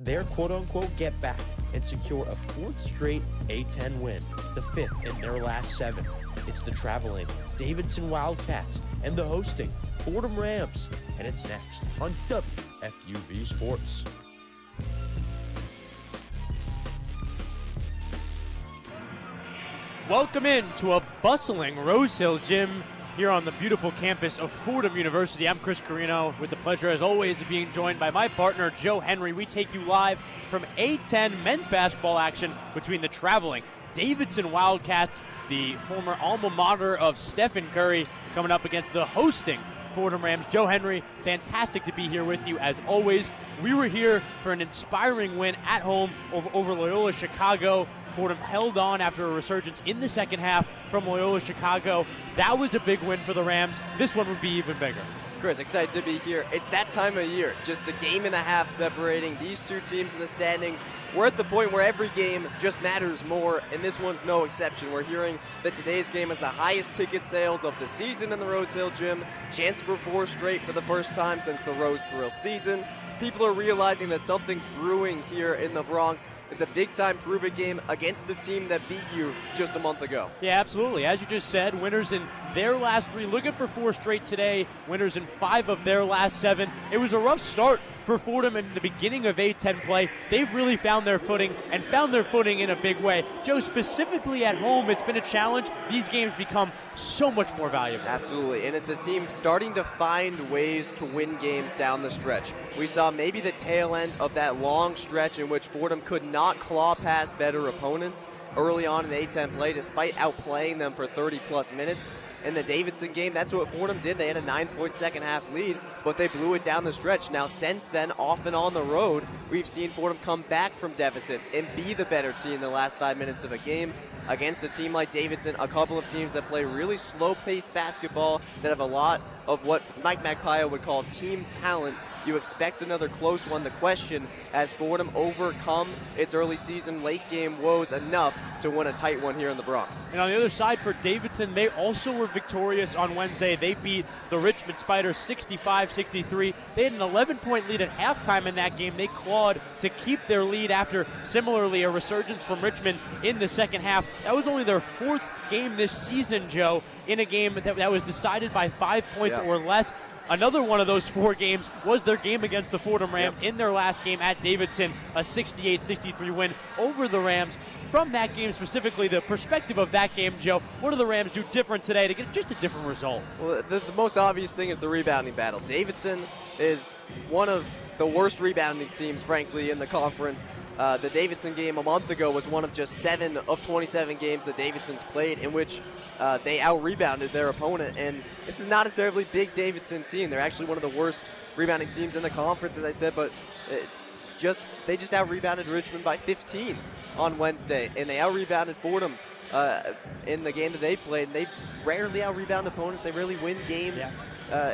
their quote-unquote get back and secure a fourth straight A10 win, the fifth in their last 7. It's the traveling Davidson Wildcats and the hosting Fordham Rams, and it's next on WFUV Sports. Welcome in to a bustling Rose Hill Gym here on the beautiful campus of Fordham University. I'm Chris Carrino with the pleasure, as always, of being joined by my partner, Joe Henry. We take you live from A10 men's basketball action between the traveling Davidson Wildcats, the former alma mater of Stephen Curry, coming up against the hosting Fordham Rams. Joe Henry, fantastic to be here with you as always. We were here for an inspiring win at home over Loyola Chicago. Fordham held on after a resurgence in the second half from Loyola Chicago. That was a big win for the Rams. This one would be even bigger. Chris, excited to be here. It's that time of year, just a game and a half separating these two teams in the standings. We're at the point where every game just matters more, and this one's no exception. We're hearing that today's game has the highest ticket sales of the season in the Rose Hill Gym. Chance for 4 straight for the first time since the Rose Thrill season. People are realizing that something's brewing here in the Bronx. It's a big-time prove-it game against a team that beat you just a month ago. Yeah, absolutely. As you just said, winners in their last 3, looking for 4 straight today, winners in 5 of their last 7. It was a rough start for Fordham in the beginning of A10 play. They've really found their footing, and found their footing in a big way. Joe, specifically at home, it's been a challenge. These games become so much more valuable. Absolutely, and it's a team starting to find ways to win games down the stretch. We saw maybe the tail end of that long stretch in which Fordham could not claw past better opponents early on in A10 play, despite outplaying them for 30-plus minutes. In the Davidson game, that's what Fordham did. They had a 9-point second-half lead, but they blew it down the stretch. Now, since then, off and on the road, we've seen Fordham come back from deficits and be the better team in the last 5 minutes of a game against a team like Davidson, a couple of teams that play really slow-paced basketball, that have a lot of what Mike Magpie would call team talent. You expect another close one. The question, has Fordham overcome its early season late game woes enough to win a tight one here in the Bronx? And on the other side for Davidson, they also were victorious on Wednesday. They beat the Richmond Spiders 65-63. They had an 11-point lead at halftime in that game. They clawed to keep their lead after, similarly, a resurgence from Richmond in the second half. That was only their 4th game this season, Joe, in a game that was decided by 5 points or less. Another one of those 4 games was their game against the Fordham Rams in their last game at Davidson, a 68-63 win over the Rams. From that game specifically, the perspective of that game, Joe, what do the Rams do different today to get just a different result? Well, the most obvious thing is the rebounding battle. Davidson is one of the worst rebounding teams, frankly, in the conference. The Davidson game a month ago was one of just 7 of 27 games that Davidson's played in which they out-rebounded their opponent. And this is not a terribly big Davidson team. They're actually one of the worst rebounding teams in the conference, as I said, but they just out-rebounded Richmond by 15 on Wednesday, and they out-rebounded Fordham in the game that they played. And they rarely out-rebound opponents. They really win games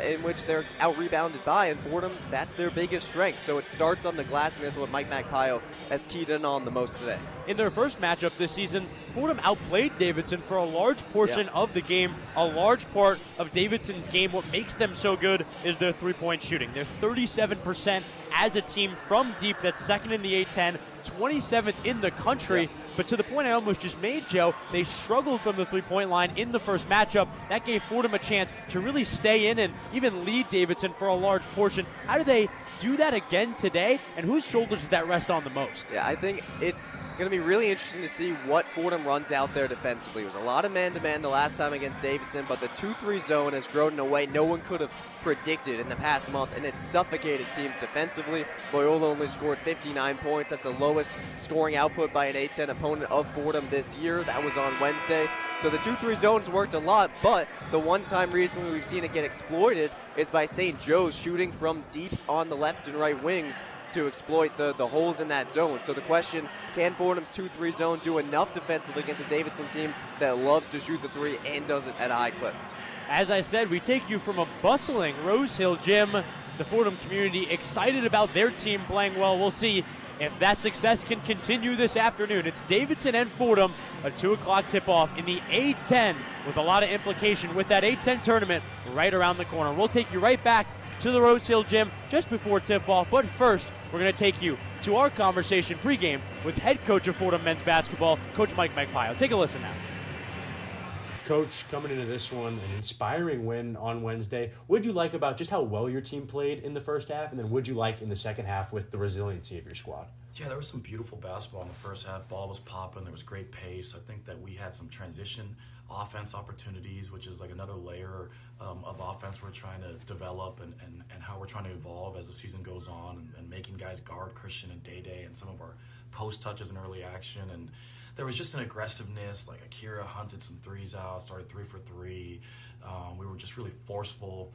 in which they're out-rebounded by, and Fordham, that's their biggest strength. So it starts on the glass, and that's what Mike Magpie has keyed in on the most today. In their first matchup this season, Fordham outplayed Davidson for a large portion of the game. A large part of Davidson's game, what makes them so good, is their three-point shooting. They're 37% as a team from deep. That's second in the A10, 27th in the country. But to the point I almost just made, Joe, they struggled from the three-point line in the first matchup. That gave Fordham a chance to really stay in and even lead Davidson for a large portion. How do they do that again today, and whose shoulders does that rest on the most? Yeah, I think it's going to be really interesting to see what Fordham runs out there defensively. It was a lot of man-to-man the last time against Davidson, but the 2-3 zone has grown in a way no one could have predicted in the past month, and it's suffocated teams defensively. Loyola only scored 59 points. That's the lowest scoring output by an A10 opponent of Fordham this year. That was on Wednesday. So the 2-3 zones worked a lot, but the one time recently we've seen it get exploited is by St. Joe's shooting from deep on the left and right wings to exploit the holes in that zone. So the question, can Fordham's 2-3 zone do enough defensively against a Davidson team that loves to shoot the three and does it at a high clip? As I said, we take you from a bustling Rose Hill Gym, the Fordham community excited about their team playing well. We'll see if that success can continue this afternoon. It's Davidson and Fordham, a 2 o'clock tip-off in the A10 with a lot of implication with that A10 tournament right around the corner. We'll take you right back to the Rose Hill Gym just before tip-off. But first, we're going to take you to our conversation pregame with head coach of Fordham men's basketball, Coach Mike Magpie. Take a listen now. Coach, coming into this one, an inspiring win on Wednesday. What did you like about just how well your team played in the first half, and then what did you like in the second half with the resiliency of your squad? Yeah, there was some beautiful basketball in the first half. Ball was popping. There was great pace. I think that we had some transition offense opportunities, which is like another layer of offense we're trying to develop and how we're trying to evolve as the season goes on and making guys guard Christian and Day and some of our post touches and early action. And there was just an aggressiveness, like Akira hunted some threes out, started 3 for 3. We were just really forceful.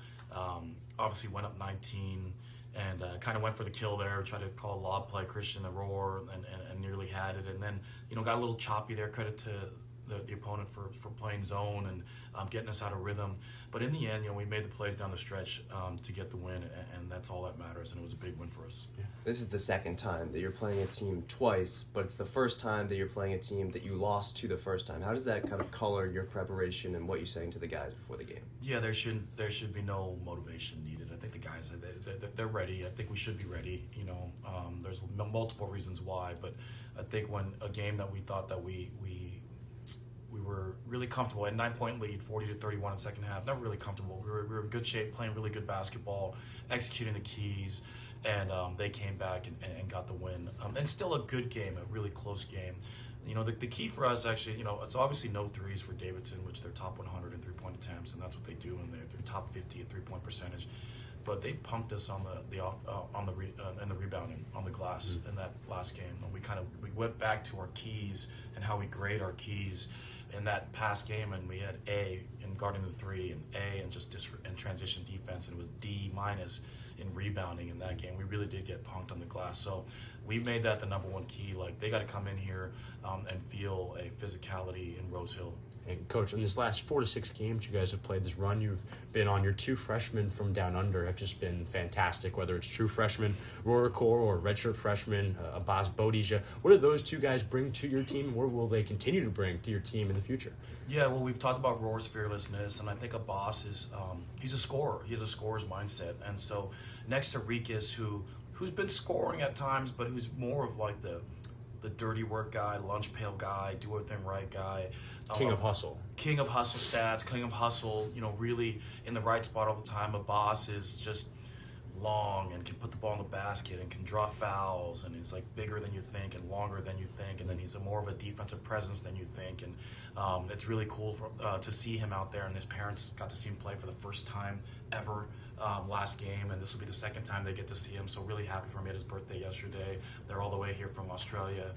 Obviously went up 19 and kind of went for the kill there, tried to call a lob play, Christian a roar, and nearly had it. And then, got a little choppy there, credit to the opponent for playing zone and getting us out of rhythm. But in the end, we made the plays down the stretch to get the win, and that's all that matters, and it was a big win for us. Yeah. This is the second time that you're playing a team twice, but it's the first time that you're playing a team that you lost to the first time. How does that kind of color your preparation and what you're saying to the guys before the game? Yeah, there should be no motivation needed. I think the guys, they're ready. I think we should be ready. There's multiple reasons why, but I think when a game that we thought that we were really comfortable at 9-point lead, 40-31 in the second half. Not really comfortable. We were in good shape, playing really good basketball, executing the keys, and they came back and got the win. And still a good game, a really close game. The key for us actually, it's obviously no threes for Davidson, which they're top 100 in 3-point attempts, and that's what they do, and they're top 50 in 3-point percentage. But they pumped us on the rebounding on the glass in that last game. And we went back to our keys and how we grade our keys in that past game, and we had A in guarding the three, and A in just in transition defense, and it was D- in rebounding in that game. We really did get punked on the glass, so we made that the number one key. Like, they got to come in here and feel a physicality in Rose Hill. And Coach, in this last 4 to 6 games you guys have played this run, you've been on your 2 freshmen from down under have just been fantastic, whether it's true freshmen, Rorikor, or redshirt freshman, Abbas Bodija. What do those 2 guys bring to your team, and what will they continue to bring to your team in the future? Yeah, well, we've talked about Roar's fearlessness, and I think Abbas is he's a scorer. He has a scorer's mindset. And so next to Rikus, who's been scoring at times, but who's more of like the dirty work guy, lunch pail guy, do everything right guy. King of hustle. King of hustle stats, king of hustle, really in the right spot all the time. Abbas is just long and can put the ball in the basket and can draw fouls, and he's like bigger than you think and longer than you think, and then he's more of a defensive presence than you think, and it's really cool to see him out there. And his parents got to see him play for the first time ever last game, and this will be the second time they get to see him, so really happy for him. He had his birthday yesterday. They're all the way here from Australia,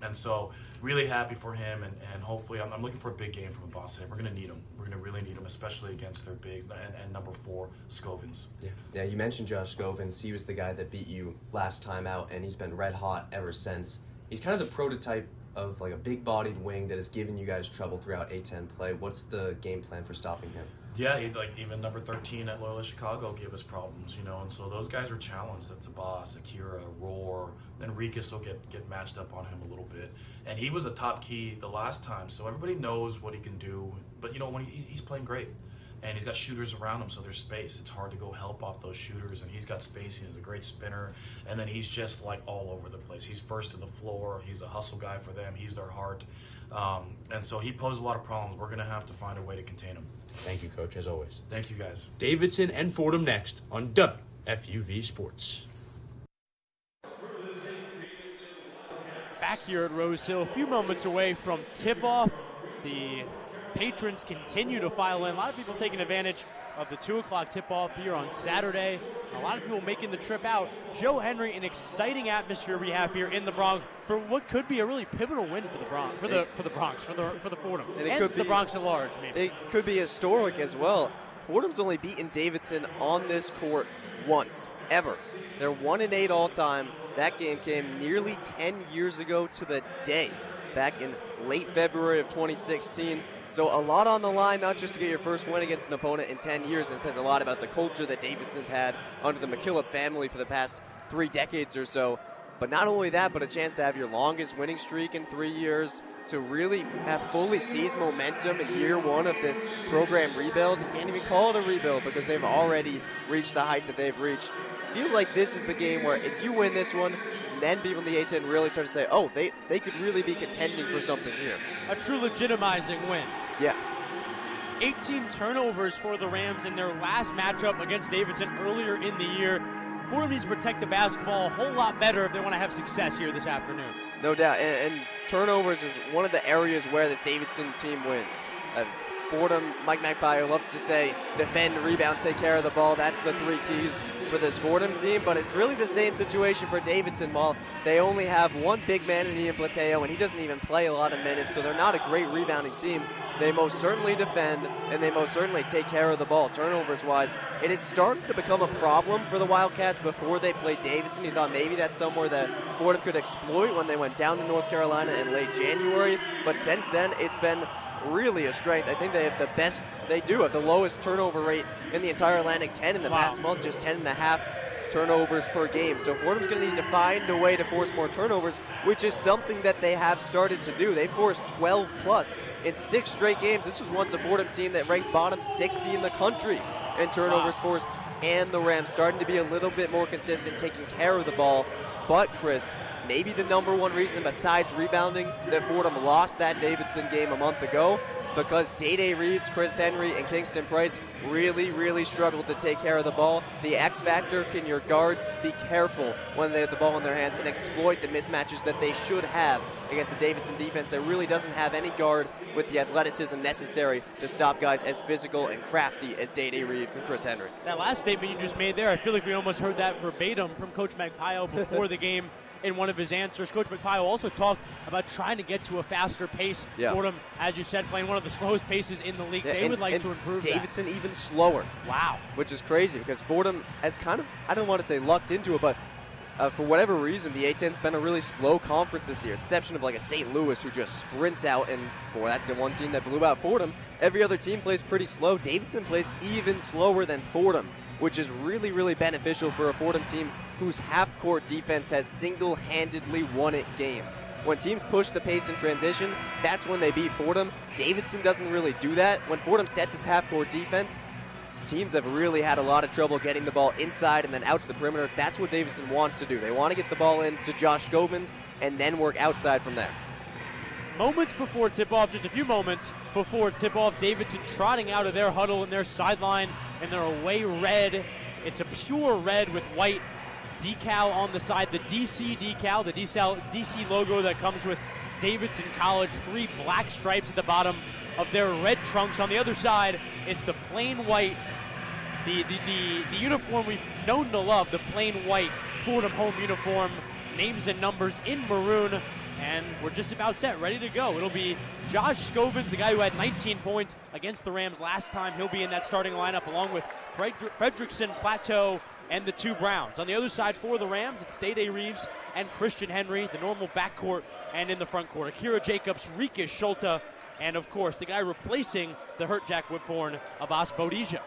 and so really happy for him, and hopefully I'm looking for a big game from Abbas today. We're going to need him. We're going to really need him, especially against their bigs and number 4 Scovins. Yeah, you mentioned Josh Scovins. He was the guy that beat you last time out, and he's been red hot ever since. He's kind of the prototype of like a big-bodied wing that has given you guys trouble throughout A-10 play. What's the game plan for stopping him? Yeah, even number 13 at Loyola Chicago gave us problems, and so those guys are challenged. That's Abbas, Akira, Roar. Then Rikus will get matched up on him a little bit. And he was a top key the last time, so everybody knows what he can do. But, when he's playing great. And he's got shooters around him, so there's space. It's hard to go help off those shooters, and he's got space. He's a great spinner, and then he's just like all over the place. He's first to the floor. He's a hustle guy for them. He's their heart, and so he poses a lot of problems. We're going to have to find a way to contain him. Thank you, Coach, as always. Thank you, guys. Davidson and Fordham next on WFUV Sports. Back here at Rose Hill, a few moments away from tip-off. The patrons continue to file in. A lot of people taking advantage of the 2 o'clock tip-off here on Saturday. A lot of people making the trip out. Joe Henry, an exciting atmosphere we have here in the Bronx for what could be a really pivotal win for the Bronx, for the Fordham, and the Bronx at large. Maybe it could be historic as well. Fordham's only beaten Davidson on this court once, ever. They're 1-8 all time. That game came nearly 10 years ago to the day, back in late February of 2016. So a lot on the line, not just to get your first win against an opponent in 10 years. And it says a lot about the culture that Davidson's had under the McKillop family for the past 3 decades or so. But not only that, but a chance to have your longest winning streak in 3 years, to really have fully seized momentum in year one of this program rebuild. You can't even call it a rebuild because they've already reached the height that they've reached. Feels like this is the game where if you win this one, then people in the A-10 really start to say, oh, they could really be contending for something here. A true legitimizing win. Yeah. 18 turnovers for the Rams in their last matchup against Davidson earlier in the year. Fordham needs to protect the basketball a whole lot better if they want to have success here this afternoon. No doubt, and turnovers is one of the areas where this Davidson team wins. Fordham, Mike Magpie loves to say, defend, rebound, take care of the ball. That's the 3 keys for this Fordham team, but it's really the same situation for Davidson. While they only have one big man in Ian Plateo, and he doesn't even play a lot of minutes, so they're not a great rebounding team. They most certainly defend, and they most certainly take care of the ball, turnovers-wise. It had started to become a problem for the Wildcats before they played Davidson. You thought maybe that's somewhere that Fordham could exploit when they went down to North Carolina in late January, but since then, it's been really a strength. I think they have the lowest turnover rate in the entire Atlantic 10 in the past month, just 10.5 turnovers per game. So Fordham's going to need to find a way to force more turnovers, which is something that they have started to do. They forced 12 plus in 6 straight games. This was once a Fordham team that ranked bottom 60 in the country in turnovers forced, and the Rams starting to be a little bit more consistent, taking care of the ball. But Chris, maybe the number one reason besides rebounding that Fordham lost that Davidson game a month ago, because Day-Day Reeves, Chris Henry, and Kingston Price really struggled to take care of the ball. The X factor, can your guards be careful when they have the ball in their hands and exploit the mismatches that they should have against a Davidson defense that really doesn't have any guard with the athleticism necessary to stop guys as physical and crafty as Day-Day Reeves and Chris Henry. That last statement you just made there, I feel like we almost heard that verbatim from Coach Magpie before the game. In one of his answers, Coach Magpie also talked about trying to get to a faster pace. Fordham, as you said, playing one of the slowest paces in the league. They would like to improve Davidson even slower. Wow. Which is crazy because Fordham has kind of, I don't want to say lucked into it, but for whatever reason, the A-10's been a really slow conference this year. With the exception of like a St. Louis who just sprints out, and that's the one team that blew out Fordham. Every other team plays pretty slow. Davidson plays even slower than Fordham, which is really beneficial for a Fordham team whose half-court defense has single-handedly won it games. When teams push the pace in transition, that's when they beat Fordham. Davidson doesn't really do that. When Fordham sets its half-court defense, teams have really had a lot of trouble getting the ball inside and then out to the perimeter. That's what Davidson wants to do. They want to get the ball in to Josh Scovins and then work outside from there. Moments before tip-off, just a few moments before tip-off, Davidson trotting out of their huddle in their sideline in their away red. It's a pure red with white decal on the side, the DC decal, the DC logo that comes with Davidson College, 3 black stripes at the bottom of their red trunks. On the other side, it's the plain white, the uniform we've known to love, the plain white Fordham home uniform, names and numbers in maroon. And we're just about set, ready to go. It'll be Josh Scovins, the guy who had 19 points against the Rams last time. He'll be in that starting lineup along with Fredrickson, Plateau, and the 2 Browns. On the other side for the Rams, it's Day-Day Reeves and Christian Henry, the normal backcourt, and in the front court, Akira Jacobs, Rikas Schulte, and of course, the guy replacing the hurt Jack Whitbourne, Abbas Bodija.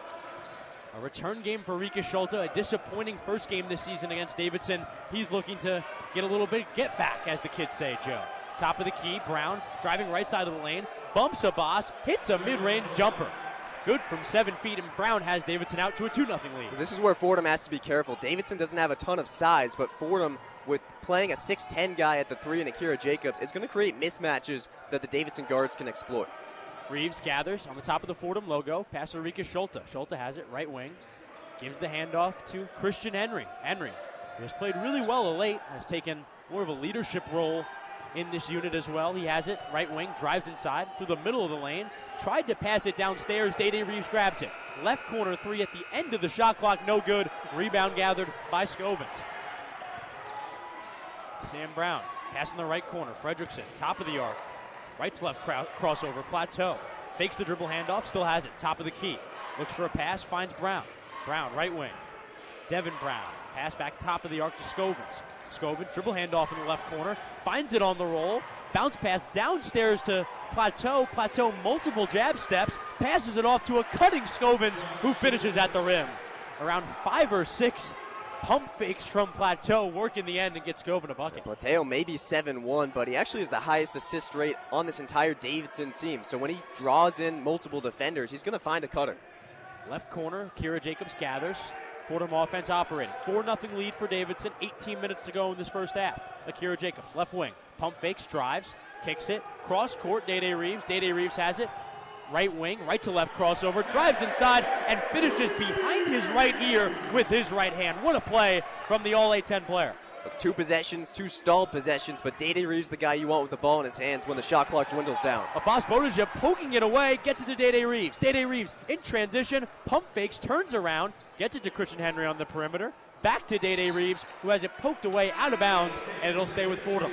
A return game for Rikas Schulte, a disappointing first game this season against Davidson. He's looking to get a little bit get back, as the kids say, Joe. Top of the key, Brown driving right side of the lane, bumps Abbas, hits a mid-range jumper. Good from 7 feet, and Brown has Davidson out to a 2-0 lead. This is where Fordham has to be careful. Davidson doesn't have a ton of size, but Fordham, with playing a 6'10 guy at the 3 and Akira Jacobs, it's going to create mismatches that the Davidson guards can exploit. Reeves gathers on the top of the Fordham logo. Pass to Rikas Schulte. Schulte has it, right wing. Gives the handoff to Christian Henry. Henry, who has played really well of late, has taken more of a leadership role in this unit as well. He has it, right wing, drives inside through the middle of the lane. Tried to pass it downstairs. Day-Day Reeves grabs it. Left corner 3 at the end of the shot clock, no good. Rebound gathered by Scovins. Sam Brown, pass in the right corner. Fredrickson, top of the arc. Right to left crossover, Plateau. Fakes the dribble handoff, still has it. Top of the key. Looks for a pass, finds Brown. Brown, right wing. Devin Brown. Pass back top of the arc to Scovins. Scovins, dribble handoff in the left corner. Finds it on the roll. Bounce pass downstairs to Plateau. Plateau, multiple jab steps. Passes it off to a cutting Scovins, who finishes at the rim. Around 5 or 6 Pump fakes from Plateau, work in the end and gets Scovin a bucket. Plateau may be 7-1, but he actually has the highest assist rate on this entire Davidson team. So when he draws in multiple defenders, he's going to find a cutter. Left corner, Kira Jacobs gathers. Fordham offense operating. 4-0 lead for Davidson. 18 minutes to go in this first half. Akira Jacobs, left wing. Pump fakes, drives, kicks it. Cross court, Day Reeves. Day Reeves has it. Right wing, right to left crossover. Drives inside and finishes behind his right ear with his right hand. What a play from the All-A-10 player. 2 possessions, 2 stalled possessions, but Day Reeves the guy you want with the ball in his hands when the shot clock dwindles down. Abbas Bodija poking it away, gets it to Day Reeves. Day Reeves in transition, pump fakes, turns around, gets it to Christian Henry on the perimeter. Back to Day Reeves, who has it poked away out of bounds, and it'll stay with Fordham.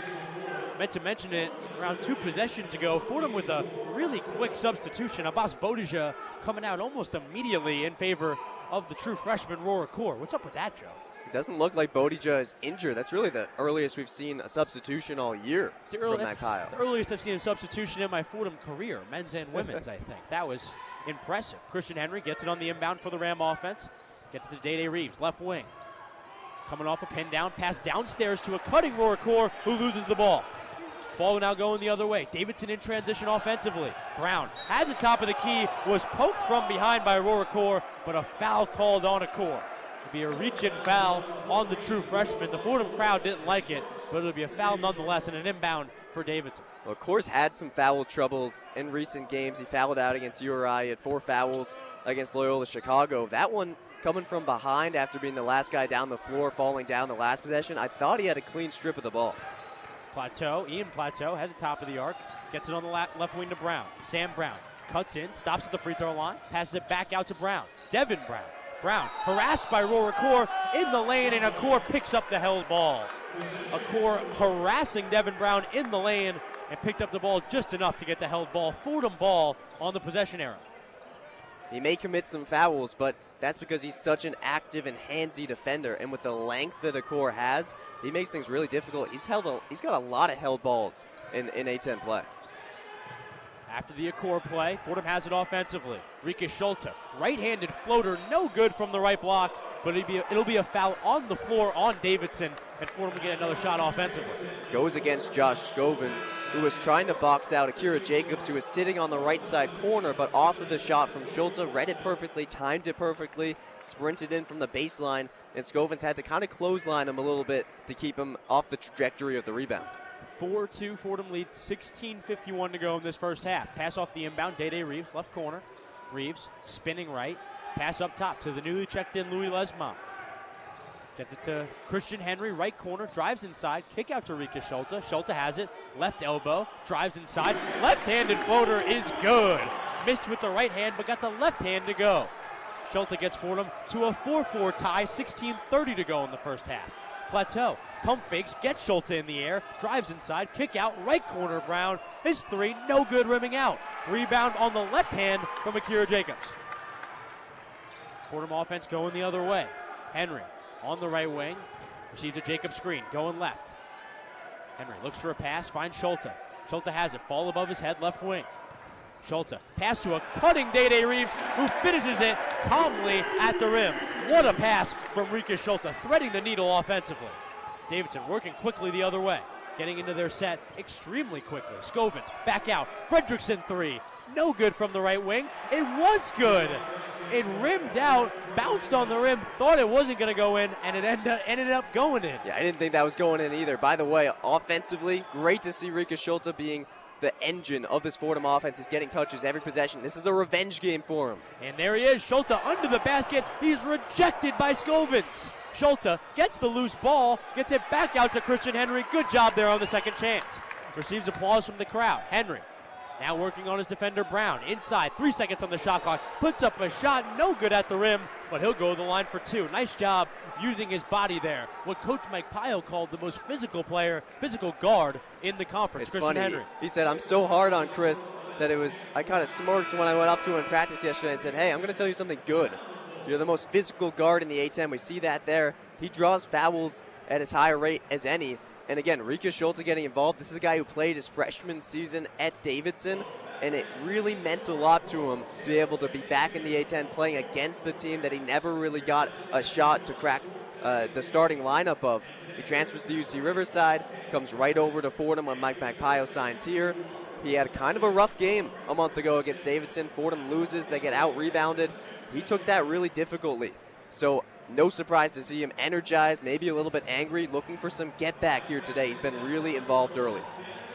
Meant to mention it around 2 possessions ago. Fordham with a really quick substitution. Abbas Bodija coming out almost immediately in favor of the true freshman Roar Core. What's up with that, Joe? It doesn't look like Bodija is injured. That's really the earliest we've seen a substitution all year from that Kyle. The earliest I've seen a substitution in my Fordham career, men's and women's, I think. That was impressive. Christian Henry gets it on the inbound for the Ram offense. Gets it to Day Reeves, left wing. Coming off a pin down, pass downstairs to a cutting Roar Core who loses the ball. Ball now going the other way. Davidson in transition offensively. Brown has the top of the key, was poked from behind by Roar Core, but a foul called on a Core. It'll be a reach-in foul on the true freshman. The Fordham crowd didn't like it, but it'll be a foul nonetheless and an inbound for Davidson. Well, Core's had some foul troubles in recent games. He fouled out against URI. He had 4 fouls against Loyola Chicago. That one coming from behind after being the last guy down the floor, falling down the last possession. I thought he had a clean strip of the ball. Ian Plateau has the top of the arc, gets it on the left wing to Brown. Sam Brown cuts in, stops at the free throw line, passes it back out to Brown. Devin Brown. Brown harassed by Roar Core in the lane, and a Core picks up the held ball. A Core harassing Devin Brown in the lane and picked up the ball just enough to get the held ball. Fordham ball on the possession arrow. He may commit some fouls, but that's because he's such an active and handsy defender. And with the length that Core has, he makes things really difficult. He's got a lot of held balls in A10 play. After the Core play, Fordham has it offensively. Rika Schulte, right-handed floater, no good from the right block, but it'll be a foul on the floor on Davidson, and Fordham will get another shot offensively. Goes against Josh Scovins, who was trying to box out Akira Jacobs, who was sitting on the right side corner, but offered the shot from Schulte, read it perfectly, timed it perfectly, sprinted in from the baseline, and Scovins had to kind of clothesline him a little bit to keep him off the trajectory of the rebound. 4-2 Fordham lead, 16:51 to go in this first half. Pass off the inbound, Day Reeves, left corner. Reeves spinning right. Pass up top to the newly checked in Louis Lesmont. Gets it to Christian Henry, right corner, drives inside, kick out to Rika Schulte. Schulte has it, left elbow, drives inside. Left-handed floater is good. Missed with the right hand, but got the left hand to go. Schulte gets Fordham to a 4-4 tie, 16:30 to go in the first half. Plateau, pump fakes, gets Schulte in the air, drives inside, kick out, right corner Brown. His 3, no good, rimming out. Rebound on the left hand from Akira Jacobs. Fordham offense going the other way. Henry on the right wing, receives a Jacob screen, going left. Henry looks for a pass, finds Schulte. Schulte has it, ball above his head, left wing. Schulte, pass to a cutting Day Reeves, who finishes it calmly at the rim. What a pass from Rika Schulte, threading the needle offensively. Davidson working quickly the other way, getting into their set extremely quickly. Scovins, back out, Fredrickson 3, no good from the right wing. It was good. It rimmed out, bounced on the rim, thought it wasn't going to go in, and it ended up going in. Yeah, I didn't think that was going in either. By the way, offensively, great to see Rika Schulte being the engine of this Fordham offense. He's getting touches every possession. This is a revenge game for him. And there he is, Schulte under the basket. He's rejected by Scovins. Schulte gets the loose ball, gets it back out to Christian Henry. Good job there on the second chance. Receives applause from the crowd. Henry now working on his defender Brown. Inside, 3 seconds on the shot clock. Puts up a shot, no good at the rim, but he'll go to the line for 2. Nice job using his body there. What Coach Mike Pyle called the most physical guard in the conference, It's Christian funny. Henry. He said, I'm so hard on Chris that I kind of smirked when I went up to him in practice yesterday and said, hey, I'm going to tell you something good. You're the most physical guard in the A10. We see that there. He draws fouls at as high a rate as any. And again, Rika Schulte getting involved. This is a guy who played his freshman season at Davidson, and it really meant a lot to him to be able to be back in the A10 playing against the team that he never really got a shot to crack the starting lineup of. He transfers to UC Riverside, comes right over to Fordham when Mike Magpayo signs here. He had kind of a rough game a month ago against Davidson. Fordham loses. They get out-rebounded. He took that really difficultly. So no surprise to see him energized, maybe a little bit angry, looking for some get-back here today. He's been really involved early.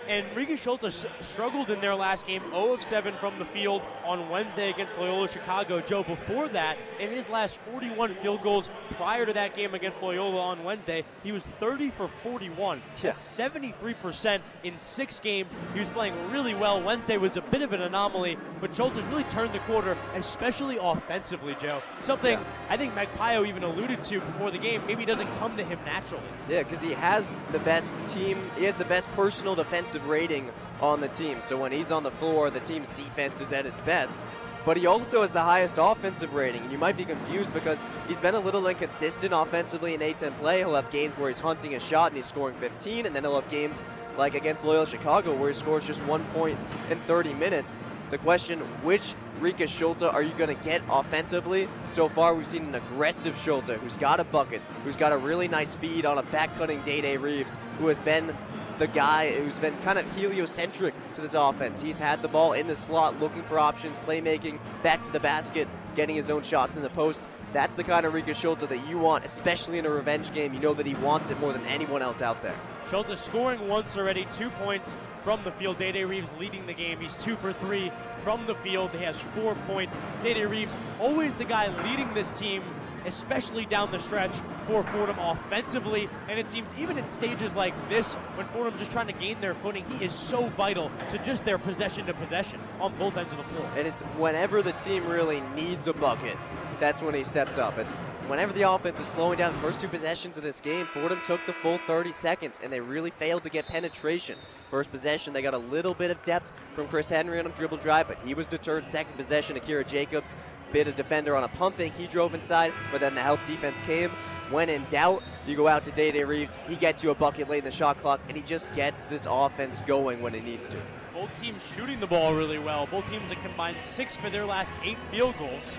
And Rika Schultz struggled in their last game, 0 of 7 from the field on Wednesday against Loyola Chicago. Joe, before that, in his last 41 field goals prior to that game against Loyola on Wednesday, he was 30 for 41. That's 73% in 6 games. He was playing really well. Wednesday was a bit of an anomaly, but Schultz has really turned the quarter, especially offensively, Joe. Something I think Magpayo even alluded to before the game, maybe doesn't come to him naturally. Yeah, because he has the best team, he has the best personal defensive rating on the team. So when he's on the floor, the team's defense is at its best. But he also has the highest offensive rating, and you might be confused because he's been a little inconsistent offensively in A-10 play. He'll have games where he's hunting a shot and he's scoring 15, and then he'll have games like against Loyola Chicago where he scores just 1 point in 30 minutes. The question, which Rika Schultz are you going to get offensively? So far, we've seen an aggressive Schultz who's got a bucket, who's got a really nice feed on a back-cutting Day Reeves, who has been the guy who's been kind of heliocentric to this offense. He's had the ball in the slot, looking for options, playmaking, back to the basket, getting his own shots in the post. That's the kind of Rika Schultz that you want, especially in a revenge game. You know that he wants it more than anyone else out there. Schultz scoring once already, 2 points from the field. Day Reeves leading the game. He's 2 for 3 from the field. He has 4 points. Day Reeves, always the guy leading this team, especially down the stretch for Fordham offensively. And it seems even in stages like this, when Fordham just trying to gain their footing, he is so vital to just their possession to possession on both ends of the floor. And it's whenever the team really needs a bucket, that's when he steps up. It's whenever the offense is slowing down. The first 2 possessions of this game, Fordham took the full 30 seconds, and they really failed to get penetration. First possession, they got a little bit of depth from Chris Henry on a dribble drive, but he was deterred. Second possession, Akira Jacobs bit a defender on a pump fake. He drove inside, but then the help defense came. When in doubt, you go out to Day Reeves. He gets you a bucket late in the shot clock, and he just gets this offense going when it needs to. Both teams shooting the ball really well. Both teams have combined 6 for their last 8 field goals.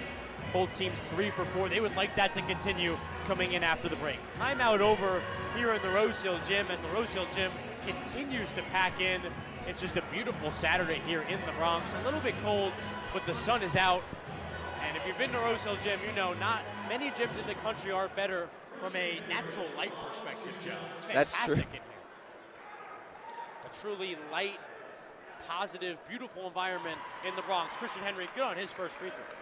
Both teams 3 for 4. They would like that to continue coming in after the break. Timeout over here in the Rose Hill Gym as the Rose Hill Gym continues to pack in. It's just a beautiful Saturday here in the Bronx. A little bit cold, but the sun is out. And if you've been to Rose Hill Gym, you know not many gyms in the country are better from a natural light perspective, Joe. It's That's fantastic true. in here. A truly light, positive, beautiful environment in the Bronx. Christian Henry, good on his first free throw.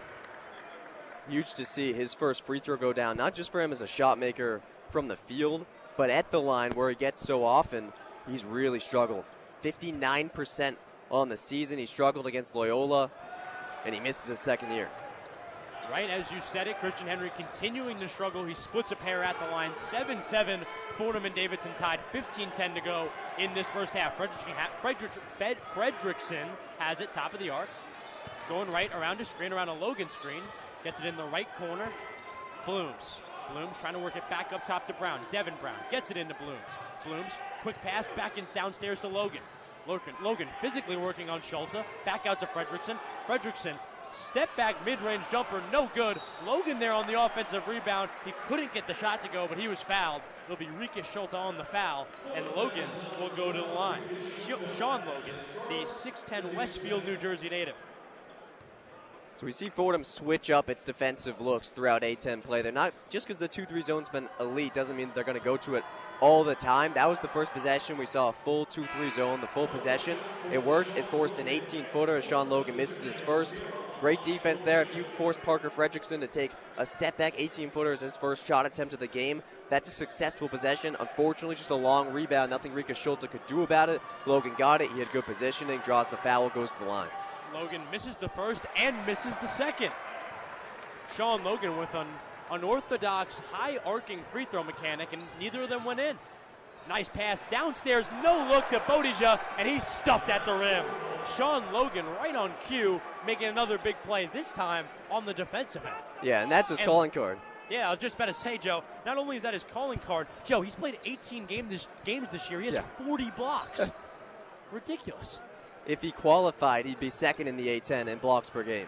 Huge to see his first free throw go down, not just for him as a shot maker from the field, but at the line where he gets so often, he's really struggled. 59% on the season. He struggled against Loyola, and he misses his second year. Right as you said it, Christian Henry continuing to struggle. He splits a pair at the line. 7-7, Fordham and Davidson tied. 15-10 to go in this first half. Fredrickson has it, top of the arc. Going right around a screen, around a Logan screen. Gets it in the right corner. Blooms trying to work it back up top to Brown. Devin Brown gets it into Blooms, quick pass back in downstairs to Logan. Logan physically working on Schultz. Back out to Fredrickson. Fredrickson, step back mid-range jumper, no good. Logan there on the offensive rebound. He couldn't get the shot to go, but he was fouled. It'll be Rika Schultz on the foul, and Logan will go to the line. Sean Logan, the 6'10 Westfield, New Jersey native. So we see Fordham switch up its defensive looks throughout A-10 play. They're not, just because the 2-3 zone's been elite doesn't mean they're going to go to it all the time. That was the first possession. We saw a full 2-3 zone, the full possession. It worked. It forced an 18-footer as Sean Logan misses his first. Great defense there. If you force Parker Fredrickson to take a step back 18-footer as his first shot attempt of the game, that's a successful possession. Unfortunately, just a long rebound. Nothing Rika Schultz could do about it. Logan got it. He had good positioning, draws the foul, goes to the line. Logan misses the first and misses the second. Sean Logan with an unorthodox, high-arcing free throw mechanic, and neither of them went in. Nice pass downstairs, no look to Bodija, and he's stuffed at the rim. Sean Logan right on cue, making another big play, this time on the defensive end. Yeah, and that's his calling card. Yeah, I was just about to say, Joe, not only is that his calling card, Joe, he's played 18 games this year. He has 40 blocks. Ridiculous. If he qualified, he'd be second in the A-10 in blocks per game.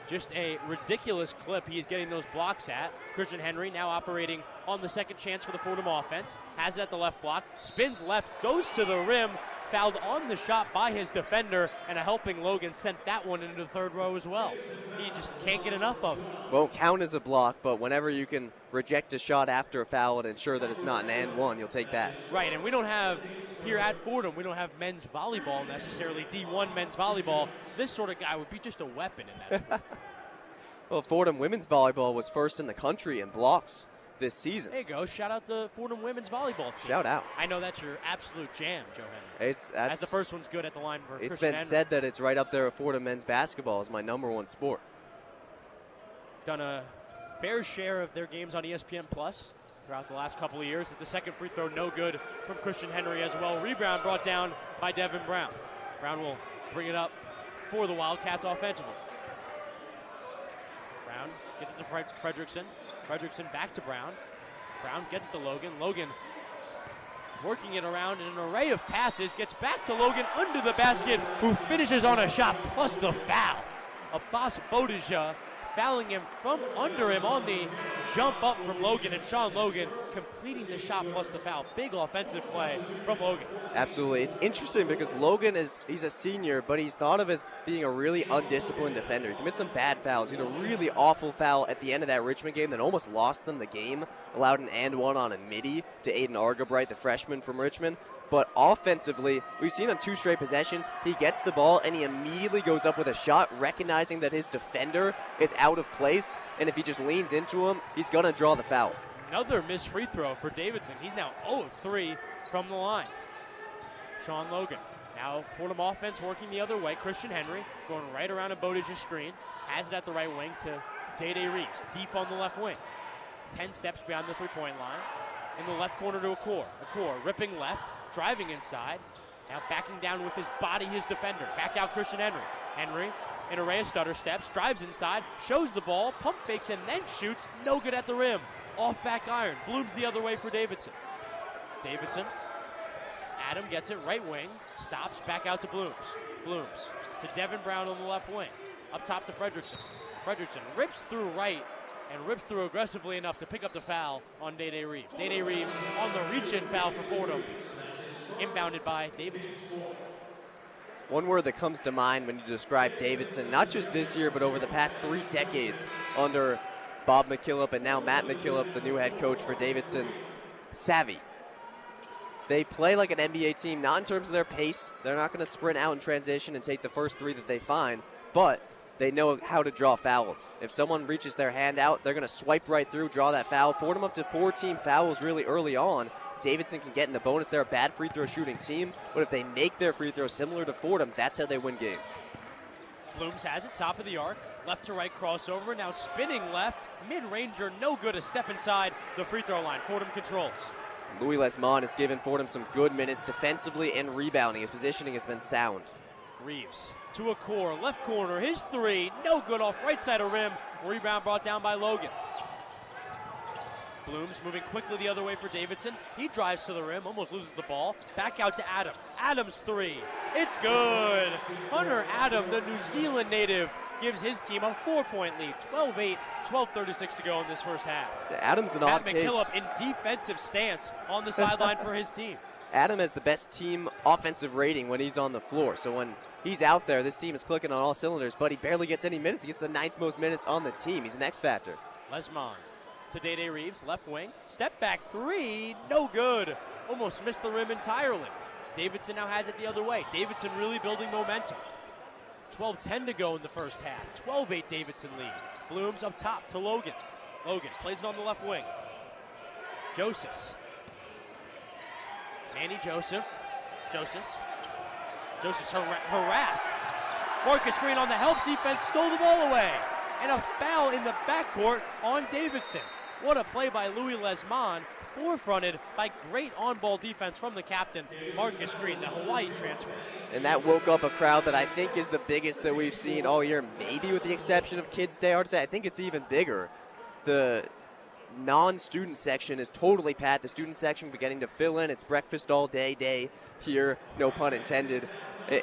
Just a ridiculous clip he's getting those blocks at. Christian Henry now operating on the second chance for the Fordham offense. Has it at the left block, spins left, goes to the rim, fouled on the shot by his defender, and a helping Logan sent that one into the third row as well. He just can't get enough of it. Won't count as a block, but whenever you can reject a shot after a foul and ensure that it's not an and one, you'll take that. Right, and we don't have, here at Fordham, we don't have men's volleyball necessarily, D1 men's volleyball. This sort of guy would be just a weapon in that sport. Well, Fordham women's volleyball was first in the country in blocks this season. There you go. Shout out the Fordham women's volleyball team. Shout out. I know that's your absolute jam, Joe Henry. As the first one's good at the line for It's Christian been Henry. said that it's right up there with Fordham men's basketball as my #1 sport. Done a fair share of their games on ESPN Plus throughout the last couple of years. The second free throw no good from Christian Henry as well. Rebound brought down by Devin Brown. Brown will bring it up for the Wildcats offensively. Brown gets it to Fredrickson. Fredrickson back to Brown. Brown gets it to Logan. Logan working it around in an array of passes. Gets back to Logan under the basket, who finishes on a shot plus the foul. Abbas Bodija fouling him from under him on the jump up from Logan, and Sean Logan completing the shot plus the foul. Big offensive play from Logan. Absolutely. It's interesting because Logan he's a senior, but he's thought of as being a really undisciplined defender. He commits some bad fouls. He had a really awful foul at the end of that Richmond game that almost lost them the game, allowed an and one on a midi to Aiden Argabright, the freshman from Richmond. But offensively, we've seen on 2 straight possessions, he gets the ball and he immediately goes up with a shot, recognizing that his defender is out of place, and if he just leans into him, he's going to draw the foul. Another missed free throw for Davidson. He's now 0 of 3 from the line. Sean Logan. Now Fordham offense working the other way. Christian Henry going right around a Bodige's screen. Has it at the right wing to Day Reeves. Deep on the left wing. 10 steps beyond the three-point line. In the left corner to Akor. Akor ripping left, driving inside. Now backing down with his body, his defender. Back out Christian Henry. Henry, an array of stutter steps, drives inside, shows the ball, pump fakes, and then shoots. No good at the rim. Off back iron. Blooms the other way for Davidson. Davidson. Adam gets it, right wing. Stops, back out to Blooms. Blooms to Devin Brown on the left wing. Up top to Fredrickson. Fredrickson rips through right and rips through aggressively enough to pick up the foul on Day Reeves. Day Reeves on the reach-in foul for Fordham. Inbounded by Davidson. One word that comes to mind when you describe Davidson, not just this year, but over the past 3 decades under Bob McKillop and now Matt McKillop, the new head coach for Davidson, savvy. They play like an NBA team, not in terms of their pace. They're not going to sprint out in transition and take the first 3 that they find, but they know how to draw fouls. If someone reaches their hand out, they're going to swipe right through, draw that foul. Fordham up to 4 team fouls really early on. Davidson can get in the bonus. They're a bad free throw shooting team, but if they make their free throws similar to Fordham, that's how they win games. Blooms has it, top of the arc, left to right crossover, now spinning left, mid-ranger, no good, a step inside the free throw line. Fordham controls. Louis Lesmond has given Fordham some good minutes defensively and rebounding. His positioning has been sound. Reeves to Akor, left corner, his 3, no good off right side of rim. Rebound brought down by Logan. Blooms moving quickly the other way for Davidson. He drives to the rim, almost loses the ball. Back out to Adam. Adams 3. It's good. Hunter Adam, the New Zealand native, gives his team a 4-point lead. 12-8, 12:36 to go in this first half. Adam's an odd Matt case. McKillop in defensive stance on the sideline for his team. Adam has the best team offensive rating when he's on the floor. So when he's out there, this team is clicking on all cylinders, but he barely gets any minutes. He gets the 9th most minutes on the team. He's an X factor. Lesmond to Day Reeves, left wing. Step back 3, no good. Almost missed the rim entirely. Davidson now has it the other way. Davidson really building momentum. 12-10 to go in the first half. 12-8 Davidson lead. Blooms up top to Logan. Logan plays it on the left wing. Joseph. Manny Joseph. Joseph's harassed. Marcus Green on the help defense, stole the ball away. And a foul in the backcourt on Davidson. What a play by Louis Lesmond, forefronted by great on-ball defense from the captain, Marcus Green, the Hawaii transfer. And that woke up a crowd that I think is the biggest that we've seen all year, maybe with the exception of Kids Day. Hard to say. I think it's even bigger. The non-student section is totally packed. The student section beginning to fill in. It's breakfast all day here, no pun intended,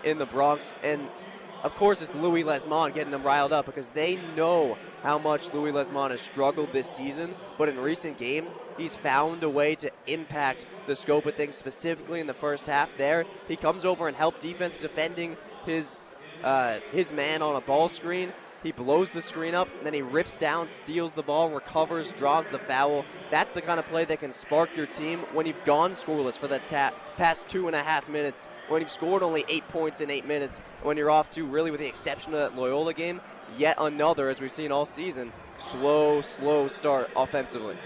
in the Bronx. And of course, it's Louis Lesmond getting them riled up because they know how much Louis Lesmond has struggled this season. But in recent games, he's found a way to impact the scope of things, specifically in the first half there. He comes over and helps defense defending his man on a ball screen. He blows the screen up, and then he rips down, steals the ball, recovers, draws the foul. That's the kind of play that can spark your team when you've gone scoreless for the past 2.5 minutes, when you've scored only 8 points in 8 minutes, when you're off to, really with the exception of that Loyola game, yet another, as we've seen all season, slow start offensively.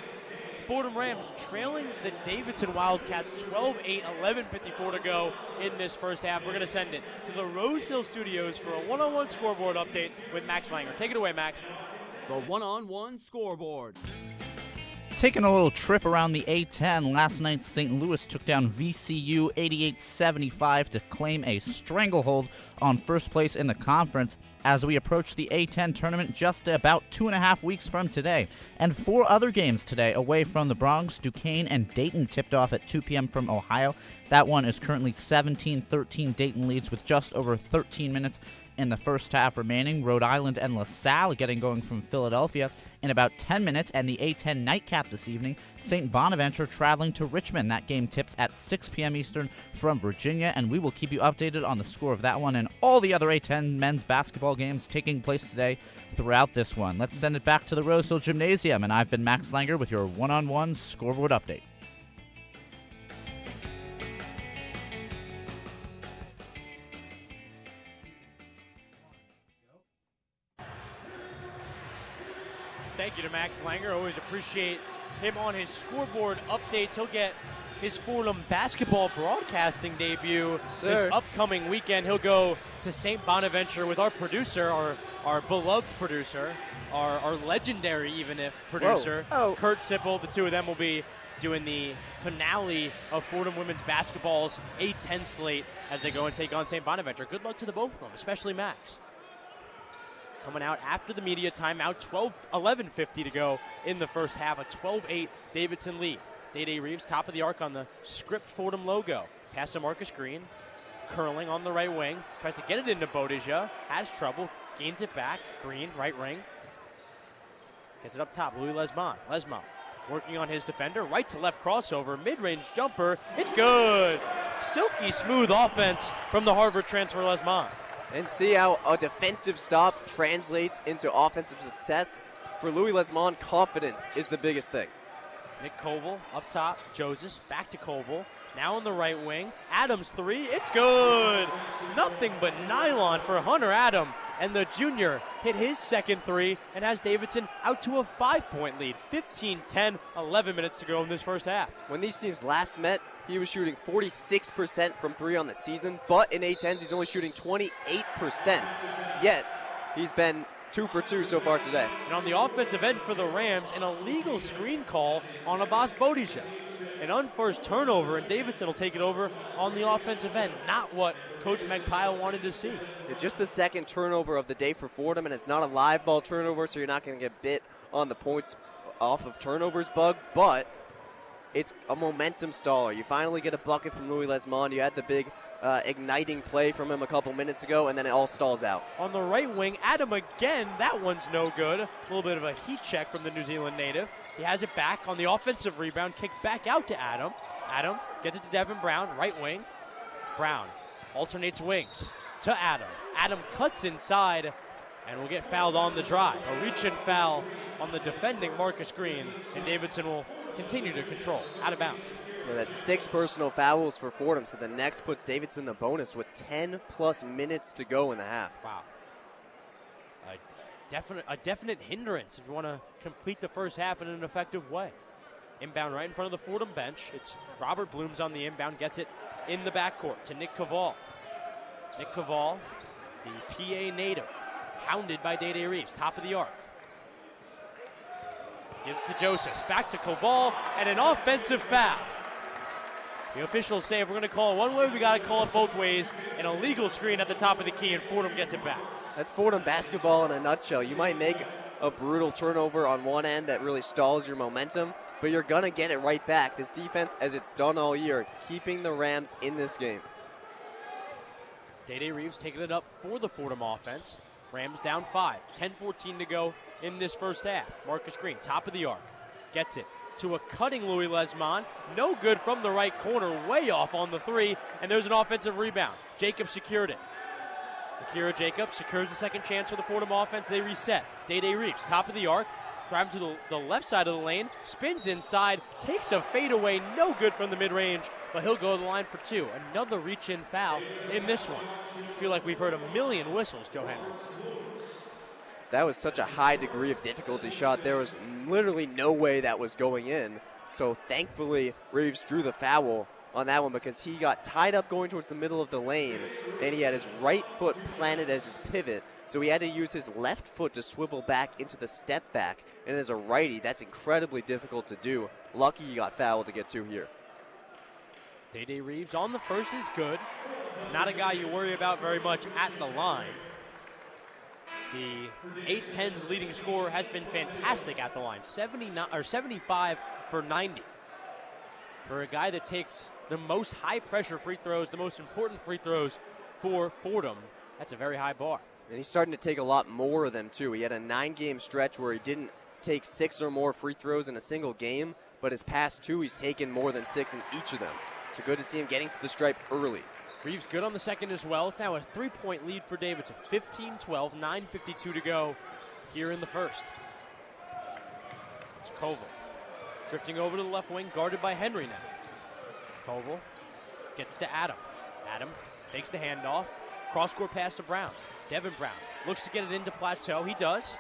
Fordham Rams trailing the Davidson Wildcats 12-8, 11:54 to go in this first half. We're going to send it to the Rose Hill Studios for a one-on-one scoreboard update with Max Langer. Take it away, Max. The one-on-one scoreboard. Taking a little trip around the A10, last night St. Louis took down VCU 88-75 to claim a stranglehold on first place in the conference as we approach the A10 tournament just about 2.5 weeks from today. And 4 other games today away from the Bronx. Duquesne and Dayton tipped off at 2 p.m. from Ohio. That one is currently 17-13. Dayton leads with just over 13 minutes in the first half remaining. Rhode Island and LaSalle getting going from Philadelphia in about 10 minutes. And the A10 nightcap this evening, St. Bonaventure traveling to Richmond. That game tips at 6 p.m. Eastern from Virginia, and we will keep you updated on the score of that one and all the other A10 men's basketball games taking place today throughout this one. Let's send it back to the Rose Hill Gymnasium, and I've been Max Langer with your one-on-one scoreboard update. Thank you to Max Langer. Always appreciate him on his scoreboard updates. He'll get his Fordham basketball broadcasting debut this upcoming weekend. He'll go to St. Bonaventure with our producer, our beloved producer, our legendary producer, Kurt Sippel. The two of them will be doing the finale of Fordham women's basketball's A10 slate as they go and take on St. Bonaventure. Good luck to the both of them, especially Max. Coming out after the media timeout, 11:50 to go in the first half, a 12-8 Davidson lead. Day Reeves, top of the arc on the script Fordham logo. Pass to Marcus Green, curling on the right wing, tries to get it into Bodija, has trouble, gains it back. Green, right wing, gets it up top. Louis Lesmond. Lesmond working on his defender, right to left crossover, mid-range jumper. It's good. Silky smooth offense from the Harvard transfer Lesmond. And see how a defensive stop translates into offensive success. For Louis Lesmond, confidence is the biggest thing. Nick Koval up top. Joseph back to Koval. Now on the right wing. Adams three. It's good. Nothing but nylon for Hunter Adam. And the junior hit his second three and has Davidson out to a 5-point lead. 15-10, 11 minutes to go in this first half. When these teams last met, he was shooting 46% from three on the season, but in A10s, he's only shooting 28%. Yet, he's been 2 for 2 so far today. And on the offensive end for the Rams, an illegal screen call on Abbas Bodija. An unforced turnover, and Davidson will take it over on the offensive end. Not what Coach Magpile wanted to see. Just the second turnover of the day for Fordham, and it's not a live ball turnover, so you're not going to get bit on the points off of turnovers bug, but it's a momentum staller. You finally get a bucket from Louis Lesmond. You had the big igniting play from him a couple minutes ago, and then it all stalls out. On the right wing, Adam again. That one's no good. A little bit of a heat check from the New Zealand native. He has it back on the offensive rebound, kicked back out to Adam. Adam gets it to Devin Brown, right wing. Brown alternates wings to Adam. Adam cuts inside and will get fouled on the drive. A reach-in foul on the defending Marcus Green, and Davidson will continue to control. Out of bounds. Yeah, that's 6 personal fouls for Fordham, so the next puts Davidson in the bonus with 10-plus minutes to go in the half. Wow. A definite hindrance if you want to complete the first half in an effective way. Inbound right in front of the Fordham bench. It's Robert Blooms on the inbound, gets it in the backcourt to Nick Caval. Nick Caval, the PA native, hounded by Day Reeves, top of the arc. Gives it to Joseph, back to Caval, and an offensive foul. The officials say if we're going to call it one way, we got to call it both ways. An illegal screen at the top of the key, and Fordham gets it back. That's Fordham basketball in a nutshell. You might make a brutal turnover on one end that really stalls your momentum, but you're going to get it right back. This defense, as it's done all year, keeping the Rams in this game. Day Reeves taking it up for the Fordham offense. Rams down 5. 10-14 to go in this first half. Marcus Green, top of the arc. Gets it to a cutting Louis Lesmond. No good from the right corner. Way off on the 3. And there's an offensive rebound. Jacobs secured it. Akira Jacobs secures the second chance for the Fordham offense. They reset. Day Reeves, top of the arc. Drives to the left side of the lane. Spins inside. Takes a fadeaway. No good from the mid-range. But he'll go to the line for 2. Another reach-in foul in this one. I feel like we've heard a million whistles, Joe Henry. That was such a high degree of difficulty shot. There was literally no way that was going in. So thankfully, Reeves drew the foul on that one because he got tied up going towards the middle of the lane, and he had his right foot planted as his pivot. So he had to use his left foot to swivel back into the step back. And as a righty, that's incredibly difficult to do. Lucky he got fouled to get 2 here. Day Reeves on the first is good. Not a guy you worry about very much at the line. The 8-10's leading scorer has been fantastic at the line. 75 for 90. For a guy that takes the most high-pressure free throws, the most important free throws for Fordham, that's a very high bar. And he's starting to take a lot more of them, too. He had a 9-game stretch where he didn't take 6 or more free throws in a single game, but his past 2, he's taken more than 6 in each of them. So good to see him getting to the stripe early. Reeves good on the second as well. It's now a 3-point lead for Davidson. 15-12, 9:52 to go here in the first. It's Koval. Drifting over to the left wing, guarded by Henry now. Koval gets it to Adam. Adam takes the handoff. Cross-court pass to Brown. Devin Brown looks to get it into Plateau. He does.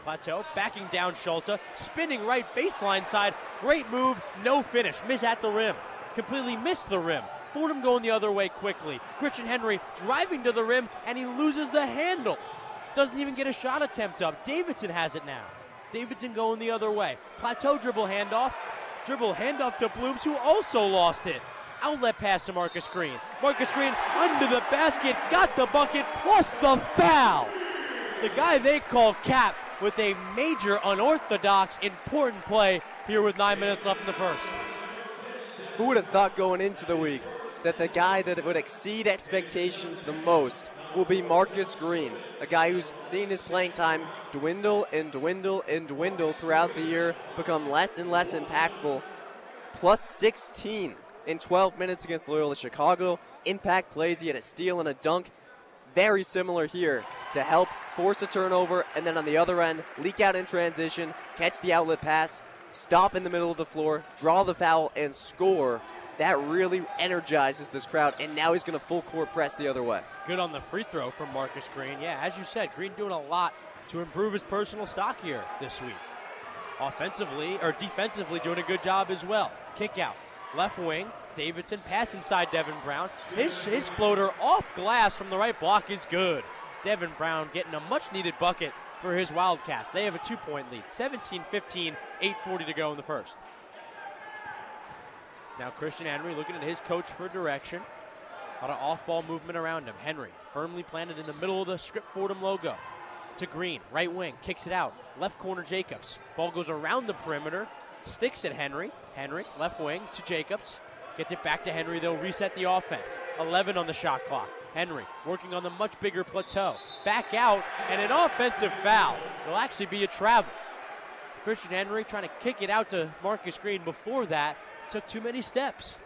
Plateau backing down Schulte. Spinning right baseline side. Great move. No finish. Miss at the rim. Completely missed the rim. Fordham going the other way quickly. Christian Henry driving to the rim, and he loses the handle. Doesn't even get a shot attempt up. Davidson has it now. Davidson going the other way. Plateau dribble handoff. Dribble handoff to Blooms, who also lost it. Outlet pass to Marcus Green. Marcus Green under the basket, got the bucket, plus the foul. The guy they call Cap with a major unorthodox, important play here with 9 minutes left in the first. Who would have thought going into the week that the guy that would exceed expectations the most will be Marcus Green, a guy who's seen his playing time dwindle and dwindle and dwindle throughout the year, become less and less impactful. Plus 16 in 12 minutes against Loyola Chicago. Impact plays, he had a steal and a dunk. Very similar here to help force a turnover, and then on the other end, leak out in transition, catch the outlet pass, stop in the middle of the floor, draw the foul, and score. That really energizes this crowd, and now he's going to full court press the other way. Good on the free throw from Marcus Green. Yeah, as you said, Green doing a lot to improve his personal stock here this week. Offensively, or defensively, doing a good job as well. Kick out, left wing, Davidson, pass inside Devin Brown. His floater off glass from the right block is good. Devin Brown getting a much-needed bucket for his Wildcats. They have a 2-point lead, 17-15, 8:40 to go in the first. Now Christian Henry looking at his coach for direction. A lot of off-ball movement around him. Henry firmly planted in the middle of the Script Fordham logo. To Green, right wing, kicks it out. Left corner Jacobs. Ball goes around the perimeter, sticks at Henry. Henry, left wing to Jacobs. Gets it back to Henry. They'll reset the offense. 11 on the shot clock. Henry working on the much bigger Plateau. Back out, and an offensive foul. It'll actually be a travel. Christian Henry trying to kick it out to Marcus Green before that. Took too many steps.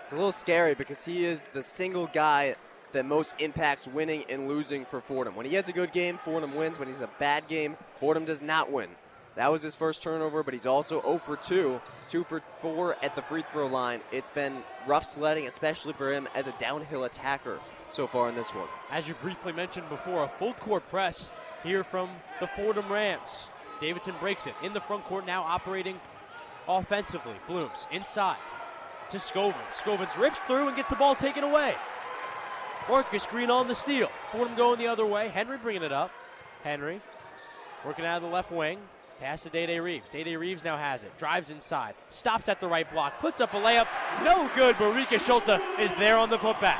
It's a little scary because he is the single guy that most impacts winning and losing for Fordham. When he has a good game, Fordham wins. When he's a bad game, Fordham does not win. That was his first turnover, but he's also 0 for 2, 2 for 4 at the free throw line. It's been rough sledding, especially for him as a downhill attacker so far in this one. As you briefly mentioned before, a full court press here from the Fordham Rams. Davidson breaks it in the front court, now operating offensively. Blooms inside to Scovins. Scovins rips through and gets the ball taken away. Marcus Green on the steal. Fordham going the other way. Henry bringing it up. Henry working out of the left wing. Pass to Day Reeves. Day Reeves now has it. Drives inside. Stops at the right block. Puts up a layup. No good, but Rika Schulte is there on the putback.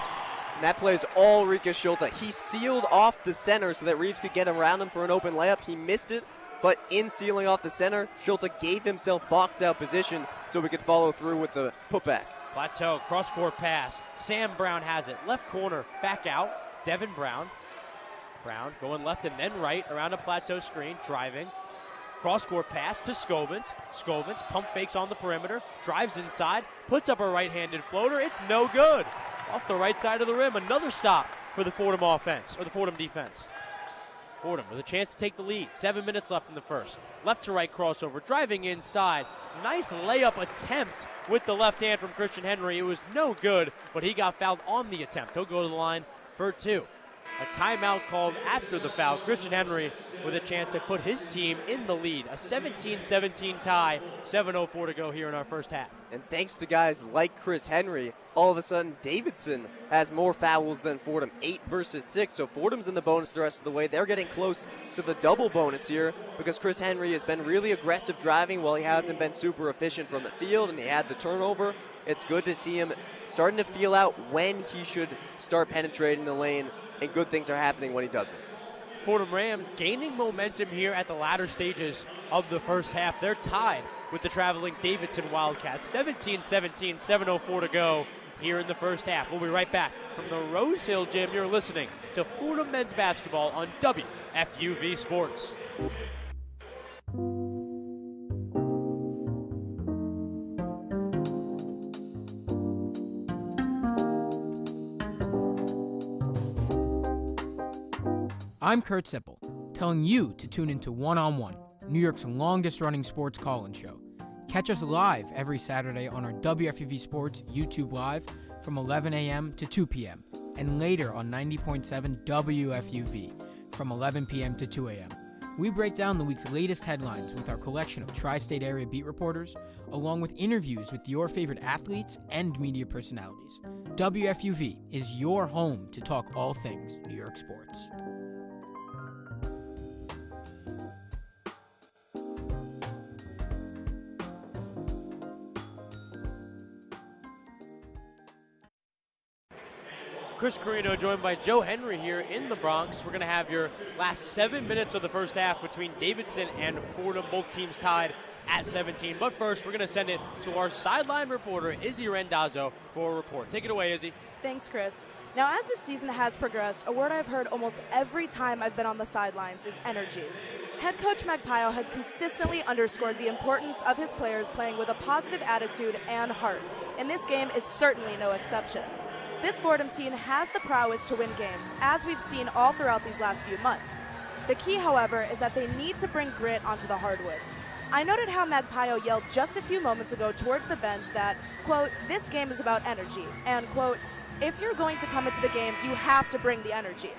And that play is all Rika Schulte. He sealed off the center so that Reeves could get around him for an open layup. He missed it. But in sealing off the center, Schulte gave himself box out position so we could follow through with the putback. Plateau, cross-court pass. Sam Brown has it. Left corner, back out. Devin Brown. Brown going left and then right around a Plateau screen, driving. Cross-court pass to Scovins. Scovins pump fakes on the perimeter, drives inside, puts up a right-handed floater. It's no good. Off the right side of the rim, another stop for the Fordham offense, or the Fordham defense. Fordham with a chance to take the lead. 7 minutes left in the first. Left to right crossover, driving inside. Nice layup attempt with the left hand from Christian Henry. It was no good, but he got fouled on the attempt. He'll go to the line for 2. A timeout called after the foul. Christian Henry with a chance to put his team in the lead. A 17-17 tie, 7:04 to go here in our first half. And thanks to guys like Chris Henry, all of a sudden Davidson has more fouls than Fordham, 8 versus 6. So Fordham's in the bonus the rest of the way. They're getting close to the double bonus here because Chris Henry has been really aggressive driving while he hasn't been super efficient from the field, and he had the turnover. It's good to see him starting to feel out when he should start penetrating the lane, and good things are happening when he does it. Fordham Rams gaining momentum here at the latter stages of the first half. They're tied with the traveling Davidson Wildcats. 17-17, 7:04 to go here in the first half. We'll be right back from the Rose Hill Gym. You're listening to Fordham Men's Basketball on WFUV Sports. I'm Kurt Sippel, telling you to tune into One on One, New York's longest-running sports call-in show. Catch us live every Saturday on our WFUV Sports YouTube Live from 11 a.m. to 2 p.m. and later on 90.7 WFUV from 11 p.m. to 2 a.m. We break down the week's latest headlines with our collection of tri-state area beat reporters, along with interviews with your favorite athletes and media personalities. WFUV is your home to talk all things New York sports. Chris Carrino joined by Joe Henry here in the Bronx. We're going to have your last 7 minutes of the first half between Davidson and Fordham, both teams tied at 17. But first, we're going to send it to our sideline reporter, Izzy Rendazzo, for a report. Take it away, Izzy. Thanks, Chris. Now, as the season has progressed, a word I've heard almost every time I've been on the sidelines is energy. Head coach Magpio has consistently underscored the importance of his players playing with a positive attitude and heart, and this game is certainly no exception. This Fordham team has the prowess to win games, as we've seen all throughout these last few months. The key, however, is that they need to bring grit onto the hardwood. I noted how Magpio yelled just a few moments ago towards the bench that, quote, this game is about energy, and, quote, if you're going to come into the game, you have to bring the energy.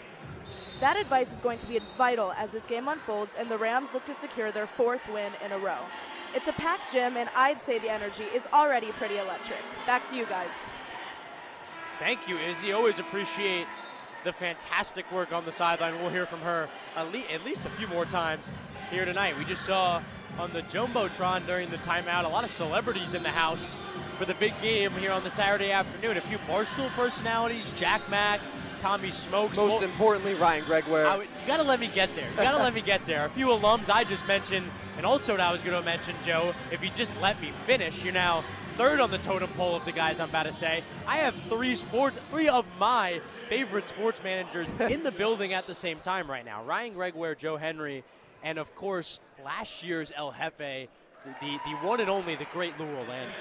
That advice is going to be vital as this game unfolds and the Rams look to secure their 4th win in a row. It's a packed gym, and I'd say the energy is already pretty electric. Back to you guys. Thank you, Izzy. Always appreciate the fantastic work on the sideline. We'll hear from her at least a few more times here tonight. We just saw on the Jumbotron during the timeout a lot of celebrities in the house for the big game here on the Saturday afternoon. A few Barstool personalities, Jack Mack, Tommy Smokes. Most importantly, Ryan Gregware. You got to let me get there. You got to let me get there. A few alums I just mentioned, and also what I was going to mention, Joe, if you just let me finish, you're now 3rd on the totem pole of the guys I'm about to say. I have 3 of my favorite sports managers in the building at the same time right now. Ryan Gregware, Joe Henry, and of course, last year's El Jefe, the one and only, the great Lou Orlando.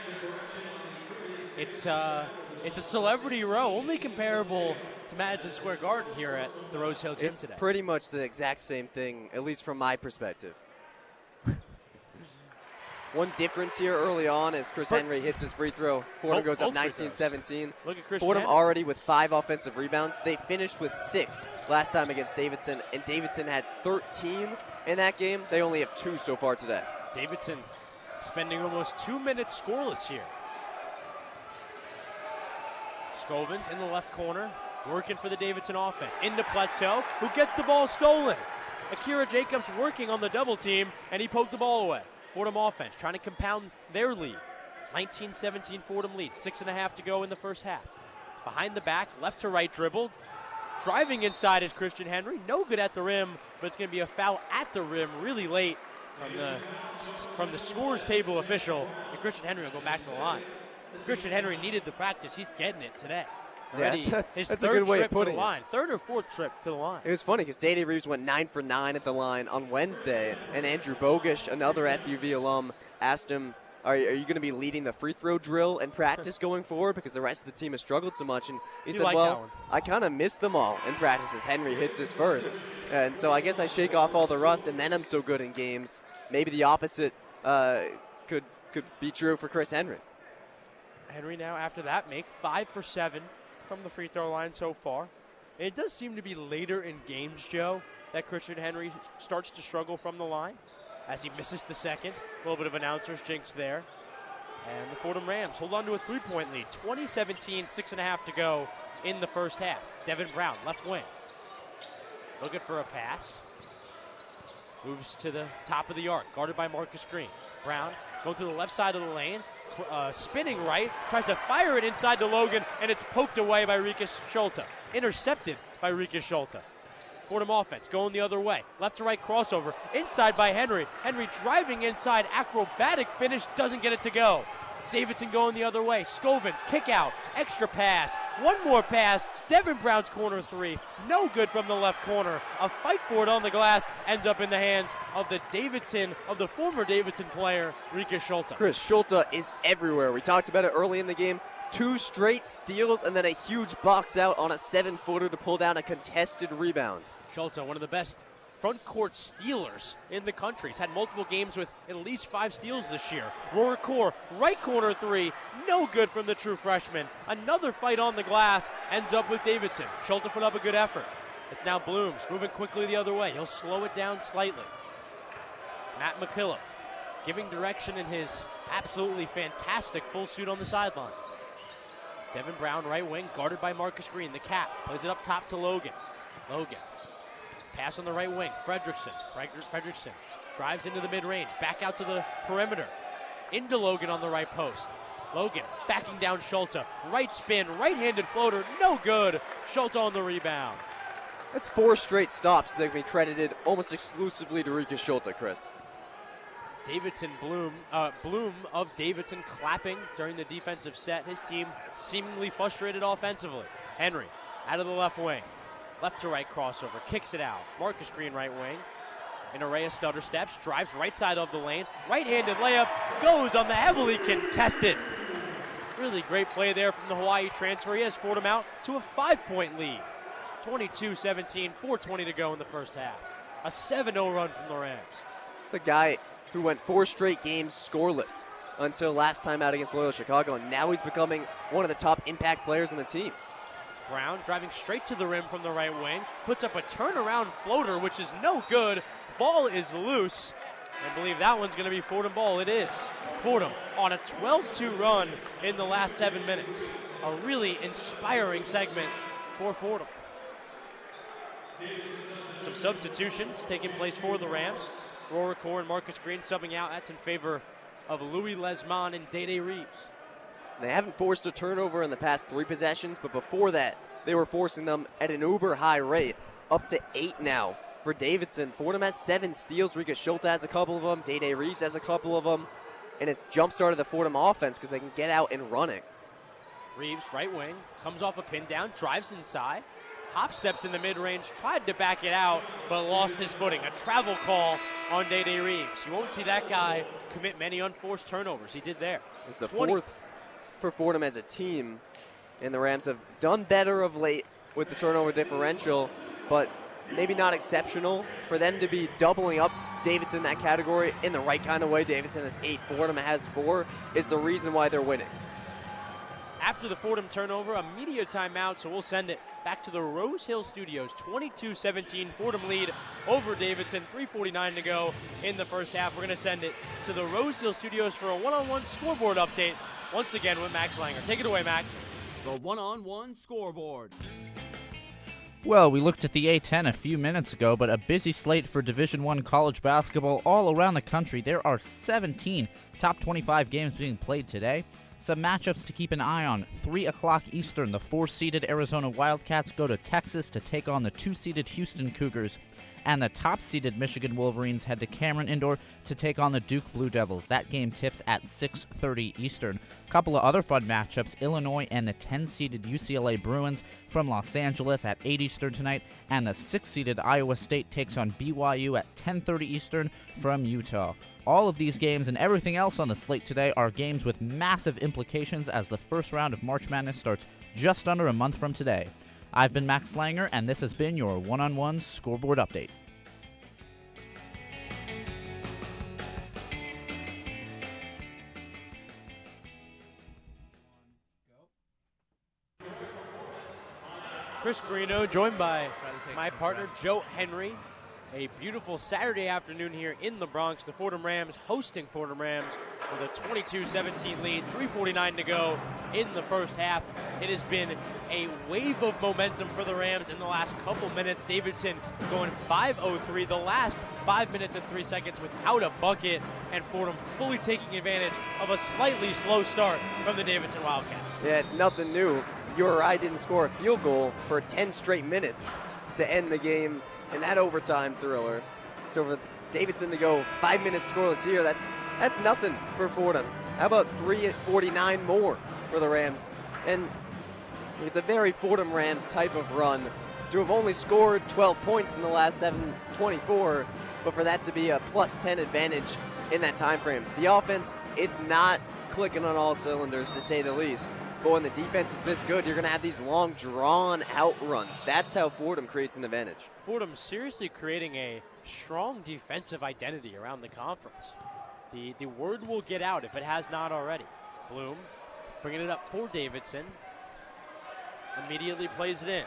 It's a celebrity row, only comparable to Madison Square Garden here at the Rose Hill Gym today. It's pretty much the exact same thing, at least from my perspective. One difference here early on as Chris Henry hits his free throw. Fordham goes up 19-17. Look at Chris Fordham Henry. already with 5 offensive rebounds. They finished with 6 last time against Davidson, and Davidson had 13 in that game. They only have 2 so far today. Davidson spending almost 2 minutes scoreless here. Scovins in the left corner, working for the Davidson offense. Into Plateau, who gets the ball stolen. Akira Jacobs working on the double team, and he poked the ball away. Fordham offense trying to compound their lead. 19-17 Fordham lead, 6.5 to go in the first half. Behind the back, left to right dribble. Driving inside is Christian Henry. No good at the rim, but it's going to be a foul at the rim really late from the scores table official. And Christian Henry will go back to the line. Christian Henry needed the practice. He's getting it today. Yeah, Already that's his a good way of third trip to putting the it. line. Third or fourth trip to the line. It was funny because Day Reeves went 9 for 9 at the line on Wednesday, and Andrew Bogish, another FUV alum, asked him, are you going to be leading the free throw drill and practice going forward because the rest of the team has struggled so much? And he said, liked that well, one. I kind of miss them all in practices. Henry hits his first. And so I guess I shake off all the rust, and then I'm so good in games. Maybe the opposite could be true for Chris Henry. Henry now, after that, make 5 for 7 from the free throw line so far. And it does seem to be later in games, Joe, that Christian Henry starts to struggle from the line as he misses the second. A little bit of announcer's jinx there. And the Fordham Rams hold on to a 3-point lead. 20-17, 6.5 to go in the first half. Devin Brown, left wing. Looking for a pass. Moves to the top of the arc, guarded by Marcus Green. Brown going through the left side of the lane. Spinning right, tries to fire it inside to Logan, and it's poked away by Rikus Schulte. Intercepted by Rikus Schulte. Fordham offense going the other way. Left to right crossover. Inside by Henry. Henry driving inside. Acrobatic finish. Doesn't get it to go. Davidson going the other way. Scovins, kick out. Extra pass. One more pass. Devin Brown's corner three. No good from the left corner. A fight for it on the glass ends up in the hands of the former Davidson player, Rikus Schulte. Chris Schulte is everywhere. We talked about it early in the game. 2 straight steals and then a huge box out on a 7-footer to pull down a contested rebound. Schulte, one of the best front court stealers in the country. He's had multiple games with at least 5 steals this year. Roar Core, right corner three, no good from the true freshman. Another fight on the glass ends up with Davidson. Schulte put up a good effort. It's now Blooms moving quickly the other way. He'll slow it down slightly. Matt McKillop giving direction in his absolutely fantastic full suit on the sideline. Devin Brown, right wing, guarded by Marcus Green. The cap plays it up top to Logan. Logan. Pass on the right wing. Fredrickson drives into the mid-range. Back out to the perimeter. Into Logan on the right post. Logan backing down Schulte. Right spin, right-handed floater. No good. Schulte on the rebound. That's 4 straight stops that can be credited almost exclusively to Rikus Schulte, Chris. Bloom of Davidson clapping during the defensive set. His team seemingly frustrated offensively. Henry out of the left wing. Left to right crossover, kicks it out. Marcus Green right wing. An array of stutter steps, drives right side of the lane. Right-handed layup goes on the heavily contested. Really great play there from the Hawaii transfer. He has Fordham out to a 5-point lead. 22-17, 4:20 to go in the first half. A 7-0 run from the Rams. It's the guy who went 4 straight games scoreless until last time out against Loyola Chicago, and now he's becoming one of the top impact players on the team. Brown driving straight to the rim from the right wing, puts up a turnaround floater, which is no good. Ball is loose. I believe that one's going to be Fordham ball. It is. Fordham on a 12-2 run in the last 7 minutes. A really inspiring segment for Fordham. Some substitutions taking place for the Rams. Roar Core and Marcus Green subbing out. That's in favor of Louis Lesmond and Day Reeves. They haven't forced a turnover in the past 3 possessions, but before that, they were forcing them at an uber high rate, up to 8 now for Davidson. Fordham has 7 steals. Rikus Schulte has a couple of them. Day Reeves has a couple of them. And it's jump-started the Fordham offense because they can get out and run it. Reeves, right wing, comes off a pin down, drives inside. Hop steps in the mid-range, tried to back it out, but lost his footing. A travel call on Day Reeves. You won't see that guy commit many unforced turnovers. He did there. It's the 4th for Fordham as a team, and the Rams have done better of late with the turnover differential, but maybe not exceptional. For them to be doubling up Davidson in that category in the right kind of way, Davidson has 8, Fordham has 4, is the reason why they're winning. After the Fordham turnover, a media timeout, so we'll send it back to the Rose Hill Studios. 22-17, Fordham lead over Davidson. 3:49 to go in the first half. We're going to send it to the Rose Hill Studios for a one-on-one scoreboard update. Once again with Max Langer. Take it away, Max. The one-on-one scoreboard. Well, we looked at the A-10 a few minutes ago, but a busy slate for Division I college basketball all around the country. There are 17 top 25 games being played today. Some matchups to keep an eye on. 3 o'clock Eastern, the 4-seeded Arizona Wildcats go to Texas to take on the 2-seeded Houston Cougars. and the top-seeded Michigan Wolverines head to Cameron Indoor to take on the Duke Blue Devils. That game tips at 6:30 Eastern. A couple of other fun matchups, Illinois and the 10-seeded UCLA Bruins from Los Angeles at 8 Eastern tonight, and the 6-seeded Iowa State takes on BYU at 10:30 Eastern from Utah. All of these games and everything else on the slate today are games with massive implications as the first round of March Madness starts just under a month from today. I've been Max Langer, and this has been your one-on-one scoreboard update. Chris Carrino, joined by my partner Joe Henry. A beautiful Saturday afternoon here in the Bronx. The Fordham Rams hosting Fordham Rams with a 22-17 lead, 3:49 to go in the first half. It has been a wave of momentum for the Rams in the last couple minutes. Davidson going 5:03 the last 5 minutes and 3 seconds without a bucket, and Fordham fully taking advantage of a slightly slow start from the Davidson Wildcats. Yeah, it's nothing new. URI didn't score a field goal for 10 straight minutes to end the game in that overtime thriller. So for Davidson to go 5 minutes scoreless here, that's nothing for Fordham. How about 3:49 more for the Rams? And it's a very Fordham Rams type of run to have only scored 12 points in the last 7:24, but for that to be a plus 10 advantage in that time frame. The offense, it's not clicking on all cylinders, to say the least. But when the defense is this good, you're going to have these long, drawn-out runs. That's how Fordham creates an advantage. Fordham seriously creating a strong defensive identity around the conference. The word will get out if it has not already. Bloom bringing it up for Davidson. Immediately plays it in.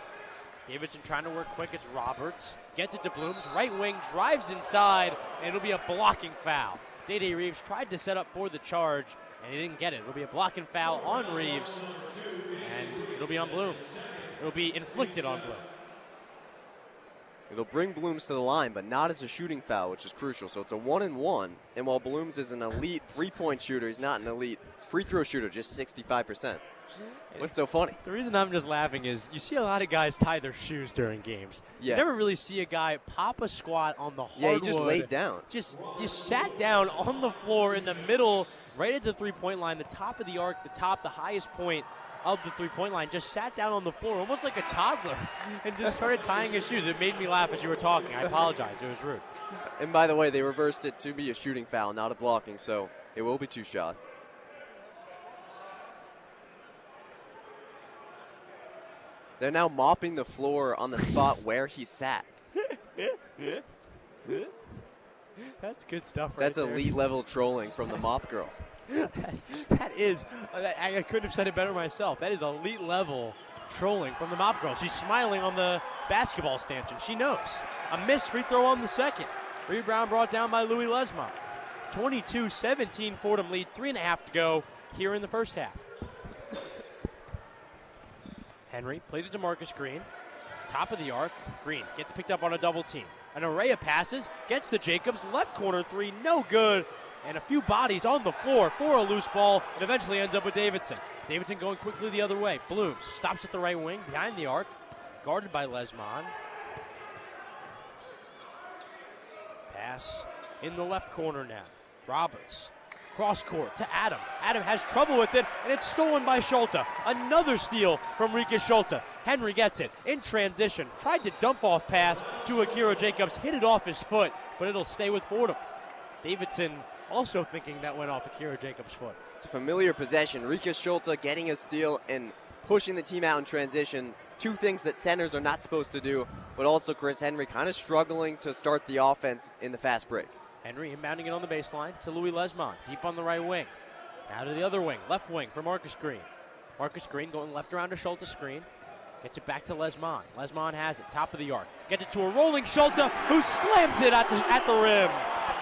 Davidson trying to work quick. It's Roberts. Gets it to Bloom's right wing, drives inside, and it'll be a blocking foul. Day-Day Reeves tried to set up for the charge, and he didn't get it. It'll be a blocking foul on Reeves, and it'll be on Bloom. It'll be inflicted on Bloom. It'll bring Blooms to the line, but not as a shooting foul, which is crucial. So it's a 1-and-1, and while Blooms is an elite three-point shooter, he's not an elite free throw shooter, just 65%. What's so funny? The reason I'm just laughing is you see a lot of guys tie their shoes during games. Yeah. You never really see a guy pop a squat on the hardwood. Yeah, he just laid down. Just sat down on the floor in the middle, right at the three-point line, the top of the arc, the highest point of the three-point line, just sat down on the floor almost like a toddler and just started tying his shoes. It made me laugh as you were talking. I apologize. It was rude. And by the way, they reversed it to be a shooting foul, not a blocking, so it will be 2 shots. They're now mopping the floor on the spot where he sat. That's good stuff right That's there. elite level trolling from the mop girl. That is, I couldn't have said it better myself. That is elite level trolling from the mop girl. She's smiling on the basketball stanchion. She knows. A missed free throw on the second. Rebound brought down by Louis Lesmont. 22-17 Fordham lead, 3.5 to go here in the first half. Henry plays it to Marcus Green. Top of the arc. Green gets picked up on a double team. An array of passes. Gets to Jacobs. Left corner three. No good. And a few bodies on the floor for a loose ball. And eventually ends up with Davidson. Davidson going quickly the other way. Blooms stops at the right wing. Behind the arc. Guarded by Lesmond. Pass in the left corner now. Roberts. Cross court to Adam. Adam has trouble with it, and it's stolen by Schulte. Another steal from Rikus Schulte. Henry gets it in transition. Tried to dump off pass to Akira Jacobs. Hit it off his foot, but it'll stay with Fordham. Davidson also thinking that went off Akira Jacobs' foot. It's a familiar possession. Rikus Schulte getting a steal and pushing the team out in transition. 2 things that centers are not supposed to do, but also Chris Henry kind of struggling to start the offense in the fast break. Henry inbounding it on the baseline to Louis Lesmond, deep on the right wing. Now to the other wing, left wing for Marcus Green. Marcus Green going left around to Schulte screen. Gets it back to Lesmond. Lesmond has it, top of the arc. Gets it to a rolling Schulte, who slams it at the rim.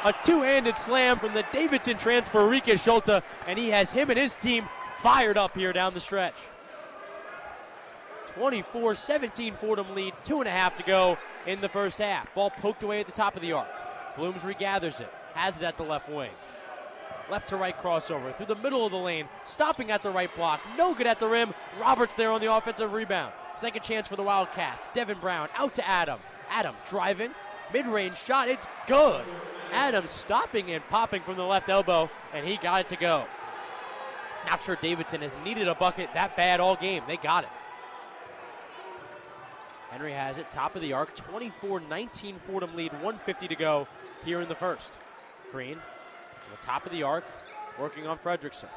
A 2-handed slam from the Davidson transfer, Rikus Schulte, and he has him and his team fired up here down the stretch. 24-17 Fordham lead, 2.5 to go in the first half. Ball poked away at the top of the arc. Blooms regathers it, has it at the left wing. Left to right crossover through the middle of the lane, stopping at the right block, no good at the rim. Roberts there on the offensive rebound. Second chance for the Wildcats. Devin Brown out to Adam. Adam driving, Mid-range shot, it's good. Adams stopping and popping from the left elbow, and he got it to go. Not sure Davidson has needed a bucket that bad all game. They got it. Henry has it, top of the arc, 24-19 Fordham lead, 1:50 to go here in the first. Green, on the top of the arc, working on Fredrickson.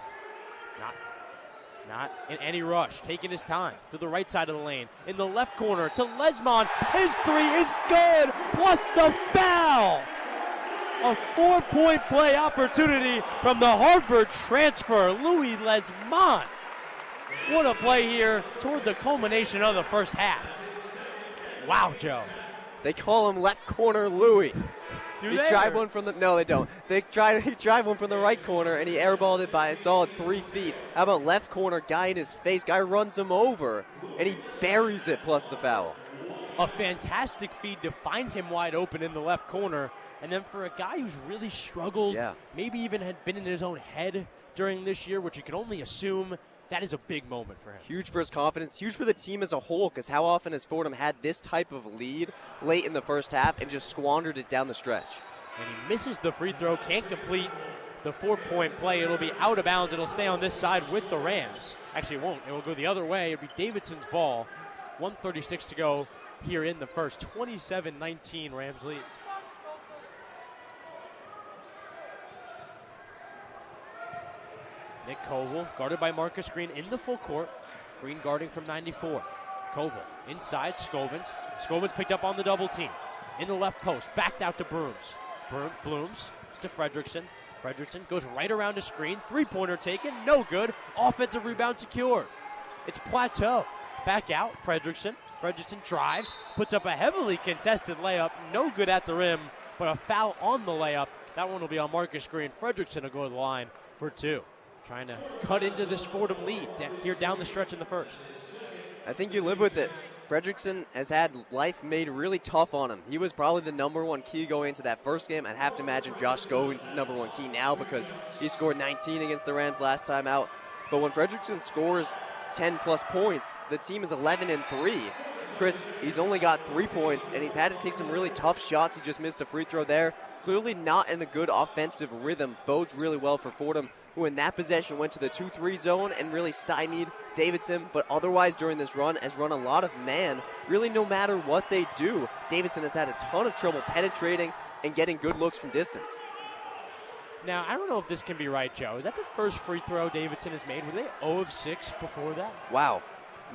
Not in any rush, taking his time to the right side of the lane. In the left corner to Lesmond. His three is good, plus the foul. A 4-point play opportunity from the Harvard transfer, Louis Lesmond. What a play here toward the culmination of the first half. Wow, Joe. They call him left corner Louis. Do He they? tried one from the no, they don't. He tried one from the right corner and he airballed it by a solid 3 feet. How about left corner, guy in his face, guy runs him over and he buries it plus the foul. A fantastic feed to find him wide open in the left corner. And then for a guy who's really struggled, maybe even had been in his own head during this year, which you can only assume, that is a big moment for him. Huge for his confidence, huge for the team as a whole, because how often has Fordham had this type of lead late in the first half and just squandered it down the stretch? And he misses the free throw, can't complete the 4-point play. It'll be out of bounds. It'll stay on this side with the Rams. Actually, it won't. It will go the other way. It'll be Davidson's ball. 1:36 to go here in the first. 27-19 Rams lead. Nick Koval, guarded by Marcus Green in the full court. Green guarding from 94. Koval inside, Scovins. Scovins picked up on the double team. In the left post, backed out to Brooms. Blooms to Fredrickson. Fredrickson goes right around the screen. 3-pointer taken, no good. Offensive rebound secured. It's Plateau. Back out, Fredrickson. Fredrickson drives, puts up a heavily contested layup. No good at the rim, but a foul on the layup. That one will be on Marcus Green. Fredrickson will go to the line for 2. Trying to cut into this Fordham lead here down the stretch in the first. I think you live with it. Fredrickson has had life made really tough on him. He was probably the number one key going into that first game. I'd have to imagine Josh Scovins is number one key now because he scored 19 against the Rams last time out. But when Fredrickson scores 10-plus points, the team is 11-3. Chris, he's only got 3 points, and he's had to take some really tough shots. He just missed a free throw there. Clearly not in a good offensive rhythm. Bodes really well for Fordham, who in that possession went to the 2-3 zone and really stymied Davidson, but otherwise during this run has run a lot of man. Really no matter what they do, Davidson has had a ton of trouble penetrating and getting good looks from distance. Now, I don't know if this can be right, Joe. Is that the first free throw Davidson has made? Were they 0 of 6 before that? Wow.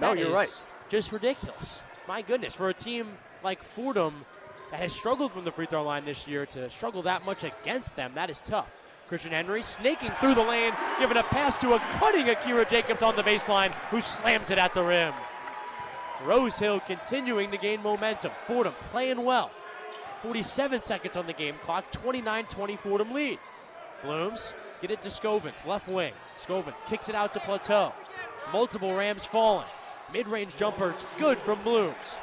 No, That you're is right. Just ridiculous. My goodness, for a team like Fordham that has struggled from the free throw line this year to struggle that much against them, that is tough. Christian Henry snaking through the lane, giving a pass to a cutting Akira Jacobs on the baseline, who slams it at the rim. Rose Hill continuing to gain momentum. Fordham playing well. 47 seconds on the game clock, 29-20 Fordham lead. Blooms get it to Scovins, left wing. Scovins kicks it out to Plateau. Multiple Rams falling. Mid-range jumper, good from Blooms.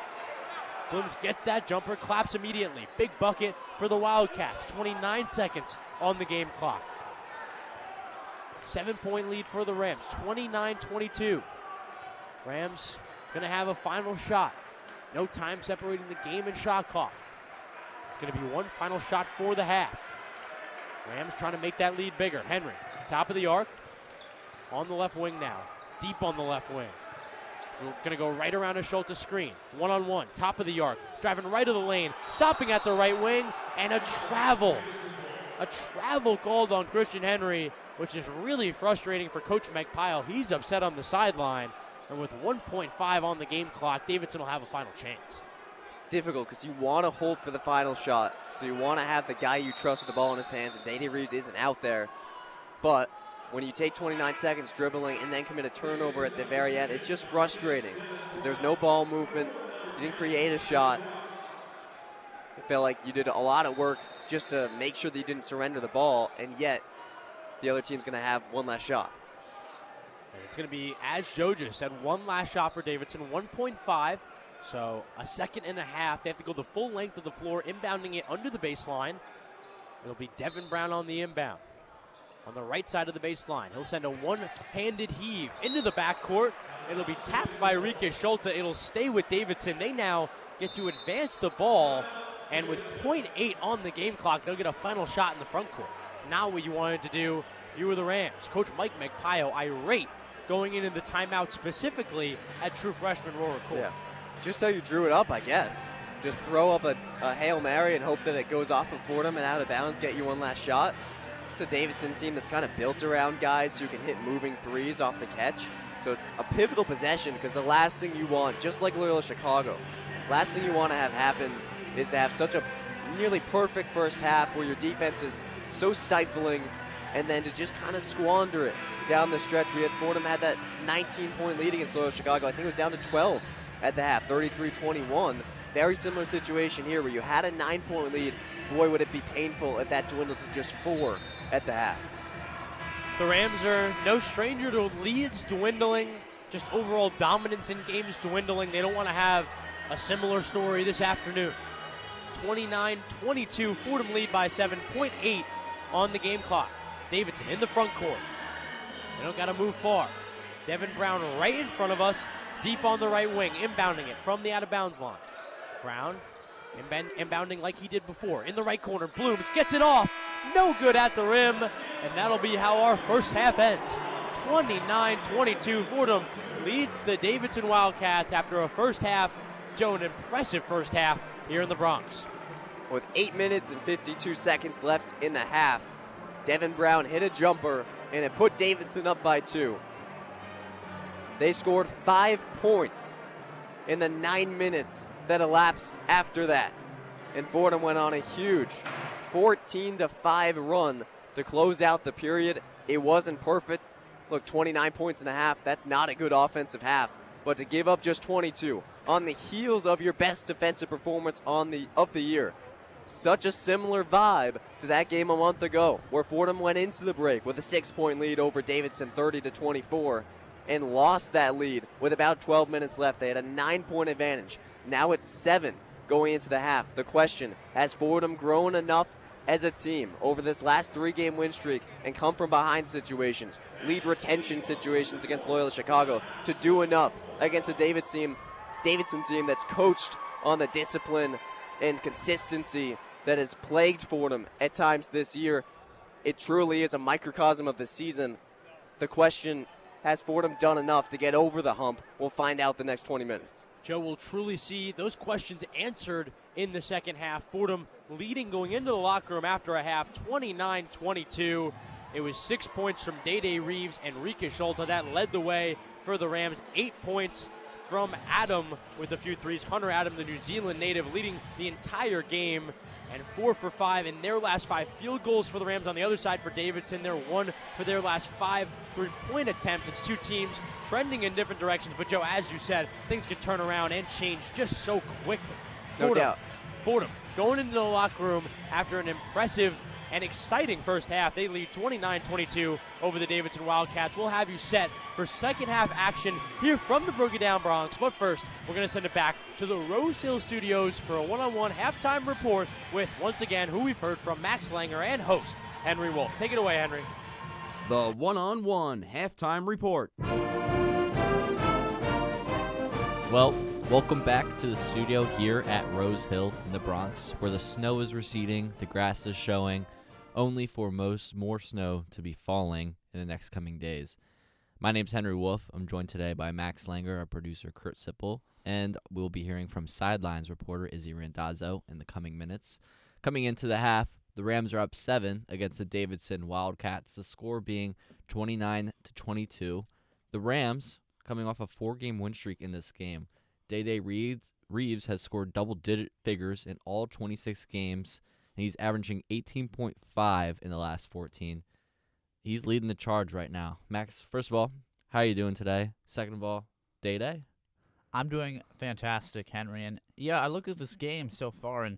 Blooms gets that jumper, claps immediately. Big bucket for the Wildcats. 29 seconds on the game clock. 7-point lead for the Rams, 29-22. Rams going to have a final shot. No time separating the game and shot clock. It's going to be one final shot for the half. Rams trying to make that lead bigger. Henry, top of the arc, on the left wing now. Deep on the left wing. We're going to go right around a Schultz screen. One-on-one, top of the arc. Driving right of the lane, stopping at the right wing, and a travel. A travel called on Christian Henry, which is really frustrating for Coach Magpile. He's upset on the sideline. And with 1.5 on the game clock, Davidson will have a final chance. Difficult because you want to hope for the final shot. So you want to have the guy you trust with the ball in his hands, and Danny Reeves isn't out there. But when you take 29 seconds dribbling and then commit a turnover at the very end, it's just frustrating because there's no ball movement. You didn't create a shot. I felt like you did a lot of work just to make sure that you didn't surrender the ball, and yet the other team's going to have one last shot. And it's going to be, as Joe just said, one last shot for Davidson, 1.5. So a second and a half. They have to go the full length of the floor, inbounding it under the baseline. It'll be Devin Brown on the inbound. On the right side of the baseline, he'll send a one-handed heave into the backcourt. It'll be tapped by Rike Schulte. It'll stay with Davidson. They now get to advance the ball And with .8 on the game clock, they'll get a final shot in the front court. Now what you wanted to do, if you were the Rams, Coach Mike Magpayo irate going into the timeout specifically at true freshman Roller Court. Yeah. Just so you drew it up, I guess. Just throw up a Hail Mary and hope that it goes off of Fordham and out of bounds, get you one last shot. It's a Davidson team that's kind of built around guys who can hit moving threes off the catch. So it's a pivotal possession because the last thing you want, just like Loyola Chicago, last thing you want to have happen is to have such a nearly perfect first half where your defense is so stifling and then to just kind of squander it down the stretch. Fordham had that 19-point lead against Loyola Chicago. I think it was down to 12 at the half, 33-21. Very similar situation here where you had a 9-point lead. Boy, would it be painful if that dwindled to just 4 at the half. The Rams are no stranger to leads dwindling, just overall dominance in games dwindling. They don't want to have a similar story this afternoon. 29-22, Fordham lead by 7.8 on the game clock. Davidson in the front court. They don't got to move far. Devin Brown right in front of us, deep on the right wing, inbounding it from the out-of-bounds line. Brown inbounding like he did before. In the right corner, Blooms gets it off. No good at the rim, and that'll be how our first half ends. 29-22, Fordham leads the Davidson Wildcats after a first half. Joe, an impressive first half here in the Bronx. With 8 minutes and 52 seconds left in the half, Devin Brown hit a jumper, and it put Davidson up by 2. They scored 5 points in the 9 minutes that elapsed after that. And Fordham went on a huge 14-5 run to close out the period. It wasn't perfect. Look, 29 points in a half, that's not a good offensive half. But to give up just 22 on the heels of your best defensive performance of the year, such a similar vibe to that game a month ago where Fordham went into the break with a 6-point lead over Davidson 30-24 and lost that lead with about 12 minutes left. They had a 9-point advantage. Now it's 7 going into the half. The question, has Fordham grown enough as a team over this last 3-game win streak and come from behind situations, lead retention situations against Loyola Chicago to do enough against a Davidson team that's coached on the discipline and consistency that has plagued Fordham at times this year? It truly is a microcosm of the season. The question, has Fordham done enough to get over the hump? We'll find out the next 20 minutes. Joe will truly see those questions answered in the second half. Fordham leading going into the locker room after a half, 29-22. It was 6 points from Day Reeves and Rika Schulte that led the way for the Rams. 8 points from Adam with a few threes. Hunter Adam, the New Zealand native, leading the entire game. And 4 for 5 in their last 5 field goals for the Rams. On the other side for Davidson, they're 1 for their last 5 3-point attempts. It's two teams trending in different directions. But, Joe, as you said, things can turn around and change just so quickly. No doubt. Fordham going into the locker room after an impressive and exciting first half. They lead 29-22 over the Davidson Wildcats. We'll have you set for second half action here from the Broken Down Bronx. But first, we're going to send it back to the Rose Hill Studios for a one-on-one halftime report with, once again, who we've heard from, Max Langer and host Henry Wolf. Take it away, Henry. The one-on-one halftime report. Well, welcome back to the studio here at Rose Hill in the Bronx, where the snow is receding, the grass is showing, only for more snow to be falling in the next coming days. My name's Henry Wolf. I'm joined today by Max Langer, our producer Kurt Sipple, and we'll be hearing from Sidelines reporter Izzy Randazzo in the coming minutes. Coming into the half, the Rams are up 7 against the Davidson Wildcats, the score being 29-22. The Rams, coming off a 4-game win streak in this game, Day Reeves has scored double-digit figures in all 26 games, and he's averaging 18.5 in the last 14. He's leading the charge right now. Max, first of all, how are you doing today? Second of all, Day? I'm doing fantastic, Henry. And yeah, I look at this game so far, and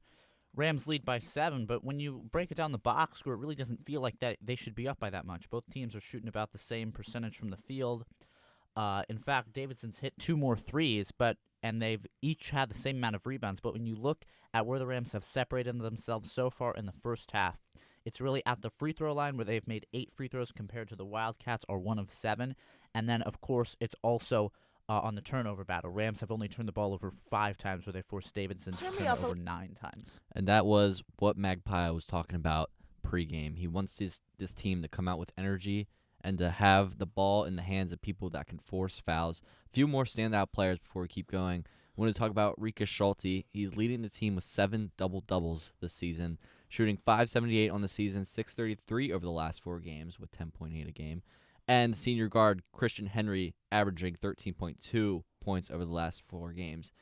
Rams lead by 7, but when you break it down the box score, it really doesn't feel like that they should be up by that much. Both teams are shooting about the same percentage from the field. In fact, Davidson's hit 2 more threes, and they've each had the same amount of rebounds. But when you look at where the Rams have separated themselves so far in the first half, it's really at the free throw line where they've made 8 free throws compared to the Wildcats are 1 of 7. And then, of course, it's also on the turnover battle. Rams have only turned the ball over 5 times, where they forced Davidson to turn it over 9 times. And that was what Magpie was talking about pregame. He wants this team to come out with energy and to have the ball in the hands of people that can force fouls. A few more standout players before we keep going. I want to talk about Rika Schulte. He's leading the team with 7 double-doubles this season, shooting .578 on the season, .633 over the last 4 games with 10.8 a game. And senior guard Christian Henry averaging 13.2 points over the last 4 games.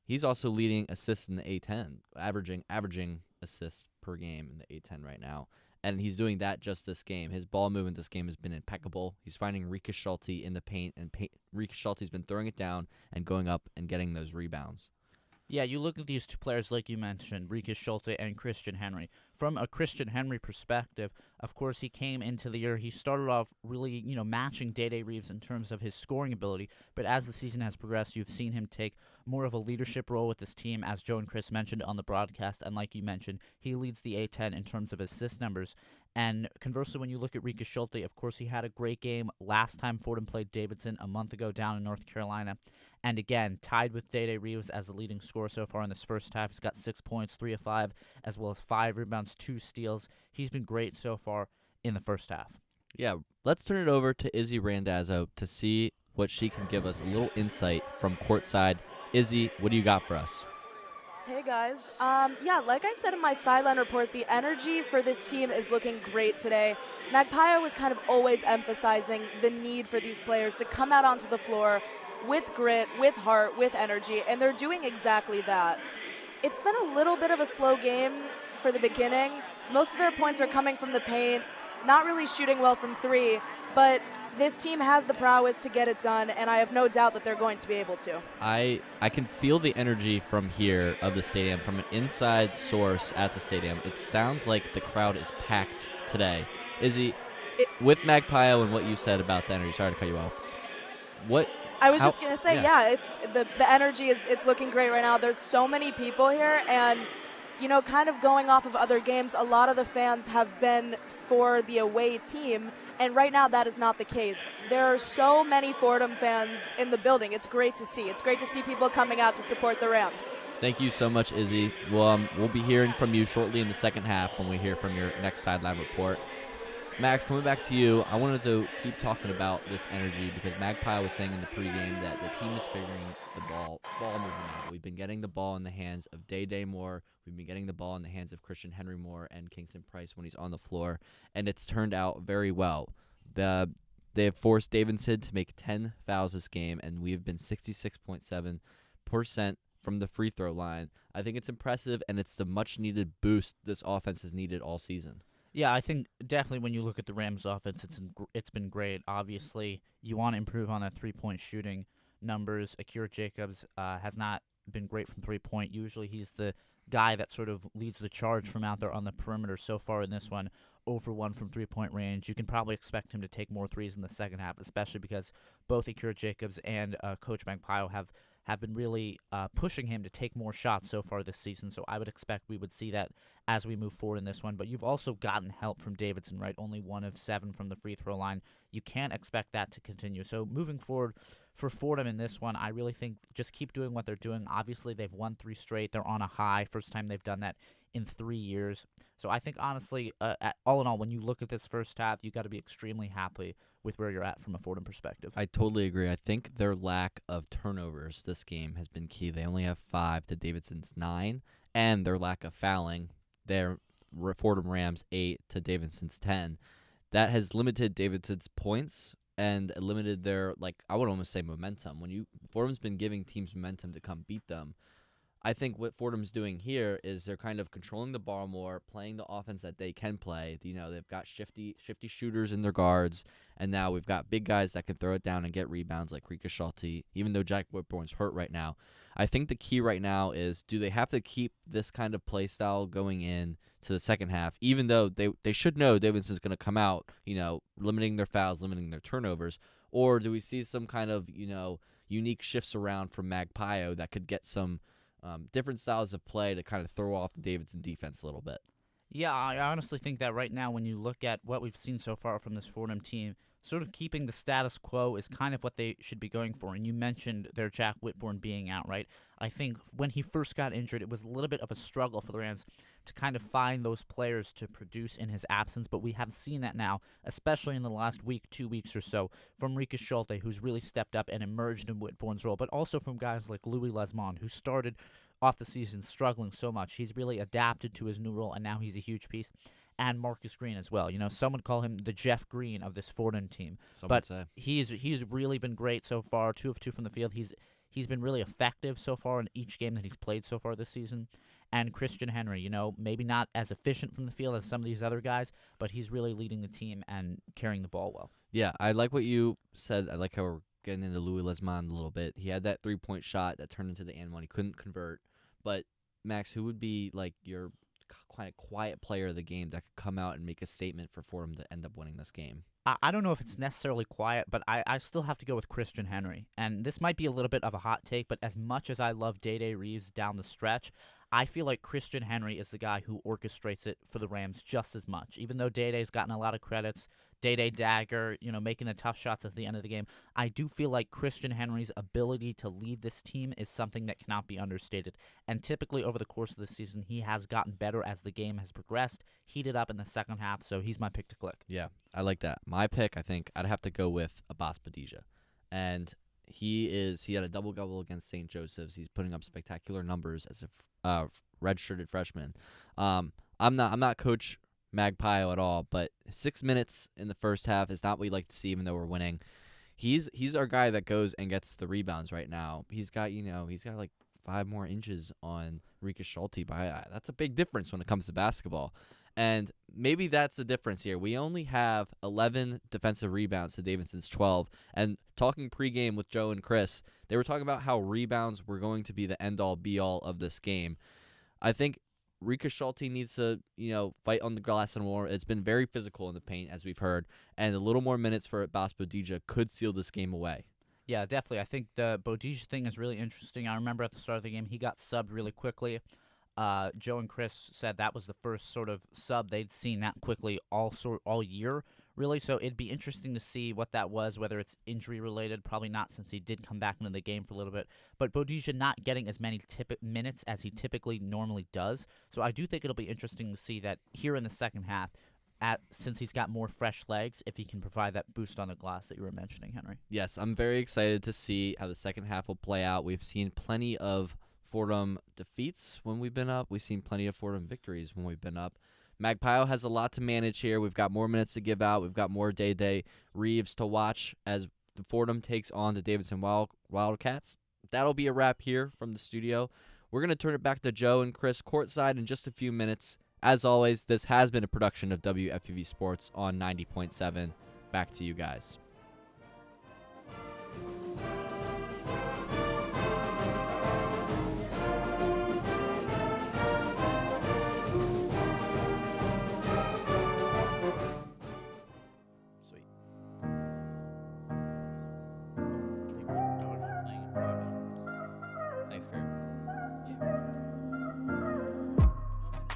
He's also leading assists in the A10, averaging assists per game in the A10 right now. And he's doing that just this game. His ball movement this game has been impeccable. He's finding Rika Schulte in the paint, and Rika Schulte's been throwing it down and going up and getting those rebounds. Yeah, you look at these 2 players like you mentioned, Rika Schulte and Christian Henry. From a Christian Henry perspective, of course, he came into the year, he started off really, matching Day Reeves in terms of his scoring ability, but as the season has progressed, you've seen him take more of a leadership role with this team, as Joe and Chris mentioned on the broadcast, and like you mentioned, he leads the A10 in terms of assist numbers. And conversely, when you look at Rika Schulte, of course, he had a great game last time Fordham played Davidson a month ago down in North Carolina. And again, tied with Day Reeves as the leading scorer so far in this first half. He's got 6 points, 3 of 5, as well as 5 rebounds, 2 steals. He's been great so far in the first half. Yeah, let's turn it over to Izzy Randazzo to see what she can give us a little insight from courtside. Izzy, what do you got for us? Hey guys, like I said in my sideline report, the energy for this team is looking great today. Magpie was kind of always emphasizing the need for these players to come out onto the floor with grit, with heart, with energy, and they're doing exactly that. It's been a little bit of a slow game for the beginning. Most of their points are coming from the paint, not really shooting well from 3, but this team has the prowess to get it done, and I have no doubt that they're going to be able to. I can feel the energy from here of the stadium, from an inside source at the stadium. It sounds like the crowd is packed today. Izzy, with Magpie and what you said about the energy, sorry to cut you off. I was just going to say, it's the energy it's looking great right now. There's so many people here, and kind of going off of other games, a lot of the fans have been for the away team, and right now that is not the case. There are so many Fordham fans in the building. It's great to see. It's great to see people coming out to support the Rams. Thank you so much, Izzy. We'll be hearing from you shortly in the second half when we hear from your next sideline report. Max, coming back to you, I wanted to keep talking about this energy because Magpie was saying in the pregame that the team is figuring the ball movement out. We've been getting the ball in the hands of Day more. We've been getting the ball in the hands of Christian Henry more and Kingston Price when he's on the floor, and it's turned out very well. They have forced Davidson to make 10 fouls this game, and we have been 66.7% from the free throw line. I think it's impressive, and it's the much-needed boost this offense has needed all season. Yeah, I think definitely when you look at the Rams' offense, it's been great. Obviously, you want to improve on that three-point shooting numbers. Akira Jacobs has not been great from three-point. Usually he's the guy that sort of leads the charge from out there on the perimeter. So far in this one, 0 for 1 from three-point range. You can probably expect him to take more threes in the second half, especially because both Akira Jacobs and Coach Magpie have been really pushing him to take more shots so far this season. So I would expect we would see that as we move forward in this one. But you've also gotten help from Davidson, right? Only 1 of 7 from the free throw line. You can't expect that to continue. So moving forward for Fordham in this one, I really think just keep doing what they're doing. Obviously, they've won 3 straight. They're on a high. First time they've done that in 3 years. So I think, honestly, all in all, when you look at this first half, you got to be extremely happy with where you're at from a Fordham perspective. I totally agree. I think their lack of turnovers this game has been key. They only have 5 to Davidson's 9, and their lack of fouling, their Fordham Rams 8 to Davidson's 10. That has limited Davidson's points and limited their, I would almost say momentum. Fordham's been giving teams momentum to come beat them. I think what Fordham's doing here is they're kind of controlling the ball more, playing the offense that they can play. They've got shifty shooters in their guards, and now we've got big guys that can throw it down and get rebounds like Rika Schulte, even though Jack Whitbourne's hurt right now. I think the key right now is, do they have to keep this kind of play style going in to the second half, even though they should know Davidson's going to come out, limiting their fouls, limiting their turnovers, or do we see some kind of, unique shifts around from Magpie that could get some different styles of play to kind of throw off the Davidson defense a little bit? Yeah, I honestly think that right now when you look at what we've seen so far from this Fordham team, sort of keeping the status quo is kind of what they should be going for. And you mentioned their Jack Whitbourne being out, right? I think when he first got injured, it was a little bit of a struggle for the Rams to kind of find those players to produce in his absence, but we have seen that now, especially in the last week, 2 weeks or so, from Rikus Schulte, who's really stepped up and emerged in Whitbourne's role, but also from guys like Louis Lesmond, who started off the season struggling so much. He's really adapted to his new role, and now he's a huge piece. And Marcus Green as well. Some would call him the Jeff Green of this Fordham team. He's really been great so far. 2 of 2 from the field. He's been really effective so far in each game that he's played so far this season. And Christian Henry, maybe not as efficient from the field as some of these other guys, but he's really leading the team and carrying the ball well. Yeah, I like what you said. I like how we're getting into Louis Lesmond a little bit. He had that 3-point shot that turned into the and one. He couldn't convert. But, Max, who would be like your kind of quiet player of the game that could come out and make a statement for Fordham to end up winning this game? I don't know if it's necessarily quiet, but I still have to go with Christian Henry. And this might be a little bit of a hot take, but as much as I love Day-Day Reeves down the stretch, I feel like Christian Henry is the guy who orchestrates it for the Rams just as much. Even though Day-Day's gotten a lot of credits, Day-Day dagger, making the tough shots at the end of the game, I do feel like Christian Henry's ability to lead this team is something that cannot be understated. And typically over the course of the season, he has gotten better as the game has progressed, heated up in the second half, so he's my pick to click. Yeah, I like that. My pick, I think, I'd have to go with Abbas Badija. And he had a double-double against St. Joseph's. He's putting up spectacular numbers as a redshirted freshman. I'm not Coach Magpie at all, but 6 minutes in the first half is not what we like to see, even though we're winning. He's our guy that goes and gets the rebounds right now. He's got like 5 more inches on Rikus Schulte. That's a big difference when it comes to basketball. And maybe that's the difference here. We only have 11 defensive rebounds to Davidson's 12. And talking pregame with Joe and Chris, they were talking about how rebounds were going to be the end-all, be-all of this game. I think Rikus Schulte needs to, fight on the glass and more. It's been very physical in the paint, as we've heard. And a little more minutes for Abbas Badija could seal this game away. Yeah, definitely. I think the Bodija thing is really interesting. I remember at the start of the game, he got subbed really quickly. Joe and Chris said that was the first sort of sub they'd seen that quickly all year, really. So it'd be interesting to see what that was, whether it's injury related. Probably not, since he did come back into the game for a little bit. But Bodija not getting as many minutes as he typically normally does. So I do think it'll be interesting to see that here in the second half, since he's got more fresh legs, if he can provide that boost on the glass that you were mentioning, Henry. Yes, I'm very excited to see how the second half will play out. We've seen plenty of Fordham defeats when we've been up. We've seen plenty of Fordham victories when we've been up. Magpie has a lot to manage here. We've got more minutes to give out. We've got more Day-Day Reeves to watch as the Fordham takes on the Davidson Wildcats. That'll be a wrap here from the studio. We're going to turn it back to Joe and Chris courtside in just a few minutes. As always, this has been a production of WFUV Sports on 90.7. Back to you guys.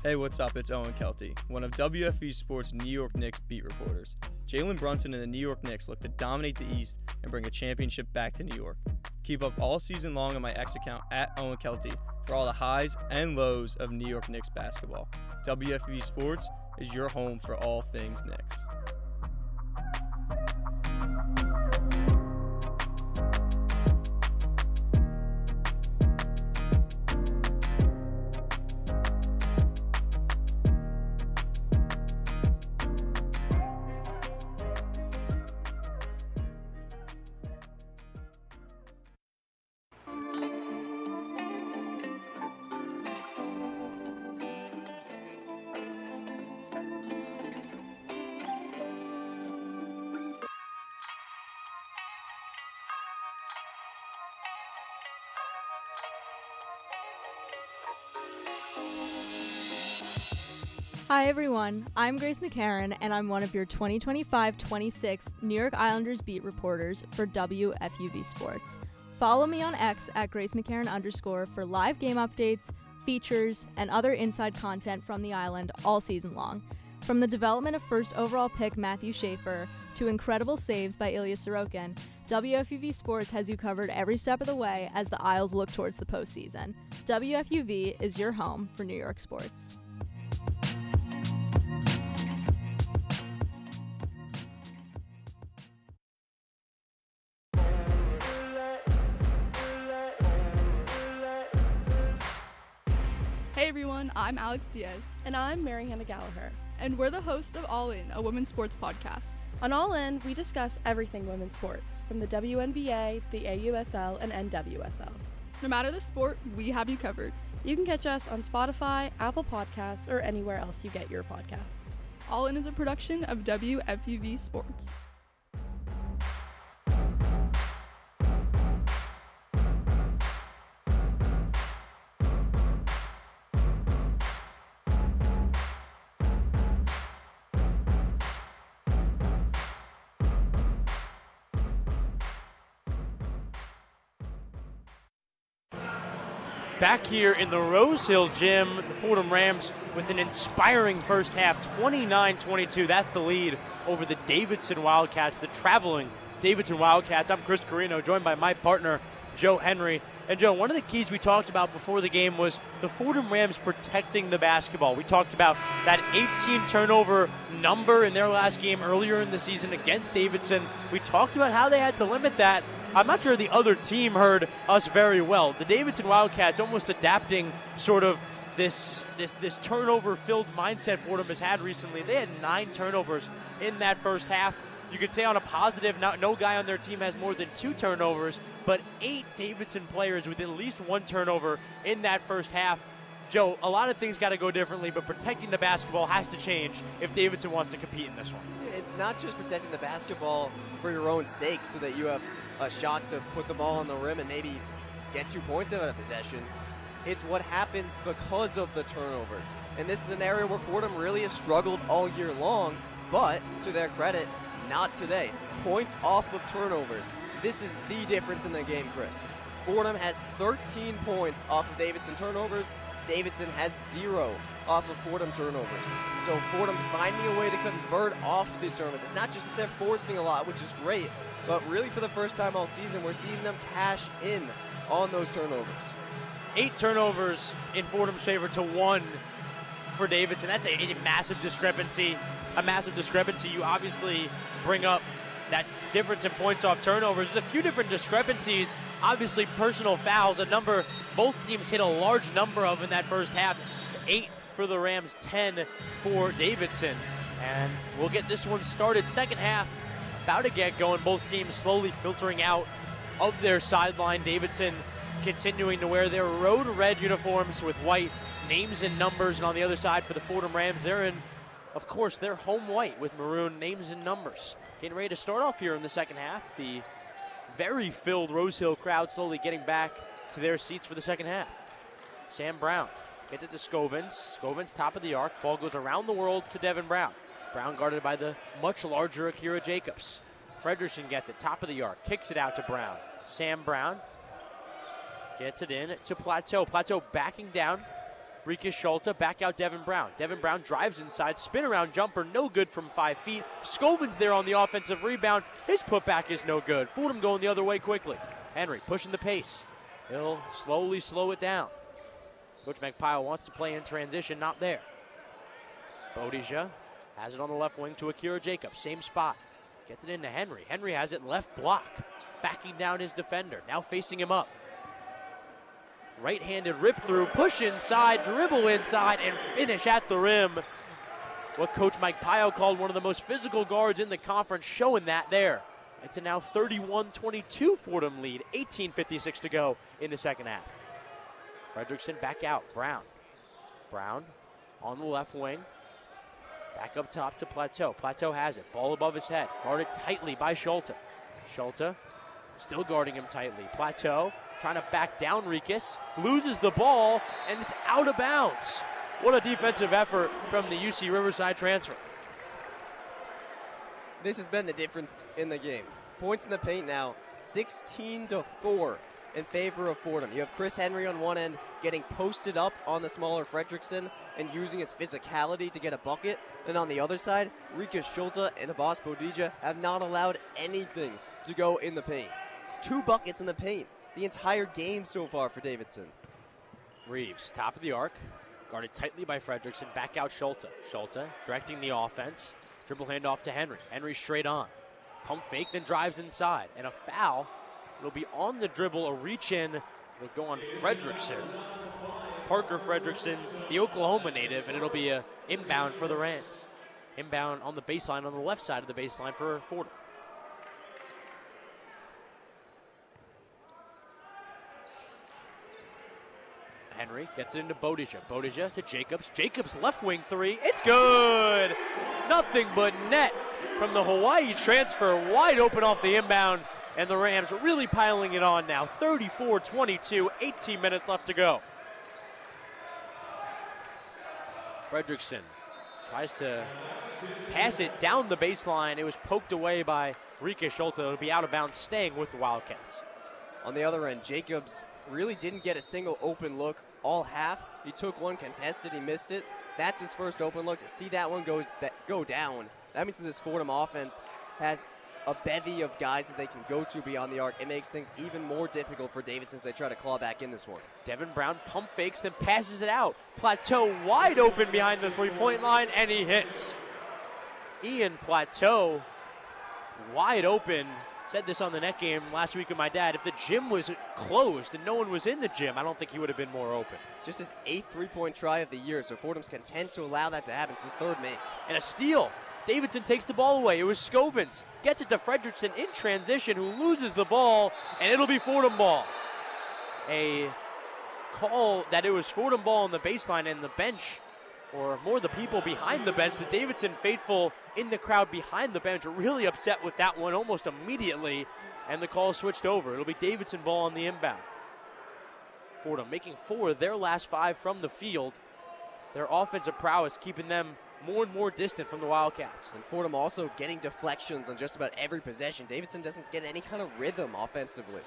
Hey, what's up? It's Owen Kelty, one of WFUV Sports' New York Knicks beat reporters. Jalen Brunson and the New York Knicks look to dominate the East and bring a championship back to New York. Keep up all season long on my X account at Owen Kelty for all the highs and lows of New York Knicks basketball. WFUV Sports is your home for all things Knicks. Hi everyone, I'm Grace McCarran and I'm one of your 2025-26 New York Islanders beat reporters for WFUV Sports. Follow me on X at GraceMcCarran_ for live game updates, features, and other inside content from the island all season long. From the development of first overall pick Matthew Schaefer to incredible saves by Ilya Sorokin, WFUV Sports has you covered every step of the way as the Isles look towards the postseason. WFUV is your home for New York sports. Hey everyone, I'm Alex Diaz. And I'm Mary Hannah Gallagher. And we're the host of All In, a women's sports podcast. On All In, we discuss everything women's sports, from the WNBA, the AUSL, and NWSL. No matter the sport, we have you covered. You can catch us on Spotify, Apple Podcasts, or anywhere else you get your podcasts. All In is a production of WFUV Sports. Back here in the Rose Hill Gym, the Fordham Rams with an inspiring first half, 29-22. That's the lead over the Davidson Wildcats, the traveling Davidson Wildcats. I'm Chris Carrino, joined by my partner, Joe Henry. And Joe, one of the keys we talked about before the game was the Fordham Rams protecting the basketball. We talked about that 18 turnover number in their last game earlier in the season against Davidson. We talked about how they had to limit that. I'm not sure the other team heard us very well. The Davidson Wildcats almost adapting sort of this turnover-filled mindset Fordham has had recently. They had 9 turnovers in that first half. You could say on a positive, no guy on their team has more than 2 turnovers, but 8 Davidson players with at least 1 turnover in that first half. Joe, a lot of things got to go differently, but protecting the basketball has to change if Davidson wants to compete in this one. It's not just protecting the basketball for your own sake so that you have a shot to put the ball on the rim and maybe get 2 points out of possession. It's what happens because of the turnovers. And this is an area where Fordham really has struggled all year long, but to their credit, not today. Points off of turnovers. This is the difference in the game, Chris. Fordham has 13 points off of Davidson turnovers. Davidson has 0 off of Fordham turnovers. So Fordham finding a way to convert off of these turnovers. It's not just that they're forcing a lot, which is great, but really for the first time all season, we're seeing them cash in on those turnovers. 8 turnovers in Fordham's favor to 1 for Davidson. That's a massive discrepancy. A massive discrepancy. You obviously bring up that difference in points off turnovers. There's a few different discrepancies. Obviously, personal fouls, a number both teams hit a large number of in that first half. 8 for the Rams, 10 for Davidson. And we'll get this one started. Second half about to get going. Both teams slowly filtering out of their sideline. Davidson continuing to wear their road red uniforms with white names and numbers. And on the other side for the Fordham Rams, they're in, of course, their home white with maroon names and numbers. Getting ready to start off here in the second half. The very filled Rose Hill crowd slowly getting back to their seats for the second half. Sam Brown gets it to Scovins. Scovins top of the arc. Ball goes around the world to Devin Brown. Brown guarded by the much larger Akira Jacobs. Fredrickson gets it top of the arc. Kicks it out to Brown. Sam Brown gets it in to Plateau. Plateau backing down. Rikus Schulte, back out Devin Brown. Devin Brown drives inside, spin around jumper, no good from 5 feet. Scovins there on the offensive rebound. His putback is no good. Fordham going the other way quickly. Henry pushing the pace. He'll slowly slow it down. Coach McPile wants to play in transition, not there. Bodija has it on the left wing to Akira Jacobs, same spot. Gets it into Henry. Henry has it left block, backing down his defender, now facing him up. Right-handed rip through, push inside, dribble inside, and finish at the rim. What Coach Mike Pio called one of the most physical guards in the conference, showing that there. It's a now 31-22 Fordham lead, 18:56 to go in the second half. Fredrickson back out, Brown. Brown on the left wing. Back up top to Plateau. Plateau has it, ball above his head, guarded tightly by Schulte. Schulte still guarding him tightly. Plateau trying to back down Rikus, loses the ball, and it's out of bounds. What a defensive effort from the UC Riverside transfer. This has been the difference in the game. Points in the paint now, 16-4 in favor of Fordham. You have Chris Henry on one end getting posted up on the smaller Fredrickson and using his physicality to get a bucket. And on the other side, Rika Schulte and Abbas Bodija have not allowed anything to go in the paint. 2 buckets in the paint the entire game so far for Davidson. Reeves, top of the arc, guarded tightly by Fredrickson. Back out Schulte. Schulte directing the offense. Dribble handoff to Henry. Henry straight on. Pump fake, then drives inside. And a foul. It'll be on the dribble, a reach in. It'll go on Fredrickson. Parker Fredrickson, the Oklahoma native, and it'll be a inbound for the Rams. Inbound on the baseline, on the left side of the baseline for Fordham. Henry gets it into Bodija. Bodija to Jacobs. Jacobs left wing 3. It's good! Nothing but net from the Hawaii transfer. Wide open off the inbound. And the Rams are really piling it on now. 34-22, 18 minutes left to go. Fredrickson tries to pass it down the baseline. It was poked away by Rika Schulte. It'll be out of bounds, staying with the Wildcats. On the other end, Jacobs really didn't get a single open look all half. He took one contested, he missed it. That's his first open look. To see that one go down, that means that this Fordham offense has a bevy of guys that they can go to beyond the arc. It makes things even more difficult for Davidson as they try to claw back in this one. Devin Brown pump fakes, then passes it out. Plateau wide open behind the three-point line, and he hits. Ian Plateau wide open. Said this on the net game last week with my dad. If the gym was closed and no one was in the gym, I don't think he would have been more open. Just his 8th three-point try of the year, so Fordham's content to allow that to happen. It's his 3rd make. And a steal. Davidson takes the ball away. It was Scovins. Gets it to Fredrickson in transition, who loses the ball, and it'll be Fordham ball. A call that it was Fordham ball on the baseline, and the bench, or more the people behind the bench, the Davidson faithful in the crowd behind the bench, are really upset with that one almost immediately, and the call switched over. It'll be Davidson ball on the inbound. Fordham making 4 of their last 5 from the field. Their offensive prowess keeping them more and more distant from the Wildcats. And Fordham also getting deflections on just about every possession. Davidson doesn't get any kind of rhythm offensively.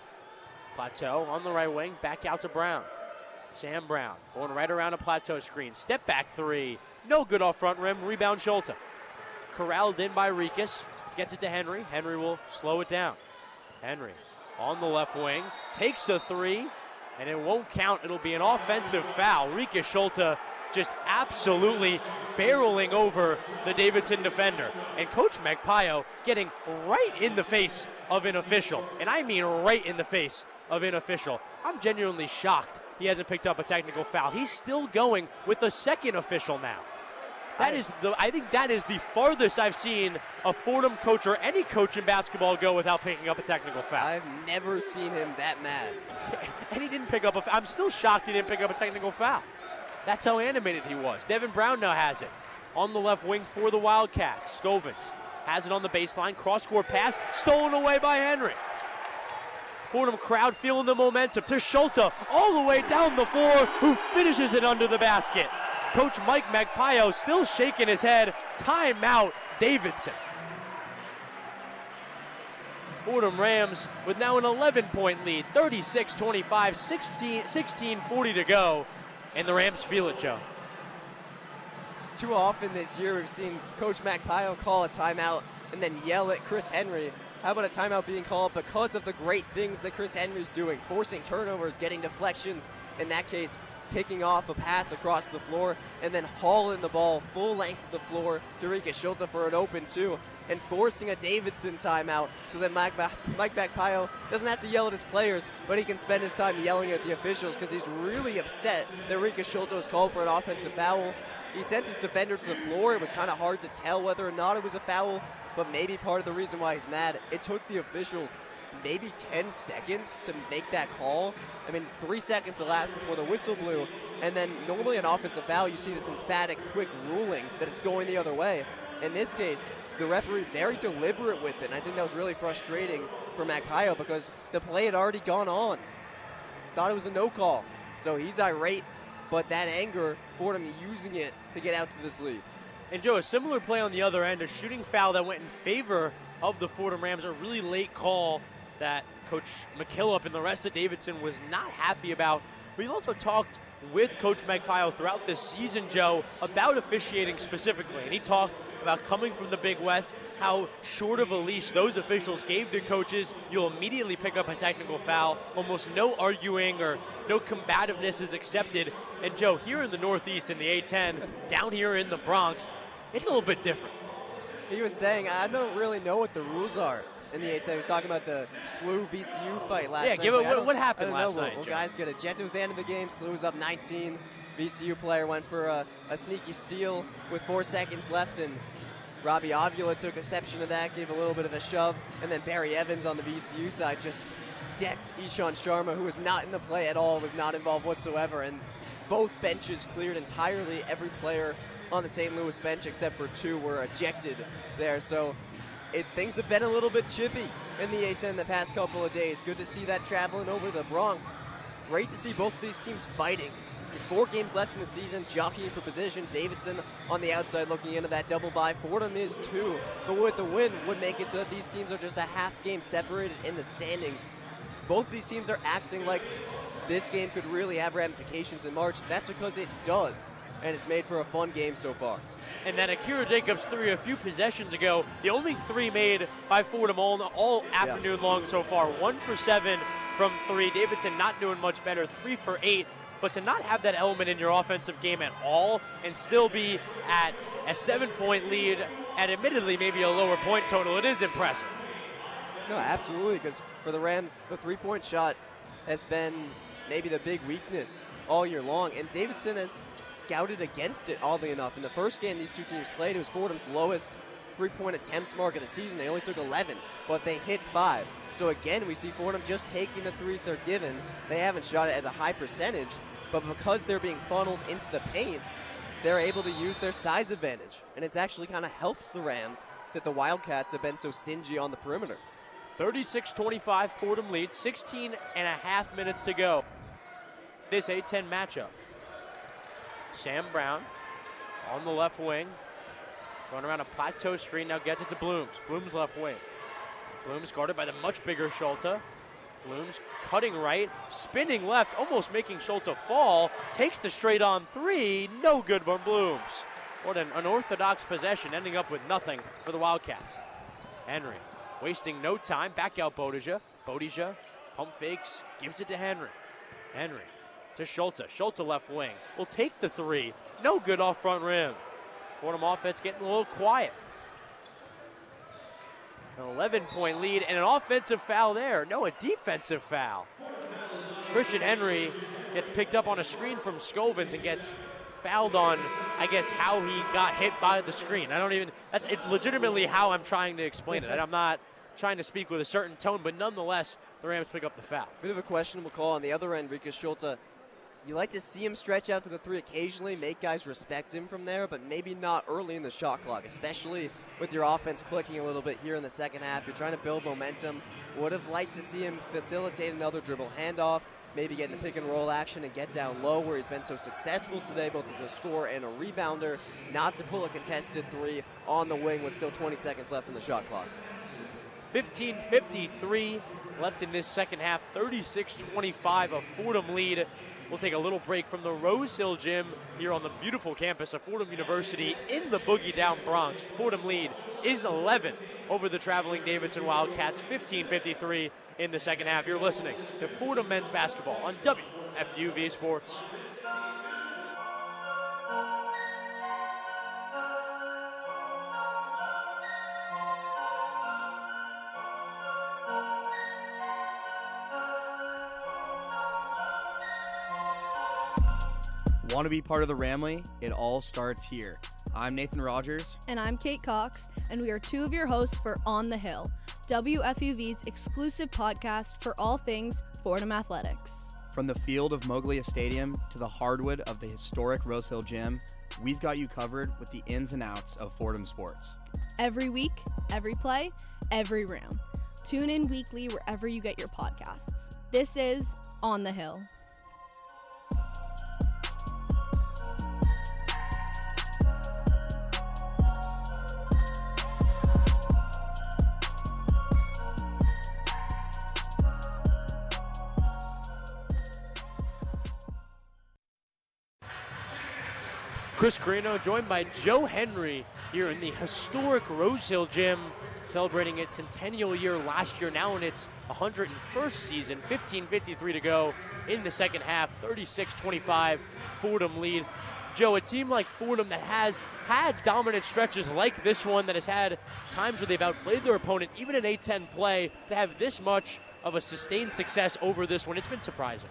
Plateau on the right wing, back out to Brown. Sam Brown going right around a Plateau screen. Step back 3. No good off front rim. Rebound Schulte. Corralled in by Rikas. Gets it to Henry. Henry will slow it down. Henry on the left wing. Takes a 3. And it won't count. It'll be an offensive foul. Rika Schulte just absolutely barreling over the Davidson defender. And Coach Magpayo getting right in the face of an official. And I mean right in the face of an official. I'm genuinely shocked he hasn't picked up a technical foul. He's still going with a second official now. I think that is the farthest I've seen a Fordham coach or any coach in basketball go without picking up a technical foul. I've never seen him that mad. And he didn't pick up I'm still shocked he didn't pick up a technical foul. That's how animated he was. Devin Brown now has it on the left wing for the Wildcats. Scovins has it on the baseline. Cross-court pass stolen away by Henry. Fordham crowd feeling the momentum to Schulte all the way down the floor, who finishes it under the basket. Coach Mike Magpayo still shaking his head. Timeout, Davidson. Fordham Rams with now an 11-point lead, 36-25, 16-40 to go, and the Rams feel it, Joe. Too often this year we've seen Coach Magpayo call a timeout and then yell at Chris Henry. How about a timeout being called because of the great things that Chris Henry's doing, forcing turnovers, getting deflections, in that case, picking off a pass across the floor, and then hauling the ball full length of the floor to Rika Schulte for an open 2, and forcing a Davidson timeout so that Mike Magpayo doesn't have to yell at his players, but he can spend his time yelling at the officials because he's really upset that Rika Schulte was called for an offensive foul. He sent his defender to the floor. It was kind of hard to tell whether or not it was a foul, but maybe part of the reason why he's mad, it took the officials maybe 10 seconds to make that call. I mean, 3 seconds elapsed before the whistle blew, and then normally an offensive foul, you see this emphatic, quick ruling that it's going the other way. In this case, the referee very deliberate with it, and I think that was really frustrating for Magpayo because the play had already gone on. Thought it was a no call, so he's irate, but that anger, Fordham using it to get out to this lead. And Joe, a similar play on the other end, a shooting foul that went in favor of the Fordham Rams, a really late call that Coach McKillop and the rest of Davidson was not happy about. We also talked with Coach Magpie throughout this season, Joe, about officiating specifically. And he talked about coming from the Big West, how short of a leash those officials gave to coaches. You'll immediately pick up a technical foul. Almost no arguing or no combativeness is accepted. And Joe, here in the Northeast in the A-10, down here in the Bronx, it's a little bit different. He was saying, I don't really know what the rules are in the A-10. He was talking about the SLU VCU fight last night. Yeah, give it what happened last night. Well, guys get ejected. It was the end of the game. SLU was up 19. VCU player went for a sneaky steal with 4 seconds left, and Robbie Avila took exception to that, gave a little bit of a shove, and then Barry Evans on the VCU side just decked Ishan Sharma, who was not in the play at all, was not involved whatsoever, and both benches cleared entirely. Every player on the St. Louis bench except for 2 were ejected there, so things have been a little bit chippy in the A-10 the past couple of days. Good to see that traveling over the Bronx. Great to see both of these teams fighting. 4 games left in the season, jockeying for position. Davidson on the outside looking into that double bye. Fordham is 2, but with the win would make it so that these teams are just a half game separated in the standings. Both of these teams are acting like this game could really have ramifications in March. That's because it does, and it's made for a fun game so far. And that Akira Jacobs 3 a few possessions ago, the only 3 made by Fordham all afternoon long so far. 1 for 7 from 3. Davidson not doing much better, 3 for 8. But to not have that element in your offensive game at all and still be at a 7-point lead at admittedly maybe a lower point total, it is impressive. No, absolutely, because for the Rams, the 3-point shot has been maybe the big weakness all year long, and Davidson has scouted against it, oddly enough. In the first game these two teams played, it was Fordham's lowest 3-point attempts mark of the season. They only took 11, but they hit 5. So again, we see Fordham just taking the threes they're given. They haven't shot it at a high percentage, but because they're being funneled into the paint, they're able to use their size advantage. And it's actually kind of helped the Rams that the Wildcats have been so stingy on the perimeter. 36-25, Fordham leads, 16 and a half minutes to go. This A-10 matchup. Sam Brown on the left wing, going around a plateau screen, now gets it to Blooms. Blooms left wing. Blooms guarded by the much bigger Schulte. Blooms cutting right, spinning left, almost making Schulte fall. Takes the straight on 3, no good for Blooms. What an unorthodox possession, ending up with nothing for the Wildcats. Henry wasting no time, back out Bodija. Bodija pump fakes, gives it to Henry. Henry to Schulte. Schulte left wing will take the 3, no good off front rim. Fordham offense getting a little quiet. An 11-point lead and an offensive foul there. No, a defensive foul. Christian Henry gets picked up on a screen from Scovins and gets fouled on, I guess, how he got hit by the screen. That's legitimately how I'm trying to explain it. I'm not trying to speak with a certain tone, but nonetheless, the Rams pick up the foul. Bit of a questionable call on the other end because Schulte, you like to see him stretch out to the 3 occasionally, make guys respect him from there, but maybe not early in the shot clock, especially with your offense clicking a little bit here in the second half. You're trying to build momentum. Would have liked to see him facilitate another dribble handoff, maybe get in the pick and roll action and get down low where he's been so successful today, both as a scorer and a rebounder. Not to pull a contested 3 on the wing with still 20 seconds left in the shot clock. 15:53 left in this second half, 36-25, a Fordham lead. We'll take a little break from the Rose Hill Gym here on the beautiful campus of Fordham University in the Boogie Down Bronx. Fordham lead is 11 over the traveling Davidson Wildcats, 15:53 in the second half. You're listening to Fordham men's basketball on WFUV Sports. Want to be part of the Ramley? It all starts here. I'm Nathan Rogers. And I'm Kate Cox, and we are 2 of your hosts for On the Hill, WFUV's exclusive podcast for all things Fordham athletics. From the field of Moglia Stadium to the hardwood of the historic Rose Hill Gym, we've got you covered with the ins and outs of Fordham sports. Every week, every play, every round. Tune in weekly wherever you get your podcasts. This is On the Hill. Chris Carrino, joined by Joe Henry here in the historic Rose Hill Gym, celebrating its centennial year last year, now in its 101st season. 15:53 to go in the second half, 36-25 Fordham lead. Joe, a team like Fordham that has had dominant stretches like this one, that has had times where they've outplayed their opponent, even in A-10 play, to have this much of a sustained success over this one, it's been surprising.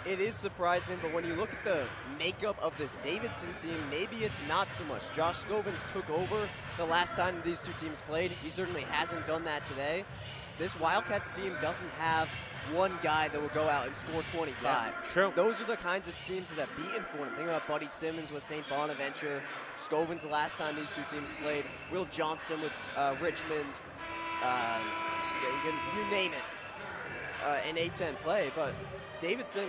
It is surprising, but when you look at the makeup of this Davidson team, maybe it's not so much. Josh Scovins took over the last time these two teams played. He certainly hasn't done that today. This Wildcats team doesn't have one guy that will go out and score 25. Yeah, true. Those are the kinds of teams that have beaten Fordham. Think about Buddy Simmons with St. Bonaventure, Scovins the last time these two teams played, Will Johnson with Richmond, you name it, in A-10 play. But Davidson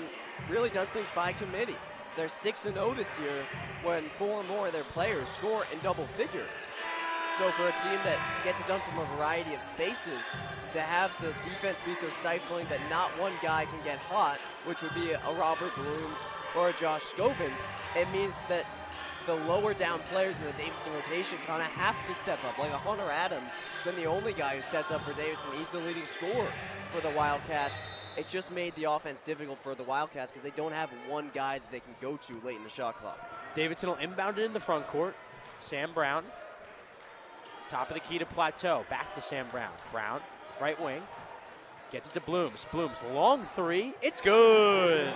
really does things by committee. They're 6-0 this year when 4 or more of their players score in double figures. So for a team that gets it done from a variety of spaces, to have the defense be so stifling that not one guy can get hot, which would be a Robert Blooms or a Josh Scovins, it means that the lower down players in the Davidson rotation kind of have to step up. Like a Hunter Adams has been the only guy who stepped up for Davidson. He's the leading scorer for the Wildcats. It's just made the offense difficult for the Wildcats because they don't have one guy that they can go to late in the shot clock. Davidson will inbound it in the front court. Sam Brown, top of the key to Plateau. Back to Sam Brown. Brown, right wing, gets it to Blooms. Blooms, long three. It's good.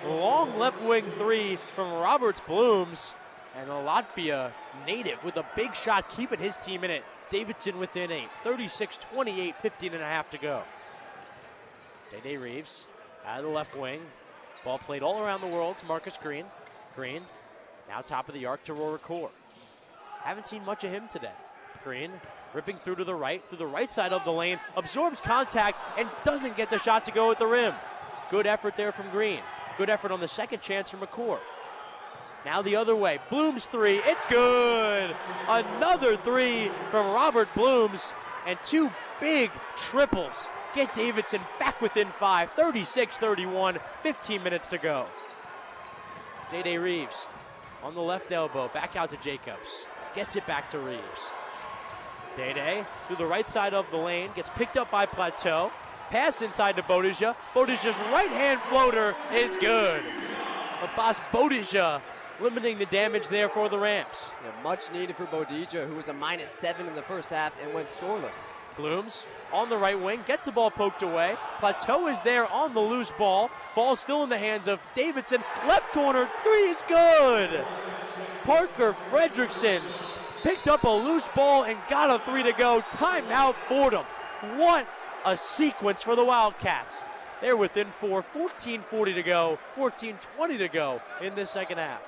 Long left wing three from Roberts Blooms. And the Latvia native with a big shot, keeping his team in it. Davidson within 8. 36-28, 15.5 to go. Day Reeves out of the left wing. Ball played all around the world to Marcus Green. Green, now top of the arc to Rory Core. Haven't seen much of him today. Green ripping through the right side of the lane, absorbs contact and doesn't get the shot to go at the rim. Good effort there from Green. Good effort on the second chance from McCord. Now the other way, Blooms three, it's good! Another three from Robert Blooms, and 2 big triples get Davidson back within 5, 36-31, 15 minutes to go. Day Reeves on the left elbow, back out to Jacobs. Gets it back to Reeves. Day through the right side of the lane, gets picked up by Plateau. Pass inside to Bodija. Bodija's right-hand floater is good. Abbas Bodija limiting the damage there for the Rams. Yeah, much needed for Bodija, who was a -7 in the first half and went scoreless. Blooms on the right wing, gets the ball poked away. Plateau is there on the loose ball. Ball still in the hands of Davidson. Left corner, three is good. Parker Fredrickson picked up a loose ball and got a 3 to go. Timeout Fordham. What a sequence for the Wildcats. They're within 4, 14:40 to go, 14:20 to go in this second half.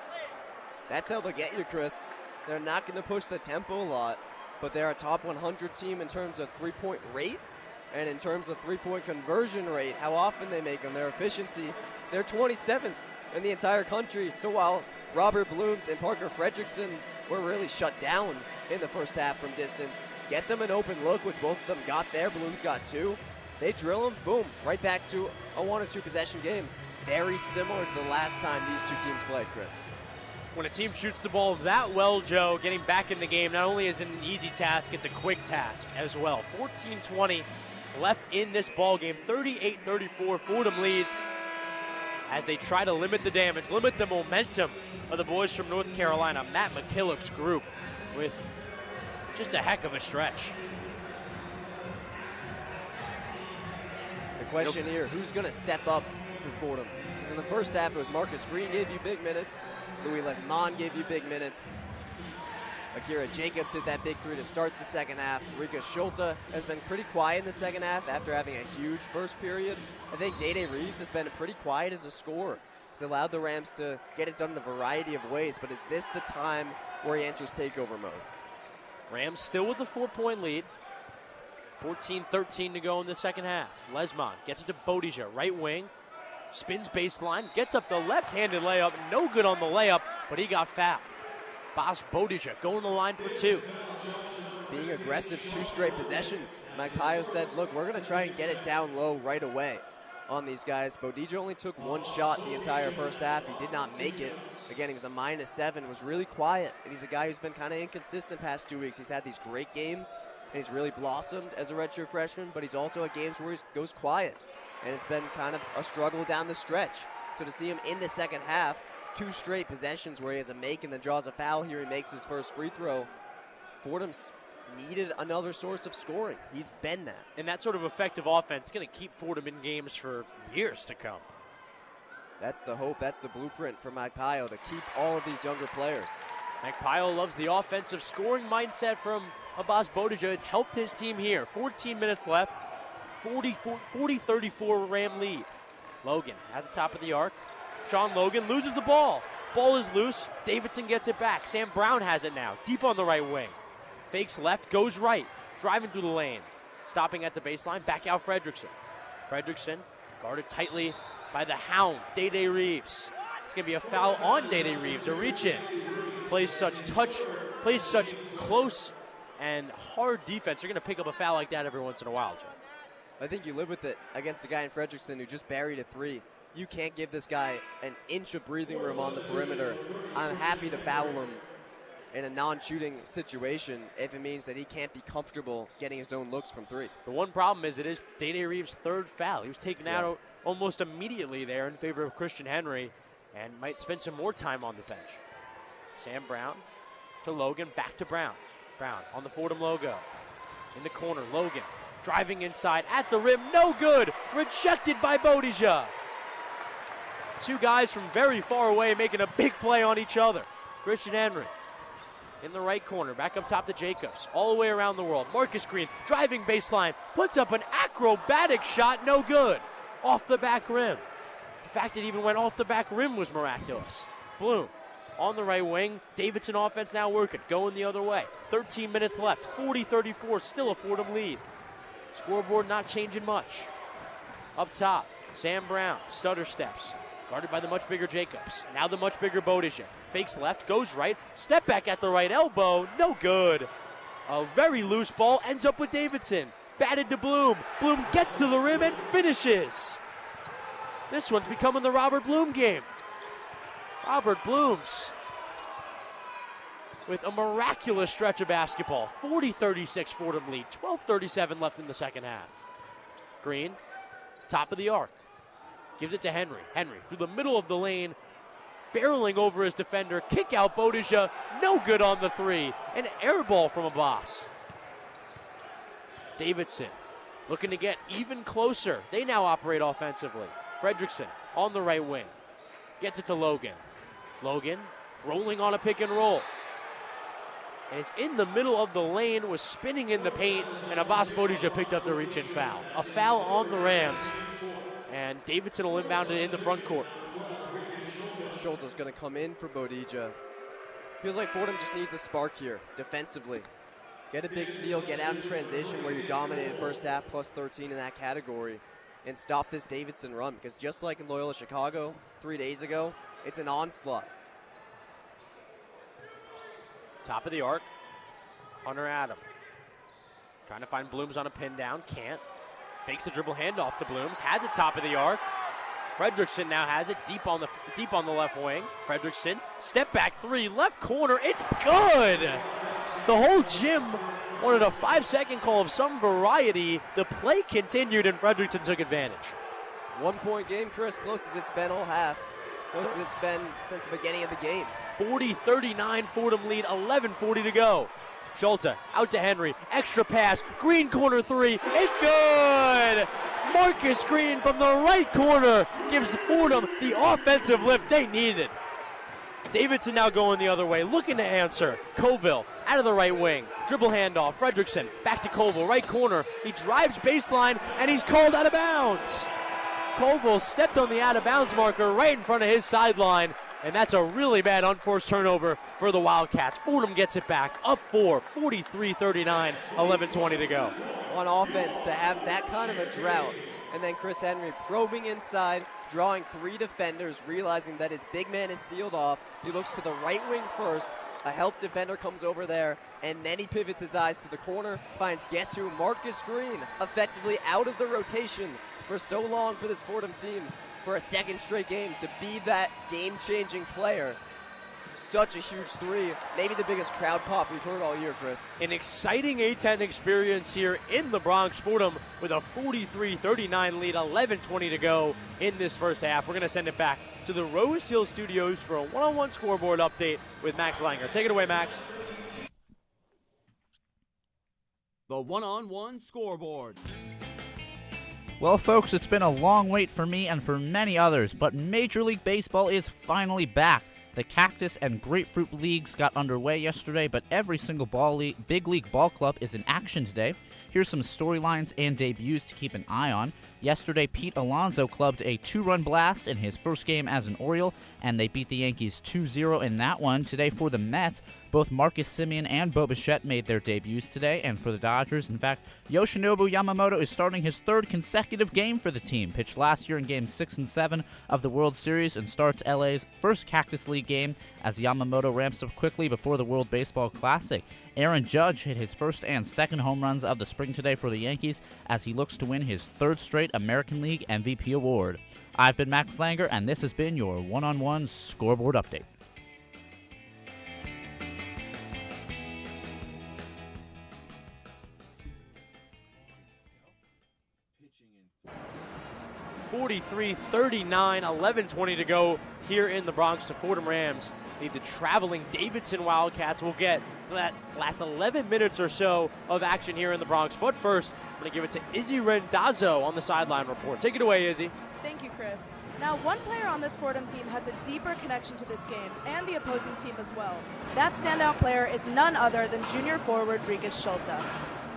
That's how they'll get you, Chris. They're not going to push the tempo a lot, but they're a top 100 team in terms of three-point rate and in terms of three-point conversion rate, how often they make them, their efficiency. They're 27th in the entire country. So while Robert Blooms and Parker Fredrickson were really shut down in the first half from distance, get them an open look, which both of them got there. Blooms got 2. They drill them, boom, right back to a 1 or 2 possession game. Very similar to the last time these two teams played, Chris. When a team shoots the ball that well, Joe, getting back in the game not only is an easy task, it's a quick task as well. 14:20 left in this ball game. 38-34, Fordham leads as they try to limit the damage, limit the momentum of the boys from North Carolina. Matt McKillop's group with just a heck of a stretch. The question here, who's going to step up for Fordham? Because in the first half, it was Marcus Green gave you big minutes. Louis Lesmond gave you big minutes. Akira Jacobs hit that big 3 to start the second half. Rika Schulte has been pretty quiet in the second half after having a huge first period. I think Day Reeves has been pretty quiet as a scorer. He's allowed the Rams to get it done in a variety of ways, but is this the time where he enters takeover mode? Rams still with a 4-point lead. 14-13 to go in the second half. Lesmond gets it to Bodija, right wing. Spins baseline, gets up the left-handed layup. No good on the layup, but he got fouled. Bas Bodija going to the line for 2. Being aggressive 2 straight possessions. Mike Pio said, look, we're going to try and get it down low right away. on these guys. Bodica only took one shot the entire first half. He did not make it. Again, he was a -7, was really quiet, and he's a guy who's been kind of inconsistent past 2 weeks. He's had these great games, and he's really blossomed as a redshirt freshman, but he's also at games where he goes quiet, and it's been kind of a struggle down the stretch. So to see him in the second half, 2 straight possessions where he has a make and then draws a foul, here he makes his first free throw. Fordham's needed another source of scoring. He's been that. And that sort of effective offense is going to keep Fordham in games for years to come. That's the hope. That's the blueprint for Magpio to keep all of these younger players. Magpio loves the offensive scoring mindset from Abbas Bodica. It's helped his team here. 14 minutes left. 40-34 Ram lead. Logan has the top of the arc. Sean Logan loses the ball. Ball is loose. Davidson gets it back. Sam Brown has it now. Deep on the right wing. Fakes left, goes right. Driving through the lane. Stopping at the baseline. Back out Fredrickson. Fredrickson guarded tightly by the hound, Day-Day Reeves. It's going to be a foul on Day-Day Reeves. A reach in. Plays such close and hard defense. You're going to pick up a foul like that every once in a while, Joe. I think you live with it against a guy in Fredrickson who just buried a 3. You can't give this guy an inch of breathing room on the perimeter. I'm happy to foul him in a non-shooting situation if it means that he can't be comfortable getting his own looks from 3. The one problem is it is Day-Day Reeves' third foul. He was taken out almost immediately there in favor of Christian Henry and might spend some more time on the bench. Sam Brown to Logan, back to Brown. Brown on the Fordham logo. In the corner, Logan driving inside at the rim, no good. Rejected by Bodica. 2 guys from very far away making a big play on each other. Christian Henry in the right corner, back up top to Jacobs, all the way around the world. Marcus Green driving baseline, puts up an acrobatic shot, no good. Off the back rim. The fact it even went off the back rim was miraculous. Bloom on the right wing. Davidson offense now working, going the other way. 13 minutes left, 40-34, still a Fordham lead. Scoreboard not changing much. Up top, Sam Brown, stutter steps. Guarded by the much bigger Jacobs. Now the much bigger Bodica. Fakes left, goes right. Step back at the right elbow. No good. A very loose ball ends up with Davidson. Batted to Bloom. Bloom gets to the rim and finishes. This one's becoming the Robert Bloom game. Robert Blooms with a miraculous stretch of basketball. 40-36 Fordham lead. 12:37 left in the second half. Green, top of the arc. Gives it to Henry. Henry through the middle of the lane, barreling over his defender. Kick out Bodica, no good on the 3. An air ball from Abbas. Davidson looking to get even closer. They now operate offensively. Fredrickson on the right wing. Gets it to Logan. Logan rolling on a pick and roll. And is in the middle of the lane, was spinning in the paint, and Abbas Bodica picked up the reach-in foul. A foul on the Rams. And Davidson will inbound it in the front court. Schulte's going to come in for Bodica. Feels like Fordham just needs a spark here defensively. Get a big steal, get out in transition where you dominated first half, plus 13 in that category, and stop this Davidson run. Because just like in Loyola Chicago 3 days ago, it's an onslaught. Top of the arc, Hunter Adam. Trying to find Blooms on a pin down, can't. Fakes the dribble handoff to Blooms, has it top of the arc. Fredrickson now has it deep on the left wing. Fredrickson, step back 3, left corner, it's good! The whole gym wanted a 5-second call of some variety. The play continued and Fredrickson took advantage. 1-point game, Chris, close as it's been all half. Close as it's been since the beginning of the game. 40-39, Fordham lead, 11:40 to go. Schulte out to Henry, extra pass, Green corner 3, it's good! Marcus Green from the right corner gives Fordham the offensive lift they needed. Davidson now going the other way, looking to answer. Colville out of the right wing, dribble handoff, Fredrickson back to Colville, right corner. He drives baseline and he's called out of bounds. Colville stepped on the out of bounds marker right in front of his sideline. And that's a really bad unforced turnover for the Wildcats. Fordham gets it back, up 4, 43-39, 11:20 to go. On offense, to have that kind of a drought, and then Chris Henry probing inside, drawing 3 defenders, realizing that his big man is sealed off. He looks to the right wing first. A help defender comes over there, and then he pivots his eyes to the corner, finds guess who? Marcus Green, effectively out of the rotation for so long for this Fordham team for a second straight game to be that game-changing player. Such a huge three, maybe the biggest crowd pop we've heard all year, Chris. An exciting A-10 experience here in the Bronx. Fordham with a 43-39 lead, 11:20 to go in this first half. We're going to send it back to the Rose Hill Studios for a one-on-one scoreboard update with Max Langer. Take it away, Max. The one-on-one scoreboard. Well, folks, it's been a long wait for me and for many others, but Major League Baseball is finally back. The Cactus and Grapefruit Leagues got underway yesterday, but every single big league ball club is in action today. Here's some storylines and debuts to keep an eye on. Yesterday, Pete Alonso clubbed a 2-run blast in his first game as an Oriole, and they beat the Yankees 2-0 in that one. Today for the Mets, both Marcus Semien and Bo Bichette made their debuts today, and for the Dodgers, in fact, Yoshinobu Yamamoto is starting his third consecutive game for the team. Pitched last year in Games 6 and 7 of the World Series and starts LA's first Cactus League game as Yamamoto ramps up quickly before the World Baseball Classic. Aaron Judge hit his first and second home runs of the spring today for the Yankees as he looks to win his third straight American League MVP award. I've been Max Langer, and this has been your one-on-one scoreboard update. (43-39), 11:20 to go here in the Bronx. The Fordham Rams lead the traveling Davidson Wildcats. We'll get to that last 11 minutes or so of action here in the Bronx. But first, I'm going to give it to Izzy Rendazzo on the sideline report. Take it away, Izzy. Thank you, Chris. Now, one player on this Fordham team has a deeper connection to this game and the opposing team as well. That standout player is none other than junior forward Rikus Schulte.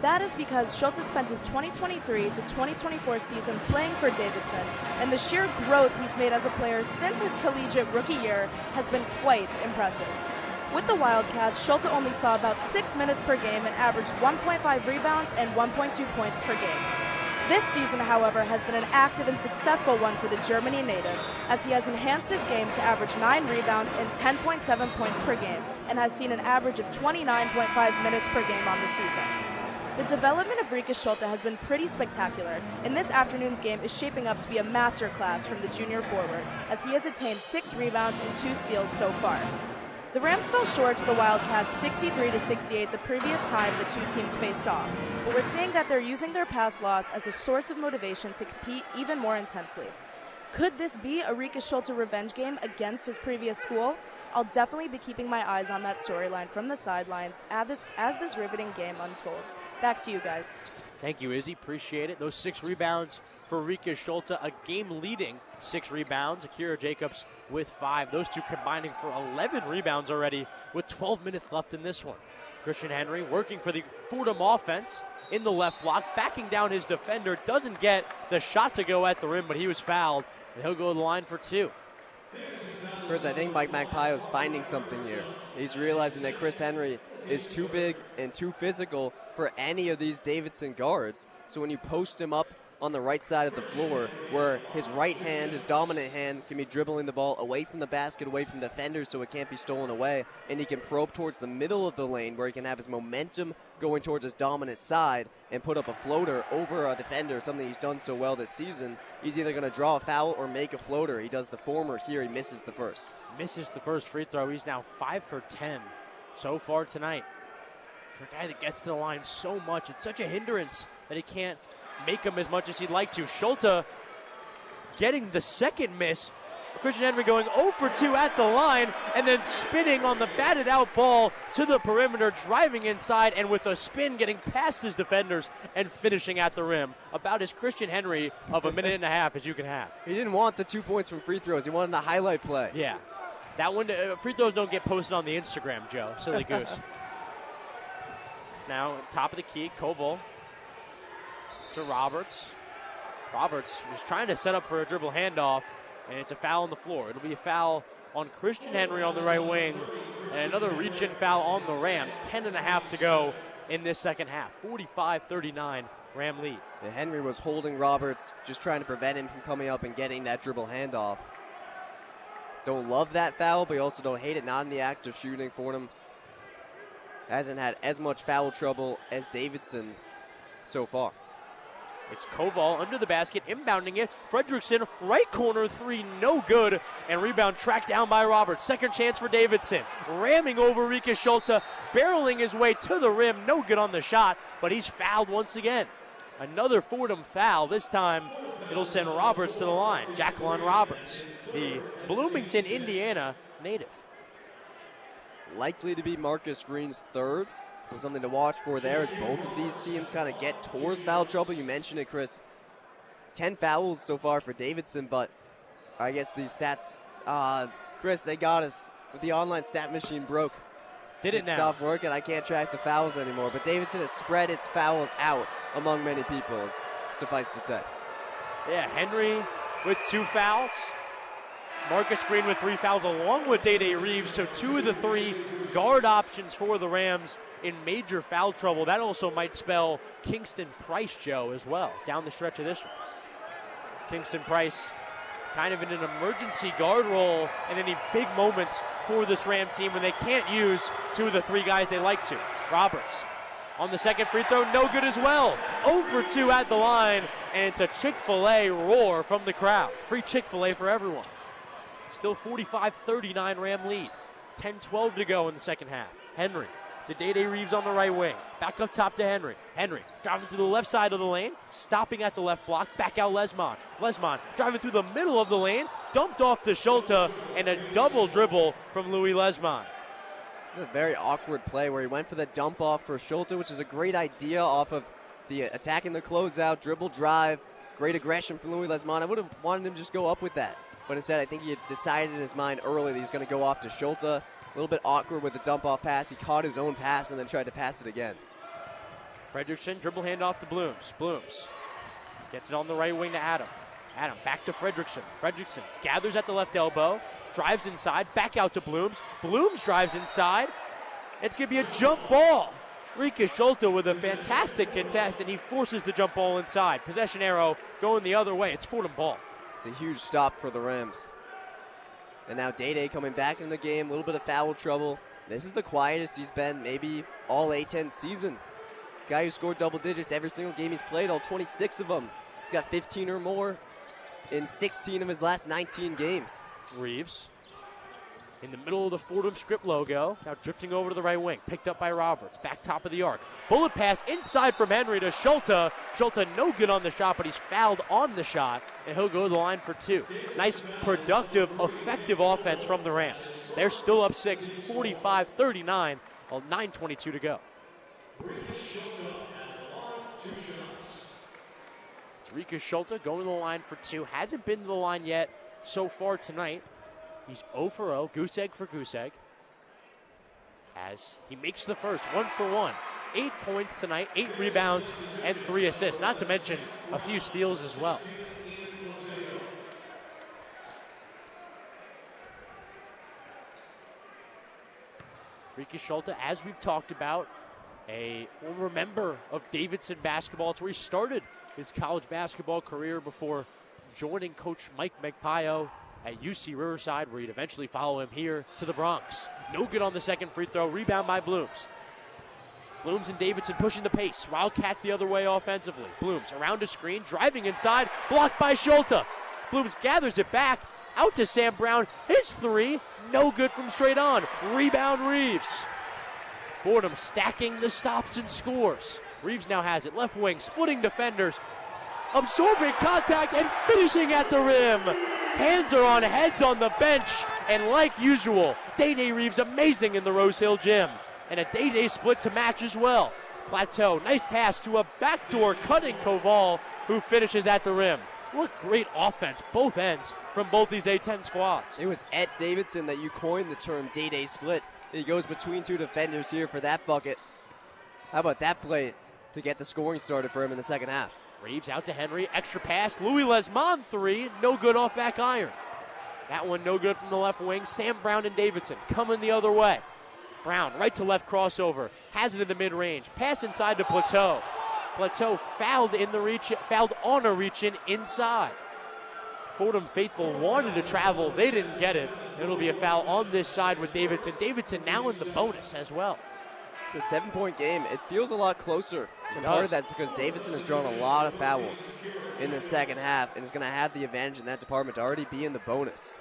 That is because Schulte spent his 2023 to 2024 season playing for Davidson, and the sheer growth he's made as a player since his collegiate rookie year has been quite impressive. With the Wildcats, Schulte only saw about 6 minutes per game and averaged 1.5 rebounds and 1.2 points per game. This season, however, has been an active and successful one for the Germany native, as he has enhanced his game to average 9 rebounds and 10.7 points per game, and has seen an average of 29.5 minutes per game on the season. The development of Rikus Schulte has been pretty spectacular, and this afternoon's game is shaping up to be a masterclass from the junior forward, as he has attained 6 rebounds and 2 steals so far. The Rams fell short to the Wildcats 63-68 the previous time the two teams faced off, but we're seeing that they're using their past loss as a source of motivation to compete even more intensely. Could this be a Rikus Schulte revenge game against his previous school? I'll definitely be keeping my eyes on that storyline from the sidelines as this riveting game unfolds. Back to you guys. Thank you, Izzy. Appreciate it. Those 6 rebounds for Rikus Schulte, a game-leading 6 rebounds. Akira Jacobs with 5. Those two combining for 11 rebounds already with 12 minutes left in this one. Christian Henry working for the Fordham offense in the left block, backing down his defender. Doesn't get the shot to go at the rim, but he was fouled, and he'll go to the line for 2. Chris, I think Mike Magpio's finding something here. He's realizing that Chris Henry is too big and too physical for any of these Davidson guards. So when you post him up on the right side of the floor, where his right hand, his dominant hand, can be dribbling the ball away from the basket, away from defenders so it can't be stolen away, and he can probe towards the middle of the lane where he can have his momentum going towards his dominant side and put up a floater over a defender, something he's done so well this season. He's either going to draw a foul or make a floater. He does the former here. He misses the first. Misses the first free throw. He's now 5 for 10 so far tonight. For a guy that gets to the line so much, it's such a hindrance that he can't make him as much as he'd like to. Schulte getting the second miss. Christian Henry going 0 for 2 at the line and then spinning on the batted out ball to the perimeter, driving inside and with a spin getting past his defenders and finishing at the rim. About as Christian Henry of a minute and a half as you can have. He didn't want the 2 points from free throws. He wanted a highlight play. Yeah. That one, free throws don't get posted on the Instagram, Joe. Silly goose. It's now top of the key. Koval to Roberts. Roberts was trying to set up for a dribble handoff, and it's a foul on the floor. It'll be a foul on Christian Henry on the right wing, and another reach-in foul on the Rams. 10.5 to go in this second half. 45-39 Ram lead. Yeah, Henry was holding Roberts, just trying to prevent him from coming up and getting that dribble handoff. Don't love that foul, but you also don't hate it. Not in the act of shooting. Fordham hasn't had as much foul trouble as Davidson so far. It's Koval under the basket, inbounding it. Fredrickson, right corner three, no good. And rebound tracked down by Roberts. Second chance for Davidson. Ramming over Rikus Schulte, barreling his way to the rim. No good on the shot, but he's fouled once again. Another Fordham foul. This time it'll send Roberts to the line. Jacqueline Roberts, the Bloomington, Indiana native. Likely to be Marcus Green's third. So something to watch for there as both of these teams kind of get towards foul trouble. You mentioned it, Chris. 10 fouls so far for Davidson, but I guess these stats, Chris, they got us. But the online stat machine broke. Did it now? Stopped working. I can't track the fouls anymore. But Davidson has spread its fouls out among many people, suffice to say. Yeah, Henry with 2 fouls. Marcus Green with 3 fouls along with Day Reeves. So 2 of the 3 guard options for the Rams in major foul trouble. That also might spell Kingston Price, Joe, as well, down the stretch of this one. Kingston Price kind of in an emergency guard role in any big moments for this Ram team when they can't use 2 of the 3 guys they like to. Roberts on the second free throw, no good as well. 0 for 2 at the line, and it's a Chick-fil-A roar from the crowd. Free Chick-fil-A for everyone. Still 45-39 Ram lead. 10-12 to go in the second half. Henry to Day Reeves on the right wing. Back up top to Henry. Henry driving through the left side of the lane, stopping at the left block. Back out Lesmond. Lesmond driving through the middle of the lane, dumped off to Schulte, and a double dribble from Louis Lesmond. A very awkward play where he went for the dump off for Schulte, which is a great idea off of the attacking the closeout, dribble drive, great aggression from Louis Lesmond. I would have wanted him to just go up with that. But instead, I think he had decided in his mind early that he was going to go off to Schulte. A little bit awkward with the dump-off pass. He caught his own pass and then tried to pass it again. Fredrickson, dribble handoff to Blooms. Blooms gets it on the right wing to Adam. Adam back to Fredrickson. Fredrickson gathers at the left elbow, drives inside, back out to Blooms. Blooms drives inside. It's going to be a jump ball. Rikus Schulte with a fantastic contest, and he forces the jump ball inside. Possession arrow going the other way. It's Fordham ball. It's a huge stop for the Rams. And now Day coming back in the game, a little bit of foul trouble. This is the quietest he's been maybe all A10 season. This guy who scored double digits every single game he's played, all 26 of them. He's got 15 or more in 16 of his last 19 games. Reeves in the middle of the Fordham script logo, now drifting over to the right wing, picked up by Roberts, back top of the arc. Bullet pass inside from Henry to Schulte. Schulte no good on the shot, but he's fouled on the shot, and he'll go to the line for 2. Nice, productive, effective offense from the Rams. They're still up 6, 45-39, 9:22 to go. It's Rikus Schulte going to the line for 2. Hasn't been to the line yet so far tonight. He's 0 for 0, goose egg for goose egg. As he makes the first, 1 for 1. 8 points tonight, 8 rebounds, and 3 assists. Not to mention a few steals as well. Rikus Schulte, as we've talked about, a former member of Davidson basketball. It's where he started his college basketball career before joining Coach Mike Magpayo at UC Riverside, where he'd eventually follow him here to the Bronx. No good on the second free throw. Rebound by Blooms. Blooms and Davidson pushing the pace. Wildcats the other way offensively. Blooms around a screen, driving inside, blocked by Schulte. Blooms gathers it back, out to Sam Brown. His 3, no good from straight on. Rebound Reeves. Fordham stacking the stops and scores. Reeves now has it, left wing, splitting defenders, absorbing contact and finishing at the rim. Hands are on heads on the bench, and like usual, Day Reeves amazing in the Rose Hill Gym. And a Day split to match as well. Plateau, nice pass to a backdoor cutting Koval, who finishes at the rim. What great offense, both ends, from both these A10 squads. It was at Davidson that you coined the term Day split. He goes between 2 defenders here for that bucket. How about that play to get the scoring started for him in the second half? Reeves out to Henry, extra pass, Louis Lesmond 3, no good off back iron. That one no good from the left wing. Sam Brown and Davidson coming the other way. Brown, right to left crossover, has it in the mid-range, pass inside to Plateau. Plateau fouled in the reach, fouled on a reach-in inside. Fordham faithful wanted to travel, they didn't get it. It'll be a foul on this side with Davidson. Davidson now in the bonus as well. It's a 7-point game. It feels a lot closer. And part of that's because Davidson has drawn a lot of fouls in the second half and is going to have the advantage in that department to already be in the bonus.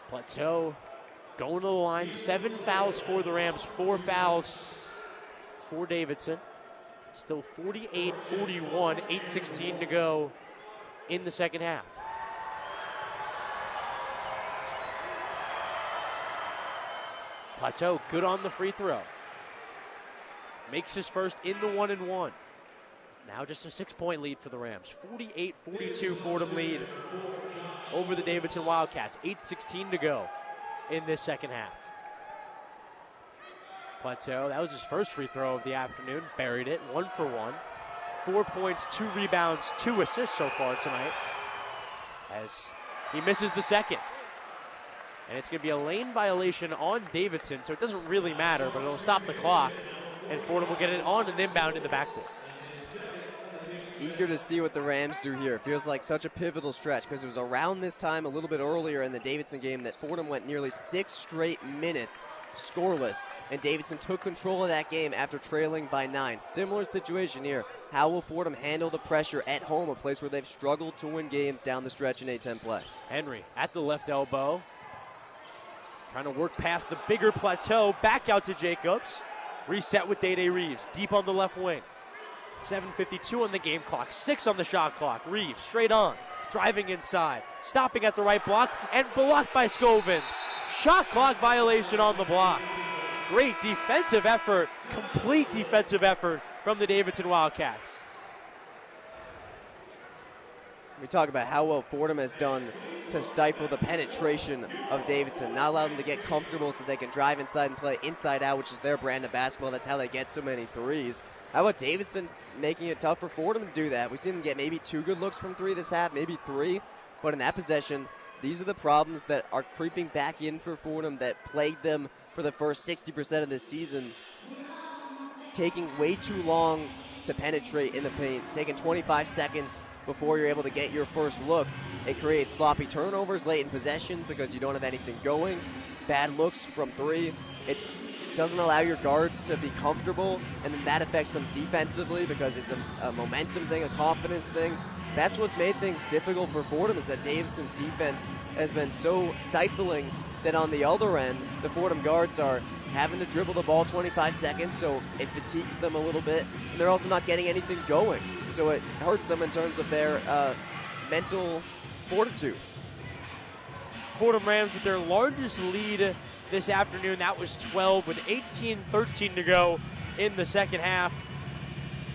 Plateau going to the line. 7 fouls for the Rams, 4 fouls for Davidson. Still 48-41, 8:16 to go in the second half. Plateau good on the free throw. Makes his first in the 1-and-1. Now just a 6-point lead for the Rams. 48-42 Fordham lead over the Davidson Wildcats. 8:16 to go in this second half. Plateau, that was his first free throw of the afternoon. Buried it, 1 for 1. 4 points, 2 rebounds, 2 assists so far tonight. As he misses the second. And it's going to be a lane violation on Davidson, so it doesn't really matter, but it'll stop the clock. And Fordham will get it on an inbound in the backcourt. Eager to see what the Rams do here. It feels like such a pivotal stretch because it was around this time a little bit earlier in the Davidson game that Fordham went nearly 6 straight minutes scoreless, and Davidson took control of that game after trailing by 9. Similar situation here. How will Fordham handle the pressure at home, a place where they've struggled to win games down the stretch in A-10 play? Henry at the left elbow. Trying to work past the bigger Plateau. Back out to Jacobs. Reset with Day Reeves. Deep on the left wing. 7:52 on the game clock. 6 on the shot clock. Reeves straight on. Driving inside. Stopping at the right block. And blocked by Scovins. Shot clock violation on the block. Great defensive effort. Complete defensive effort from the Davidson Wildcats. We talk about how well Fordham has done to stifle the penetration of Davidson, not allow them to get comfortable so they can drive inside and play inside out, which is their brand of basketball. That's how they get so many threes. How about Davidson making it tough for Fordham to do that? We've seen them get maybe 2 good looks from 3 this half, maybe 3. But in that possession, these are the problems that are creeping back in for Fordham that plagued them for the first 60% of this season. Taking way too long to penetrate in the paint, taking 25 seconds before you're able to get your first look. It creates sloppy turnovers late in possession because you don't have anything going. Bad looks from 3. It doesn't allow your guards to be comfortable, and then that affects them defensively because it's a momentum thing, a confidence thing. That's what's made things difficult for Fordham, is that Davidson's defense has been so stifling that on the other end, the Fordham guards are having to dribble the ball 25 seconds, so it fatigues them a little bit, and they're also not getting anything going. So it hurts them in terms of their mental fortitude. Fordham Rams with their largest lead this afternoon. That was 12 with 18-13 to go in the second half.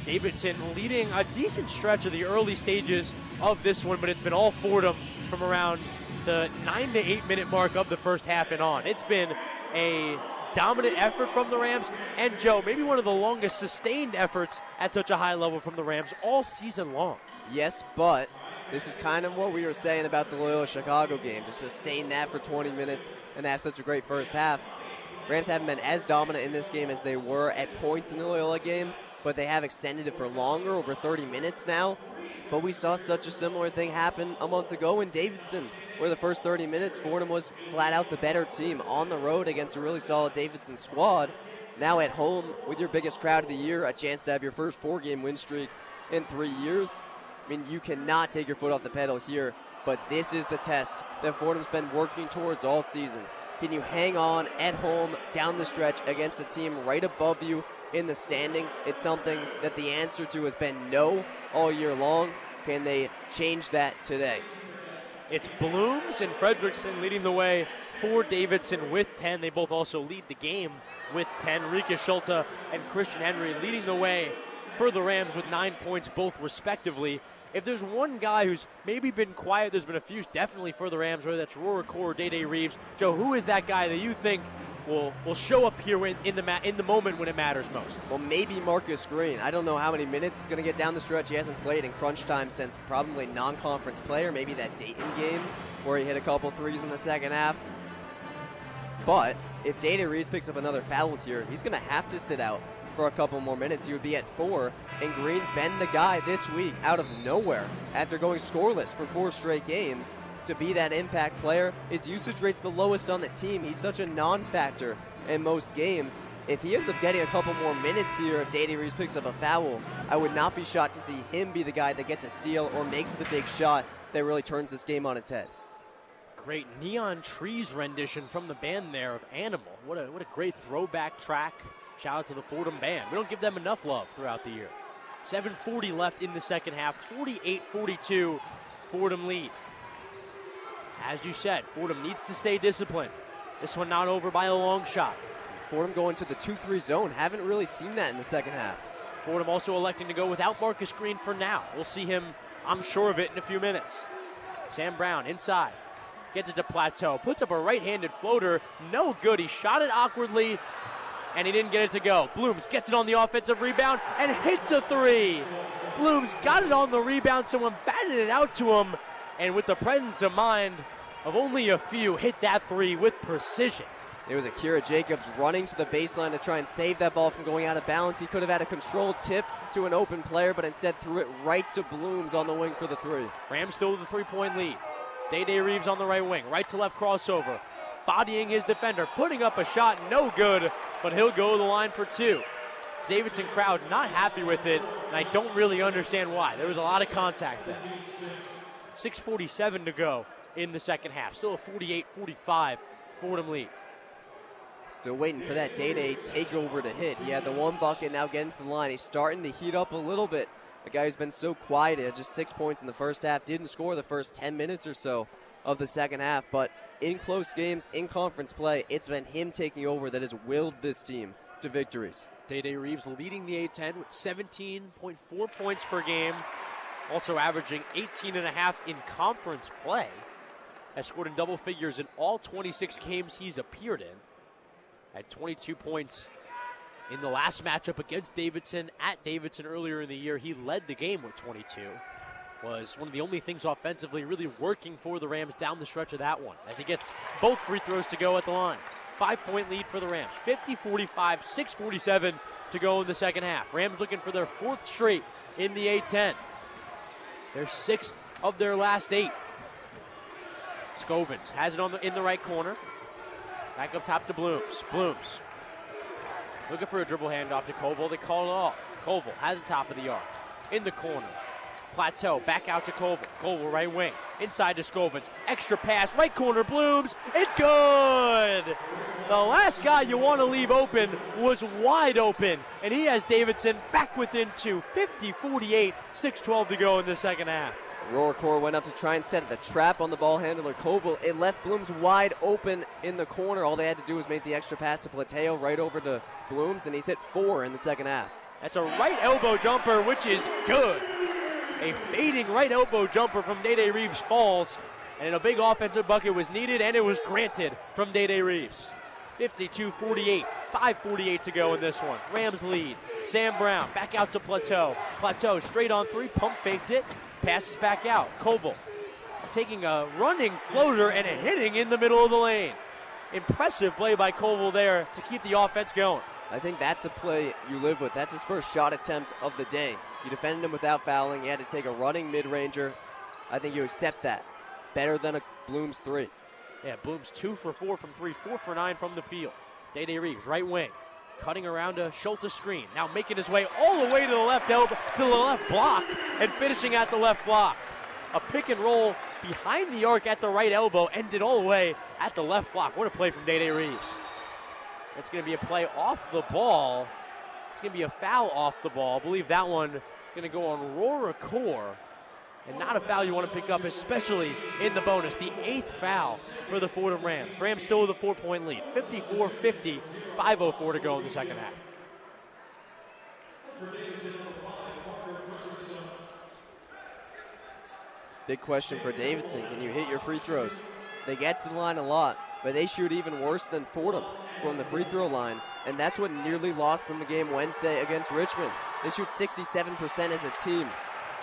Davidson leading a decent stretch of the early stages of this one, but it's been all Fordham from around the 9 to 8 minute mark of the first half and on. It's been a dominant effort from the Rams, and Joe, maybe one of the longest sustained efforts at such a high level from the Rams all season long. Yes, but this is kind of what we were saying about the Loyola Chicago game, to sustain that for 20 minutes and have such a great first half. Rams haven't been as dominant in this game as they were at points in the Loyola game, but they have extended it for longer, over 30 minutes now. But we saw such a similar thing happen a month ago in Davidson, where the first 30 minutes, Fordham was flat out the better team on the road against a really solid Davidson squad. Now at home with your biggest crowd of the year, a chance to have your first 4-game win streak in 3 years. I mean, you cannot take your foot off the pedal here, but this is the test that Fordham's been working towards all season. Can you hang on at home down the stretch against a team right above you in the standings? It's something that the answer to has been no all year long. Can they change that today? It's Blooms and Fredrickson leading the way for Davidson with 10. They both also lead the game with 10. Rika Schulte and Christian Henry leading the way for the Rams with 9 points both respectively. If there's one guy who's maybe been quiet, there's been a few definitely for the Rams, whether that's Rorik or Day Reeves. Joe, who is that guy that you think will show up here in the moment when it matters most? Well, maybe Marcus Green. I don't know how many minutes he's going to get down the stretch. He hasn't played in crunch time since probably non-conference player, maybe that Dayton game where he hit a couple threes in the second half. But if Day Reeves picks up another foul here, he's going to have to sit out for a couple more minutes. He would be at 4, and Green's been the guy this week out of nowhere after going scoreless for 4 straight games to be that impact player. His usage rate's the lowest on the team. He's such a non-factor in most games, if he ends up getting a couple more minutes here, if Day-Day Reeves picks up a foul, I would not be shocked to see him be the guy that gets a steal or makes the big shot that really turns this game on its head. Great Neon Trees rendition from the band there of Animal. What a great throwback track. Shout out to the Fordham band. We don't give them enough love throughout the year. 7:40 left in the second half. 48-42, Fordham lead. As you said, Fordham needs to stay disciplined. This one not over by a long shot. Fordham going to the 2-3 zone. Haven't really seen that in the second half. Fordham also electing to go without Marcus Green for now. We'll see him, I'm sure of it, in a few minutes. Sam Brown inside. Gets it to Plateau. Puts up a right-handed floater. No good. He shot it awkwardly, and he didn't get it to go. Blooms gets it on the offensive rebound and hits a three. Blooms got it on the rebound. Someone batted it out to him, and with the presence of mind of only a few, hit that three with precision. It was Akira Jacobs running to the baseline to try and save that ball from going out of bounds. He could have had a controlled tip to an open player, but instead threw it right to Blooms on the wing for the three. Rams still with a three-point lead. Day-Day Reeves on the right wing, right to left crossover, bodying his defender, putting up a shot, no good, but he'll go to the line for two. Davidson crowd not happy with it, and I don't really understand why. There was a lot of contact there. 6:47 to go in the second half. Still a 48-45 Fordham lead. Still waiting for that Day-Day takeover to hit. He had the one bucket, now getting to the line. He's starting to heat up a little bit. A guy who's been so quiet, he had just 6 points in the first half, didn't score the first 10 minutes or so of the second half, but in close games, in conference play, it's been him taking over that has willed this team to victories. Day-Day Reeves leading the A-10 with 17.4 points per game, also averaging 18.5 in conference play. Has scored in double figures in all 26 games he's appeared in. Had 22 points in the last matchup against Davidson at Davidson earlier in the year. He led the game with 22. Was one of the only things offensively really working for the Rams down the stretch of that one, as he gets both free throws to go at the line. 5-point lead for the Rams. 50-45, 6:47 to go in the second half. Rams looking for their fourth straight in the A-10. Their sixth of their last 8. Scovins has it in the right corner. Back up top to Blooms. Blooms looking for a dribble handoff to Koval. They call it off. Koval has the top of the arc. In the corner. Plateau back out to Koval. Koval right wing. Inside to Scovins. Extra pass. Right corner. Blooms. It's good. The last guy you want to leave open was wide open. And he has Davidson back within 2. 50-48. 6:12 to go in the second half. Roarcore went up to try and set the trap on the ball handler, Koval. It left Blooms wide open in the corner. All they had to do was make the extra pass to Plateo right over to Blooms, and he's hit 4 in the second half. That's a right elbow jumper, which is good. A fading right elbow jumper from Day-Day Reeves falls, and a big offensive bucket was needed, and it was granted from Day-Day Reeves. 52-48, 5:48 to go in this one. Rams lead. Sam Brown back out to Plateau. Plateau straight on 3, pump faked it. Passes back out. Koval taking a running floater and hitting in the middle of the lane. Impressive play by Koval there to keep the offense going. I think that's a play you live with. That's his first shot attempt of the day. You defended him without fouling. He had to take a running mid-ranger. I think you accept that. Better than a Blooms 3. Yeah, Blooms 2 for 4 from 3, 4 for 9 from the field. Day-Day Reeves, right wing. Cutting around a Schulte screen. Now making his way all the way to the left elbow, to the left block, and finishing at the left block. A pick and roll behind the arc at the right elbow, ended all the way at the left block. What a play from Day-Day Reeves. It's going to be a play off the ball. It's going to be a foul off the ball. I believe that one is going to go on Roarcore. And not a foul you want to pick up, especially in the bonus. The 8th foul for the Fordham Rams. Rams still with a 4-point lead. 54-50, 5:04 to go in the second half. Big question for Davidson. Can you hit your free throws? They get to the line a lot, but they shoot even worse than Fordham from the free throw line. And that's what nearly lost them the game Wednesday against Richmond. They shoot 67% as a team.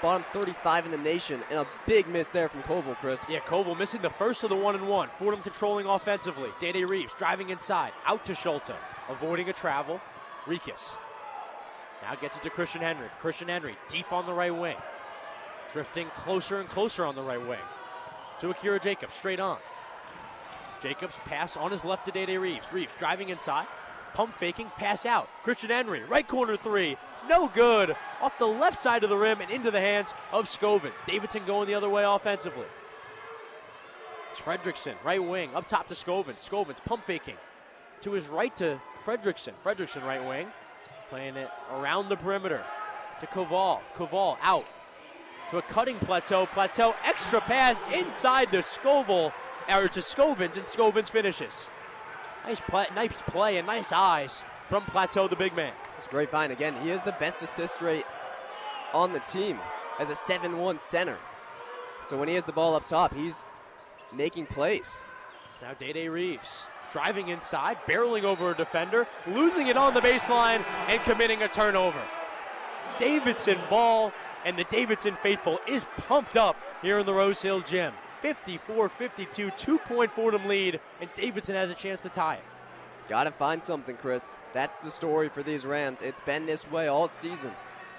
Bottom 35 in the nation, and a big miss there from Koval, Chris. Yeah, Koval missing the first of the 1-and-1. Fordham controlling offensively. Day-Day Reeves driving inside, out to Schulte, avoiding a travel. Rikas now gets it to Christian Henry. Christian Henry deep on the right wing, drifting closer and closer on the right wing. To Akira Jacobs, straight on. Jacobs pass on his left to Day-Day Reeves. Reeves driving inside, Pump faking, pass out. Christian Henry, right corner three. No good. Off the left side of the rim and into the hands of Scovins. Davidson going the other way offensively. It's Fredrickson, right wing, up top to Scovins. Scovins pump faking. To his right to Fredrickson. Fredrickson right wing. Playing it around the perimeter to Koval. Koval out to a cutting Plateau. Plateau extra pass inside to Scoville, or to Scovins, and Scovins finishes. Nice play and nice eyes from Plateau, the big man. It's a great find. Again, he has the best assist rate on the team as a 7-1 center. So when he has the ball up top, he's making plays. Now Dede Reeves driving inside, barreling over a defender, losing it on the baseline, and committing a turnover. Davidson ball, and the Davidson faithful is pumped up here in the Rose Hill Gym. 54-52, 2-point Fordham lead, and Davidson has a chance to tie it. Gotta find something, Chris. That's the story for these Rams. It's been this way all season.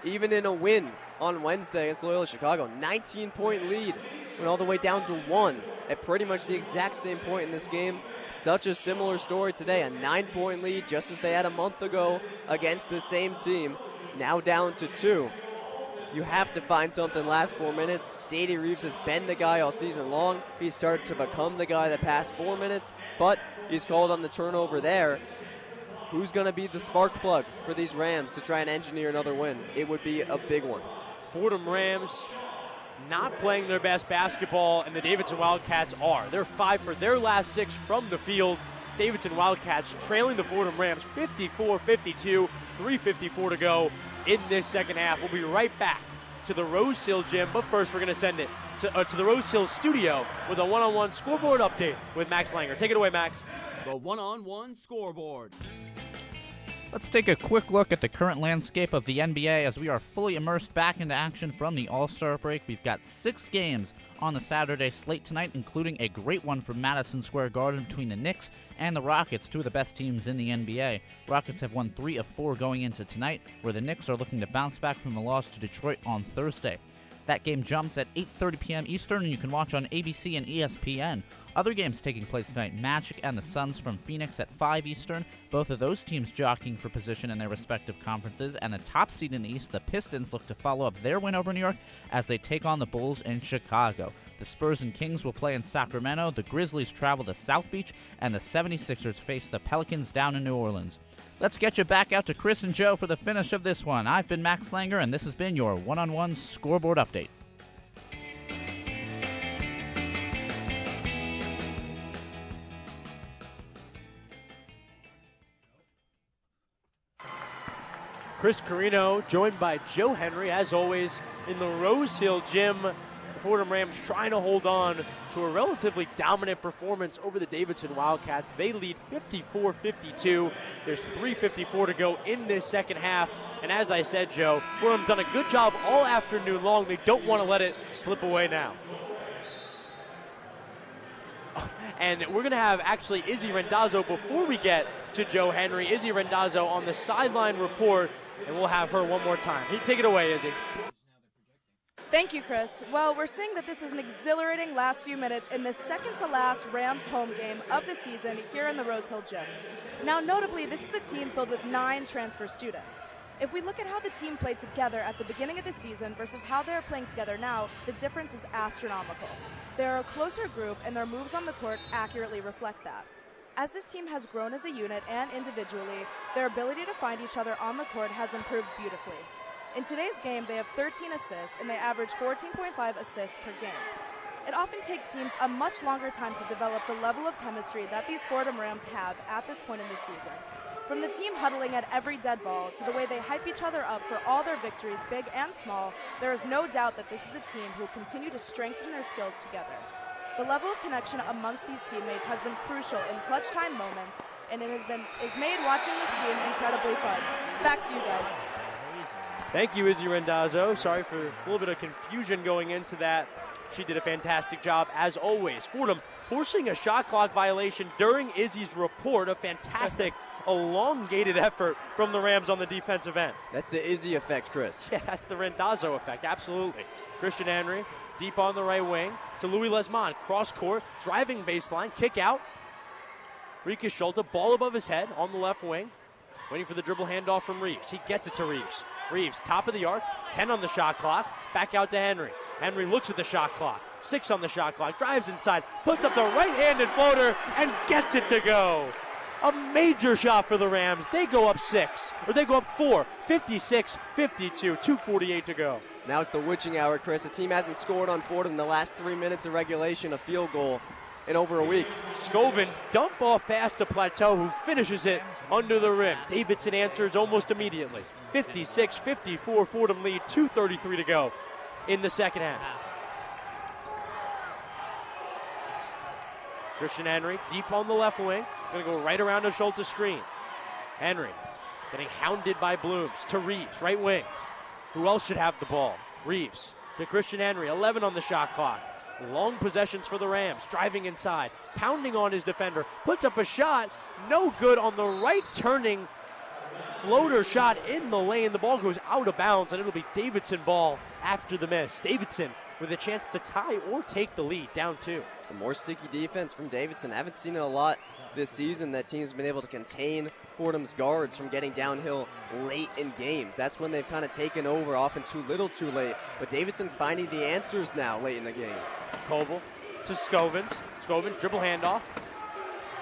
Even in a win on Wednesday against Loyola Chicago, 19-point lead, went all the way down to 1 at pretty much the exact same point in this game. Such a similar story today, a 9-point lead just as they had a month ago against the same team, now down to 2. You have to find something last 4 minutes. Dede Reeves has been the guy all season long. He's started to become the guy the past 4 minutes, but he's called on the turnover there. Who's going to be the spark plug for these Rams to try and engineer another win? It would be a big one. Fordham Rams not playing their best basketball, and the Davidson Wildcats are. They're 5 for their last 6 from the field. Davidson Wildcats trailing the Fordham Rams 54-52, 3:54 to go in this second half. We'll be right back to the Rose Hill Gym, but first we're going to send it to the Rose Hill studio with a one-on-one scoreboard update with Max Langer. Take it away, Max. The one-on-one scoreboard. Let's take a quick look at the current landscape of the NBA as we are fully immersed back into action from the All-Star break. We've got 6 games on the Saturday slate tonight, including a great one from Madison Square Garden between the Knicks and the Rockets, 2 of the best teams in the NBA. Rockets have won 3 of 4 going into tonight, where the Knicks are looking to bounce back from the loss to Detroit on Thursday. That game jumps at 8:30 p.m. Eastern, and you can watch on ABC and ESPN. Other games taking place tonight, Magic and the Suns from Phoenix at 5 Eastern. Both of those teams jockeying for position in their respective conferences. And the top seed in the East, the Pistons, look to follow up their win over New York as they take on the Bulls in Chicago. The Spurs and Kings will play in Sacramento. The Grizzlies travel to South Beach. And the 76ers face the Pelicans down in New Orleans. Let's get you back out to Chris and Joe for the finish of this one. I've been Max Langer, and this has been your one-on-one scoreboard update. Chris Carrino, joined by Joe Henry, as always, in the Rose Hill Gym. The Fordham Rams trying to hold on to a relatively dominant performance over the Davidson Wildcats. They lead 54-52. There's 3:54 to go in this second half. And as I said, Joe, Fordham's done a good job all afternoon long. They don't want to let it slip away now. And we're going to have actually Izzy Rendazzo before we get to Joe Henry. Izzy Rendazzo on the sideline report, and we'll have her one more time. Take it away, Izzy. Thank you, Chris. Well, we're seeing that this is an exhilarating last few minutes in the second-to-last Rams home game of the season here in the Rose Hill Gym. Now, notably, this is a team filled with 9 transfer students. If we look at how the team played together at the beginning of the season versus how they're playing together now, the difference is astronomical. They're a closer group, and their moves on the court accurately reflect that. As this team has grown as a unit and individually, their ability to find each other on the court has improved beautifully. In today's game, they have 13 assists, and they average 14.5 assists per game. It often takes teams a much longer time to develop the level of chemistry that these Fordham Rams have at this point in the season. From the team huddling at every dead ball to the way they hype each other up for all their victories, big and small, there is no doubt that this is a team who continue to strengthen their skills together. The level of connection amongst these teammates has been crucial in clutch time moments, and it is made watching this team incredibly fun. Back to you guys. Thank you, Izzy Rendazzo. Sorry for a little bit of confusion going into that. She did a fantastic job, as always. Fordham forcing a shot clock violation during Izzy's report. A fantastic, elongated effort from the Rams on the defensive end. That's the Izzy effect, Chris. Yeah, that's the Rendazzo effect, absolutely. Christian Henry, deep on the right wing to Louis Lesmond. Cross court, driving baseline, kick out. Rika Schulte, ball above his head on the left wing. Waiting for the dribble handoff from Reeves. He gets it to Reeves. Reeves, top of the arc, 10 on the shot clock. Back out to Henry. Henry looks at the shot clock. 6 on the shot clock. Drives inside. Puts up the right-handed floater and gets it to go. A major shot for the Rams. They go up 4. 56-52. 2:48 to go. Now it's the witching hour, Chris. The team hasn't scored on Fordham in the last 3 minutes of regulation, a field goal in over a week. Scovins dump off pass to Plateau, who finishes it under the rim. Davidson answers almost immediately. 56-54, Fordham lead, 2:33 to go in the second half. Christian Henry deep on the left wing. Going to go right around the Schulte screen. Henry getting hounded by Blooms to Reeves, right wing. Who else should have the ball? Reeves to Christian Henry, 11 on the shot clock. Long possessions for the Rams, driving inside, pounding on his defender, puts up a shot, no good on the right turning floater shot in the lane. The ball goes out of bounds, and it'll be Davidson ball after the miss. Davidson with a chance to tie or take the lead, down 2. More sticky defense from Davidson. I haven't seen it a lot this season that teams have been able to contain Fordham's guards from getting downhill late in games. That's when they've kind of taken over, often too little too late. But Davidson finding the answers now late in the game. Koval to Scovins. Scovins, dribble handoff.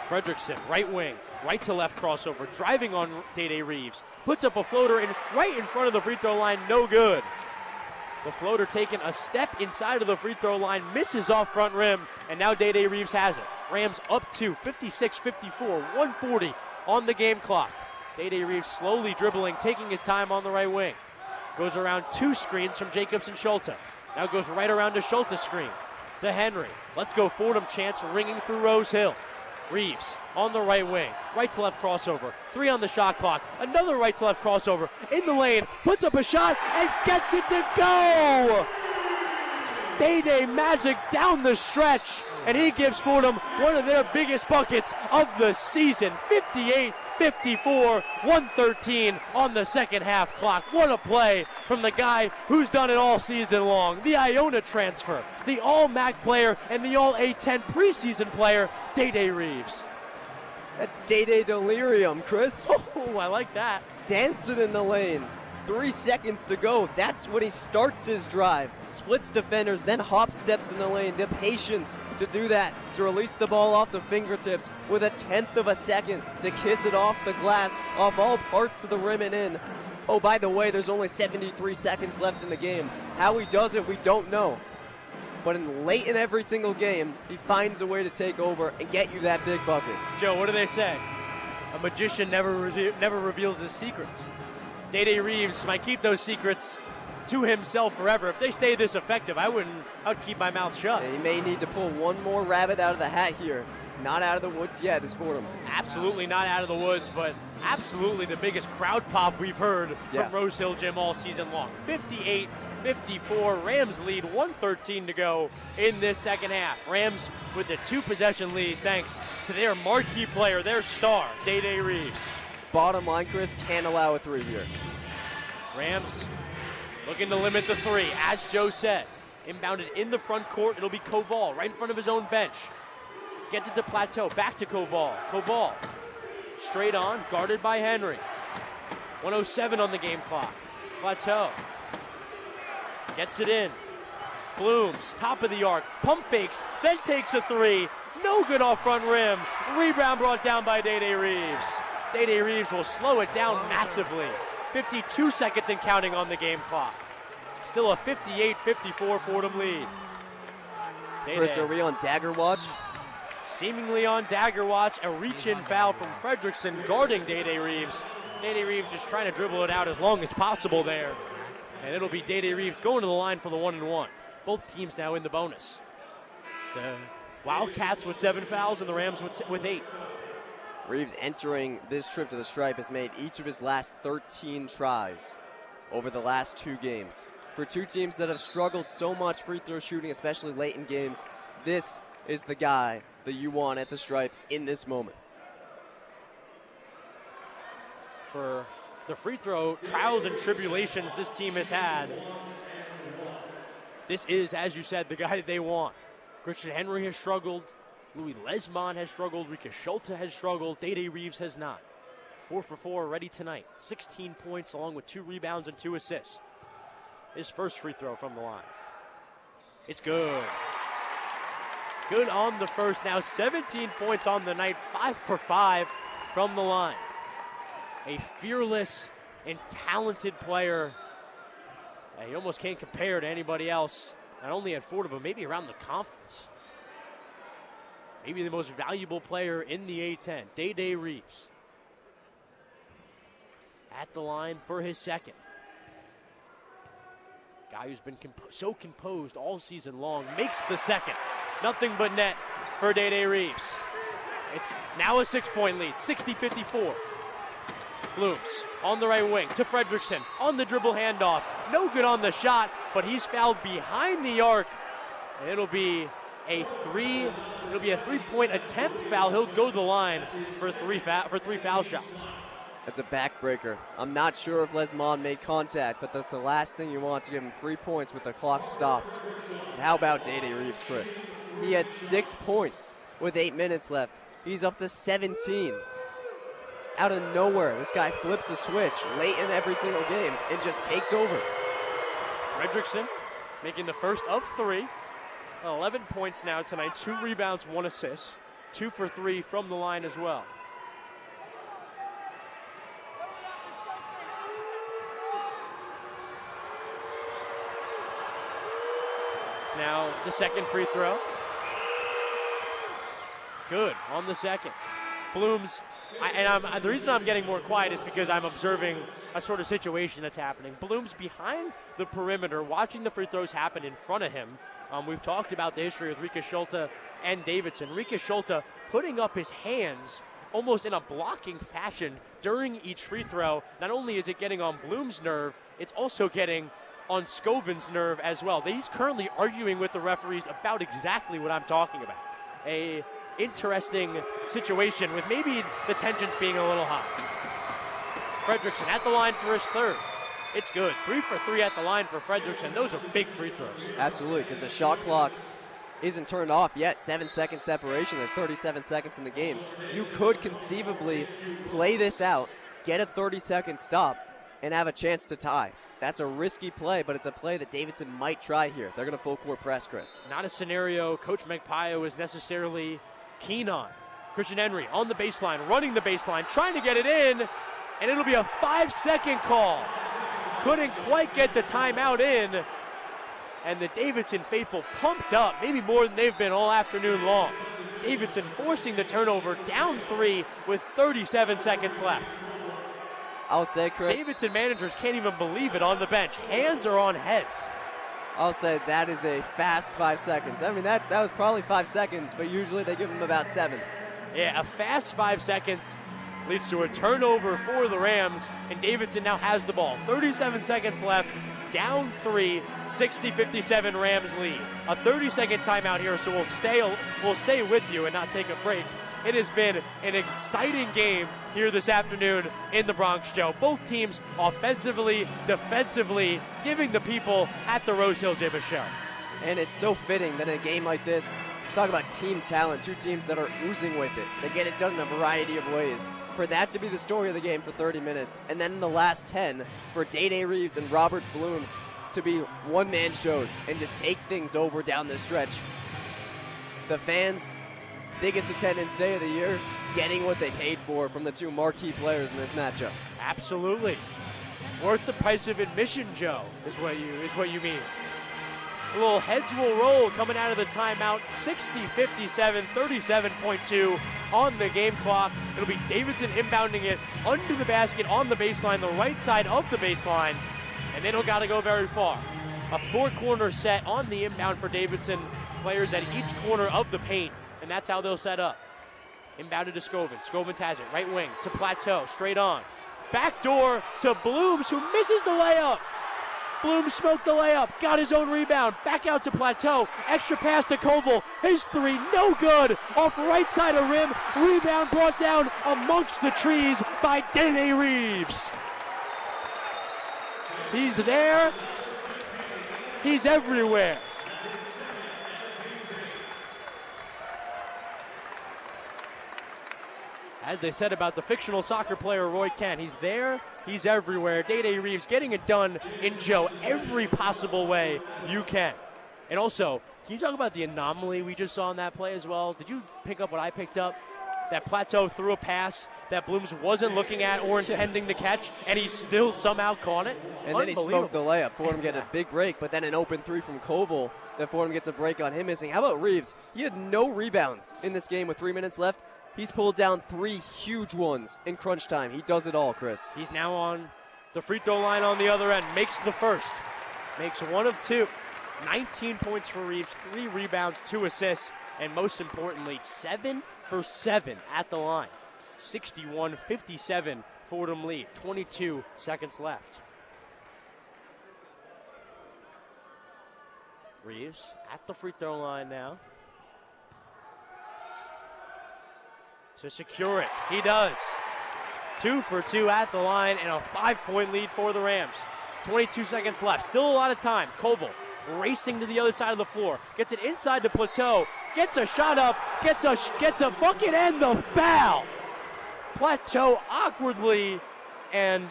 Fredrickson, right wing, right to left crossover, driving on Day Reeves. Puts up a floater right in front of the free throw line, no good. The floater taking a step inside of the free throw line, misses off front rim, and now Day Reeves has it. Rams up 2, 56-54, 1:40 on the game clock. Day Reeves slowly dribbling, taking his time on the right wing. Goes around 2 screens from Jacobs and Schulte. Now goes right around to Schulte's screen. To Henry. Let's go Fordham chance ringing through Rose Hill. Reeves on the right wing. Right to left crossover. 3 on the shot clock. Another right to left crossover. In the lane. Puts up a shot and gets it to go! Day Magic down the stretch. And he gives Fordham one of their biggest buckets of the season. 58-54, 1:13 on the second half clock. What a play from the guy who's done it all season long. The Iona transfer, the All-MAC player, and the All-A10 preseason player, Day Reeves. That's Day delirium, Chris. Oh, I like that. Dancing in the lane. 3 seconds to go. That's when he starts his drive. Splits defenders, then hop steps in the lane. The patience to do that, to release the ball off the fingertips with a 1/10 of a second to kiss it off the glass, off all parts of the rim and in. Oh, by the way, there's only 73 seconds left in the game. How he does it, we don't know. But late in every single game, he finds a way to take over and get you that big bucket. Joe, what do they say? A magician never reveals his secrets. Day Reeves might keep those secrets to himself forever. If they stay this effective, I would keep my mouth shut. Yeah, he may need to pull one more rabbit out of the hat here. Not out of the woods yet, is Fordham. Absolutely not out of the woods, but absolutely the biggest crowd pop we've heard from Rose Hill Gym all season long. 58-54, Rams lead, 1:13 to go in this second half. Rams with a 2-possession lead thanks to their marquee player, their star, Day Reeves. Bottom line, Chris, can't allow a 3 here. Rams looking to limit the 3, as Joe said. Inbounded in the front court, it'll be Koval right in front of his own bench. Gets it to Plateau, back to Koval. Koval straight on, guarded by Henry. 1:07 on the game clock. Plateau gets it in. Blooms, top of the arc, pump fakes, then takes a 3. No good off front rim. Rebound brought down by Day Reeves. Day Reeves will slow it down massively. 52 seconds and counting on the game clock. Still a 58-54 Fordham lead. Chris, are we on dagger watch? Seemingly on dagger watch. A reach-in foul from Fredrickson guarding Day Reeves. Day Reeves just trying to dribble it out as long as possible there. And it'll be Day Reeves going to the line for the 1-and-1. Both teams now in the bonus. The Wildcats with 7 fouls and the Rams with 8. Reeves entering this trip to the stripe has made each of his last 13 tries over the last 2 games. For 2 teams that have struggled so much free throw shooting, especially late in games, this is the guy that you want at the stripe in this moment. For the free throw trials and tribulations this team has had, this is, as you said, the guy that they want. Christian Henry has struggled. Louis Lesmond has struggled. Rika Schulte has struggled. Day Reeves has not. 4 for 4 already tonight. 16 points along with 2 rebounds and 2 assists. His first free throw from the line. It's good. Good on the first. Now 17 points on the night. 5 for 5 from the line. A fearless and talented player. You almost can't compare to anybody else. Not only at Fordham, but maybe around the conference. Maybe the most valuable player in the A-10, Day Reeves. At the line for his second. Guy who's been so composed all season long makes the second. Nothing but net for Day Reeves. It's now a 6-point lead, 60-54. Blooms on the right wing to Fredrickson on the dribble handoff. No good on the shot, but he's fouled behind the arc. It'll be a 3-point attempt foul. He'll go to the line for three foul shots. That's a backbreaker. I'm not sure if Lesmond made contact, but that's the last thing you want to give him 3 points with the clock stopped. And how about Day Reeves, Chris? He had 6 points with 8 minutes left. He's up to 17. Out of nowhere, this guy flips a switch late in every single game and just takes over. Fredrickson making the first of 3. 11 points now tonight, 2 rebounds, 1 assist. 2 for 3 from the line as well. It's now the second free throw. Good on the second. Blooms, the reason I'm getting more quiet is because I'm observing a sort of situation that's happening. Blooms behind the perimeter, watching the free throws happen in front of him. We've talked about the history with Rika Schulte and Davidson. Rika Schulte putting up his hands almost in a blocking fashion during each free throw. Not only is it getting on Bloom's nerve, it's also getting on Scovin's nerve as well. He's currently arguing with the referees about exactly what I'm talking about. A interesting situation with maybe the tensions being a little high. Fredrickson at the line for his third. It's good. 3 for 3 at the line for Fredrickson. Those are big free throws. Absolutely, because the shot clock isn't turned off yet. 7-second separation. There's 37 seconds in the game. You could conceivably play this out, get a 30-second stop, and have a chance to tie. That's a risky play, but it's a play that Davidson might try here. They're going to full court press, Chris. Not a scenario Coach Magpayo is necessarily keen on. Christian Henry on the baseline, running the baseline, trying to get it in, and it'll be a 5-second call. Couldn't quite get the timeout in, and the Davidson faithful pumped up, maybe more than they've been all afternoon long. Davidson forcing the turnover, down 3 with 37 seconds left. I'll say, Chris, Davidson managers can't even believe it on the bench. Hands are on heads. I'll say that is a fast 5 seconds. I mean, that was probably 5 seconds, but usually they give them about 7. Yeah, a fast 5 seconds leads to a turnover for the Rams, and Davidson now has the ball. 37 seconds left, down 3, 60-57 Rams lead. A 30-second timeout here, so we'll stay with you and not take a break. It has been an exciting game here this afternoon in the Bronx, Joe. Both teams offensively, defensively, giving the people at the Rose Hill Gym a show. And it's so fitting that in a game like this, talk about team talent, 2 teams that are oozing with it. They get it done in a variety of ways. For that to be the story of the game for 30 minutes, and then in the last 10, for Day Reeves and Roberts Blooms to be one-man shows and just take things over down the stretch. The fans, biggest attendance day of the year, getting what they paid for from the 2 marquee players in this matchup. Absolutely. Worth the price of admission, Joe, is what you mean. A little heads will roll coming out of the timeout. 60-57, 37.2 on the game clock. It'll be Davidson inbounding it under the basket on the baseline, the right side of the baseline, and they don't got to go very far. A 4-corner set on the inbound for Davidson. Players at each corner of the paint, and that's how they'll set up. Inbounded to Scovins. Scovins has it. Right wing to Plateau. Straight on. Back door to Blooms, who misses the layup. Blooms smoked the layup. Got his own rebound. Back out to Plateau. Extra pass to Koval. His 3, no good. Off right side of rim. Rebound brought down amongst the trees by Day Reeves. He's there. He's everywhere. As they said about the fictional soccer player Roy Kent, he's there, he's everywhere. Day Reeves getting it done in Joe every possible way you can. And also, can you talk about the anomaly we just saw in that play as well? Did you pick up what I picked up? That Plateau threw a pass that Blooms wasn't looking at or intending to catch, and he still somehow caught it. And then he smoked the layup. Fordham get a big break, but then an open three from Koval that Fordham gets a break on him missing. How about Reeves? He had no rebounds in this game with 3 minutes left. He's pulled down 3 huge ones in crunch time. He does it all, Chris. He's now on the free throw line on the other end. Makes the first. Makes 1 of 2. 19 points for Reeves, 3 rebounds, 2 assists, and most importantly, 7 for 7 at the line. 61-57 Fordham lead. 22 seconds left. Reeves at the free throw line now. To secure it. He does. 2 for 2 at the line and a 5-point lead for the Rams. 22 seconds left. Still a lot of time. Koval racing to the other side of the floor. Gets it inside the Plateau. Gets a shot up. Gets a bucket and the foul. Plateau awkwardly and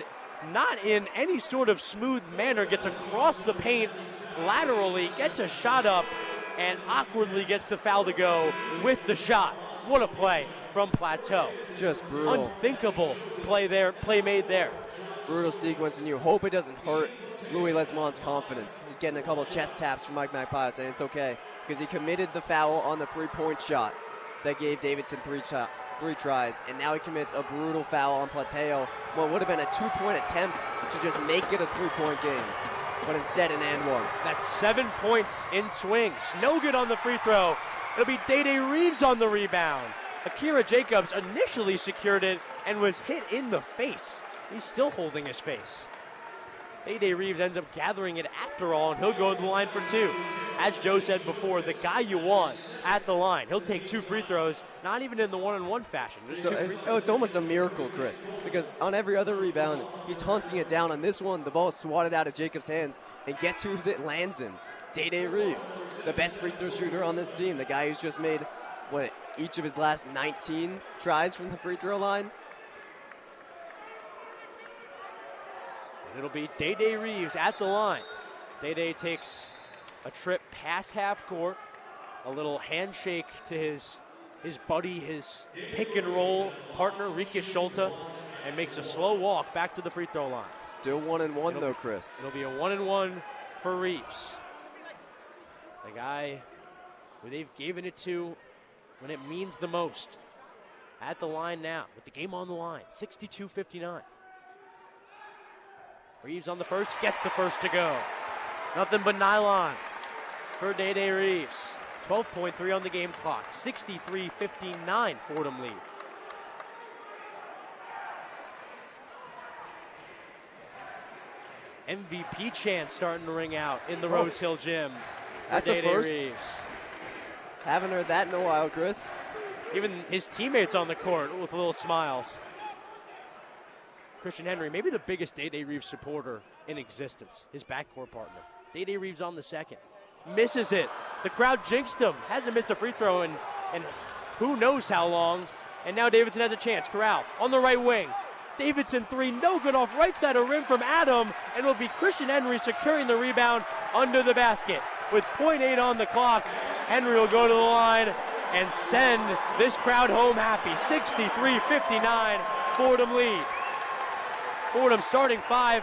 not in any sort of smooth manner gets across the paint laterally. Gets a shot up and awkwardly gets the foul to go with the shot. What a play from Plateau. Just brutal. Unthinkable play made there. Brutal sequence, and you hope it doesn't hurt Louis Lesmont's confidence. He's getting a couple chest taps from Mike Magpie saying it's okay because he committed the foul on the three-point shot that gave Davidson three tries, and now he commits a brutal foul on Plateau. What would have been a 2-point attempt to just make it a 3-point game, but instead an and one. That's 7 points in swings. No good on the free throw. It'll be Day Reeves on the rebound. Akira Jacobs initially secured it and was hit in the face. He's still holding his face. Day Reeves ends up gathering it after all, and he'll go to the line for 2. As Joe said before, the guy you want at the line. He'll take 2 free throws, not even in the one-on-one fashion. It's almost a miracle, Chris, because on every other rebound, he's hunting it down. On this one, the ball is swatted out of Jacobs' hands, and guess who's it lands in? Day Reeves, the best free throw shooter on this team, the guy who's just made, each of his last 19 tries from the free throw line. It'll be Day Reeves at the line. Day takes a trip past half court, a little handshake to his buddy, his pick and roll partner, Rikus Schulte, and makes a slow walk back to the free throw line. Still 1-1 though, Chris. It'll be a 1-1 for Reeves. The guy who they've given it to when it means the most. At the line now, with the game on the line, 62-59. Reeves on the first, gets the first to go. Nothing but nylon for Day Reeves. 12.3 on the game clock, 63-59 Fordham lead. MVP chant starting to ring out in the Rose Hill Gym. That's a first. Reeves. Haven't heard that in a while, Chris. Even his teammates on the court with little smiles. Christian Henry, maybe the biggest Day Reeves supporter in existence, his backcourt partner. Day Reeves on the second. Misses it. The crowd jinxed him. Hasn't missed a free throw in who knows how long. And now Davidson has a chance. Corral on the right wing. Davidson 3, no good off right side of rim from Adam. And it'll be Christian Henry securing the rebound under the basket. With 0.8 on the clock, Henry will go to the line and send this crowd home happy. 63-59, Fordham lead. Fordham starting 5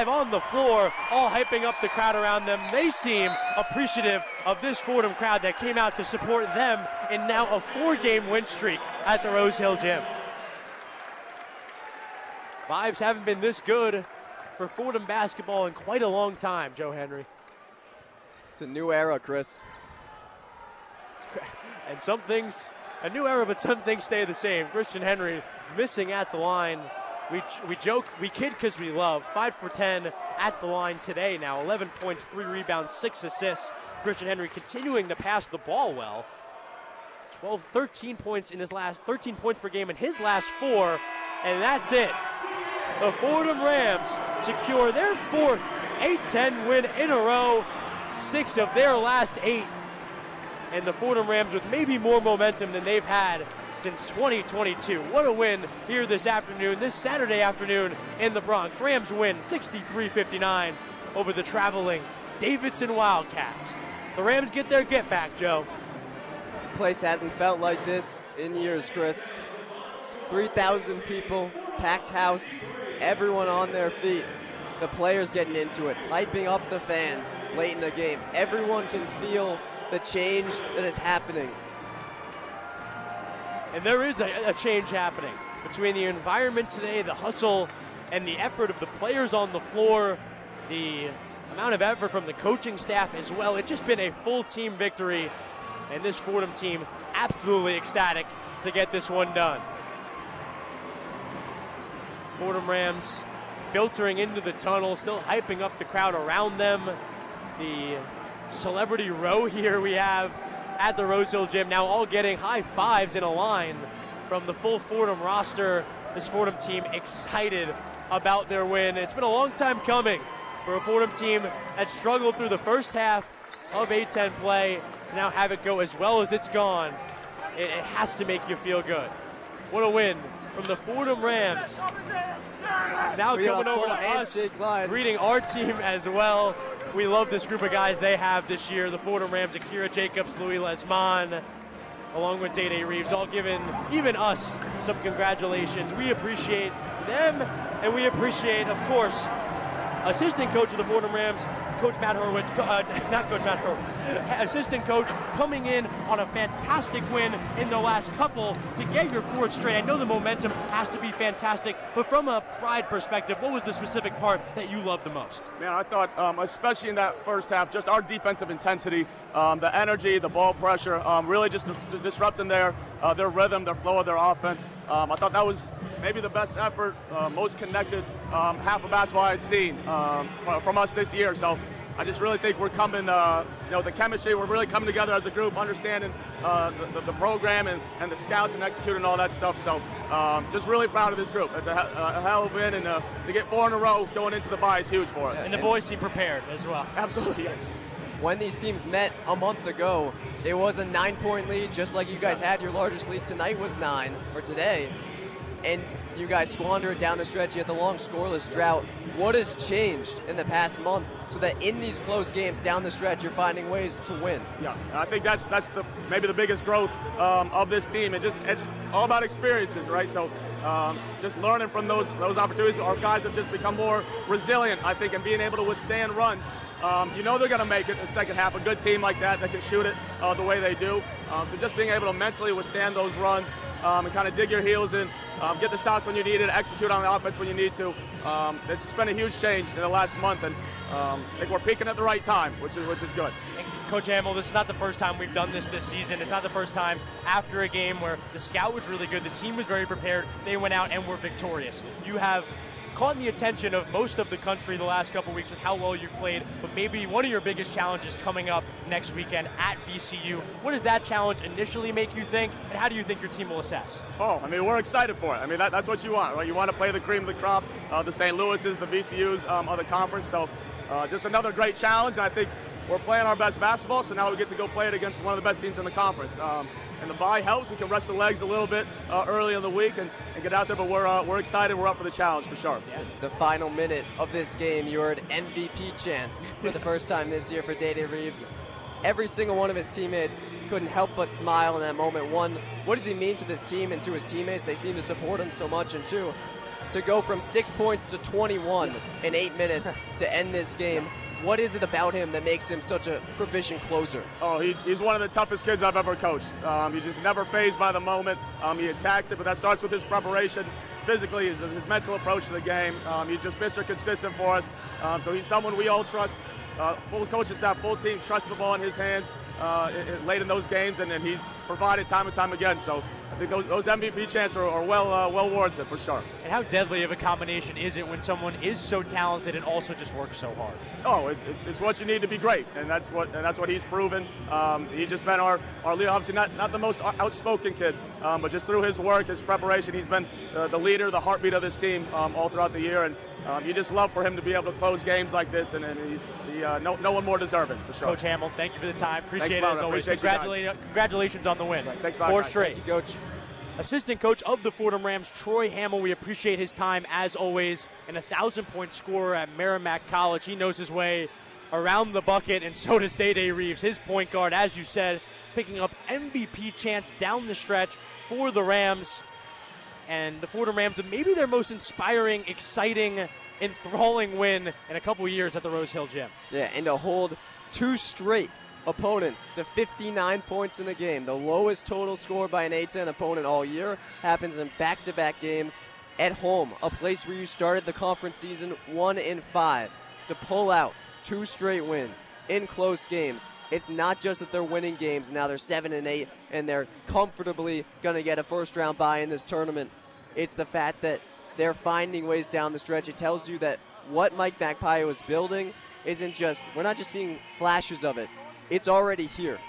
on the floor, all hyping up the crowd around them. They seem appreciative of this Fordham crowd that came out to support them in now a 4-game win streak at the Rose Hill Gym. Vibes haven't been this good for Fordham basketball in quite a long time, Joe Henry. It's a new era, Chris. And some things, a new era, but some things stay the same. Christian Henry missing at the line. We joke, we kid because we love. 5 for 10 at the line today now. 11 points, 3 rebounds, 6 assists. Christian Henry continuing to pass the ball well. 13 points per game in his last 4, and that's it. The Fordham Rams secure their 4th A-10 win in a row, 6 of their last 8. And the Fordham Rams with maybe more momentum than they've had since 2022. What a win here this afternoon, this Saturday afternoon in the Bronx. Rams win 63-59 over the traveling Davidson Wildcats. The Rams get their get back, Joe. Place hasn't felt like this in years, Chris. 3,000 people, packed house, everyone on their feet. The players getting into it, hyping up the fans late in the game. Everyone can feel the change that is happening. And there is a change happening between the environment today, the hustle, and the effort of the players on the floor, the amount of effort from the coaching staff as well. It's just been a full team victory, and this Fordham team absolutely ecstatic to get this one done. Fordham Rams filtering into the tunnel, still hyping up the crowd around them. The celebrity row here we have at the Rose Hill Gym, now all getting high fives in a line from the full Fordham roster. This Fordham team excited about their win. It's been a long time coming for a Fordham team that struggled through the first half of A-10 play to now have it go as well as it's gone. It has to make you feel good. What a win from the Fordham Rams. Now coming over to us, greeting our team as well. We love this group of guys they have this year. The Fordham Rams, Akira Jacobs, Louis Lesman, along with Day Reeves, all giving even us some congratulations. We appreciate them, and we appreciate, of course, assistant coach of the Fordham Rams, Coach Matt Hurwitz, not Coach Matt Hurwitz, assistant coach coming in on a fantastic win in the last couple to get your fourth straight. I know the momentum has to be fantastic, but from a pride perspective, what was the specific part that you loved the most? Man, I thought, especially in that first half, just our defensive intensity, the energy, the ball pressure, really just disrupting their rhythm, their flow of their offense. I thought that was maybe the best effort, most connected half of basketball I'd seen from us this year. So I just really think we're coming, the chemistry, we're really coming together as a group, understanding the program and the scouts and executing all that stuff. So just really proud of this group. It's a hell of a win, and to get 4 in a row going into the bye is huge for us. And the boys seem prepared as well. Absolutely. When these teams met a month ago, it was a 9-point lead, just like you guys had. Your largest lead tonight was 9, or today. And you guys squander it down the stretch. You had the long scoreless drought. What has changed in the past month so that in these close games down the stretch, you're finding ways to win? Yeah, I think that's maybe the biggest growth of this team. It's all about experiences, right? So just learning from those opportunities. Our guys have just become more resilient, I think, and being able to withstand runs. They're going to make it in the second half. A good team like that can shoot it the way they do. So just being able to mentally withstand those runs and kind of dig your heels in, get the shots when you need it, execute on the offense when you need to. It's just been a huge change in the last month, and I think we're peaking at the right time, which is good. And Coach Hamill, this is not the first time we've done this season. It's not the first time after a game where the scout was really good, the team was very prepared, they went out and were victorious. You have caught the attention of most of the country the last couple weeks with how well you've played, but maybe one of your biggest challenges coming up next weekend at VCU. What does that challenge initially make you think, and how do you think your team will assess? We're excited for it. That's what you want, right? You want to play the cream of the crop, the St. Louis's, the VCU's of the conference. So just another great challenge, and I think we're playing our best basketball, so now we get to go play it against one of the best teams in the conference. And the bye helps. We can rest the legs a little bit early in the week and get out there, but we're excited. We're up for the challenge for sure. Yeah. The final minute of this game, you were an MVP chance for the first time this year for Day Reeves. Every single one of his teammates couldn't help but smile in that moment. One, what does he mean to this team and to his teammates? They seem to support him so much. And two, to go from 6 points to 21 in 8 minutes to end this game. What is it about him that makes him such a proficient closer? He's one of the toughest kids I've ever coached. He's just never fazed by the moment. He attacks it, but that starts with his preparation. Physically, his mental approach to the game. He's just Mr. Consistent for us. So he's someone we all trust. Full coaching staff, full team trusts the ball in his hands late in those games, and he's provided time and time again. So I think those MVP chances are well warranted for sure. And how deadly of a combination is it when someone is so talented and also just works so hard? It's what you need to be great, and that's what he's proven. He's just been our leader. Obviously, not the most outspoken kid, but just through his work, his preparation, he's been the leader, the heartbeat of this team all throughout the year. And you just love for him to be able to close games like this, and no one more deserving for sure. Coach Hamill, thank you for the time. Appreciate it as always. Congratulations on the win. Thanks a lot. 4 straight. Thank you, Coach. assistant coach of the Fordham Rams, Troy Hamill. We appreciate his time as always, and a 1,000-point scorer at Merrimack College. He knows his way around the bucket, and so does Day Reeves, his point guard, as you said, picking up MVP chance down the stretch for the Rams. And the Fordham Rams, maybe their most inspiring, exciting, enthralling win in a couple years at the Rose Hill Gym. Yeah, and to hold 2 straight opponents to 59 points in a game, the lowest total scored by an A-10 opponent all year, happens in back-to-back games at home, a place where you started the conference season 1-5. To pull out 2 straight wins in close games, it's not just that they're winning games. Now they're 7-8, and they're comfortably going to get a first-round bye in this tournament. It's the fact that they're finding ways down the stretch. It tells you that what Mike Magpayo is building isn't just, we're not just seeing flashes of it. It's already here.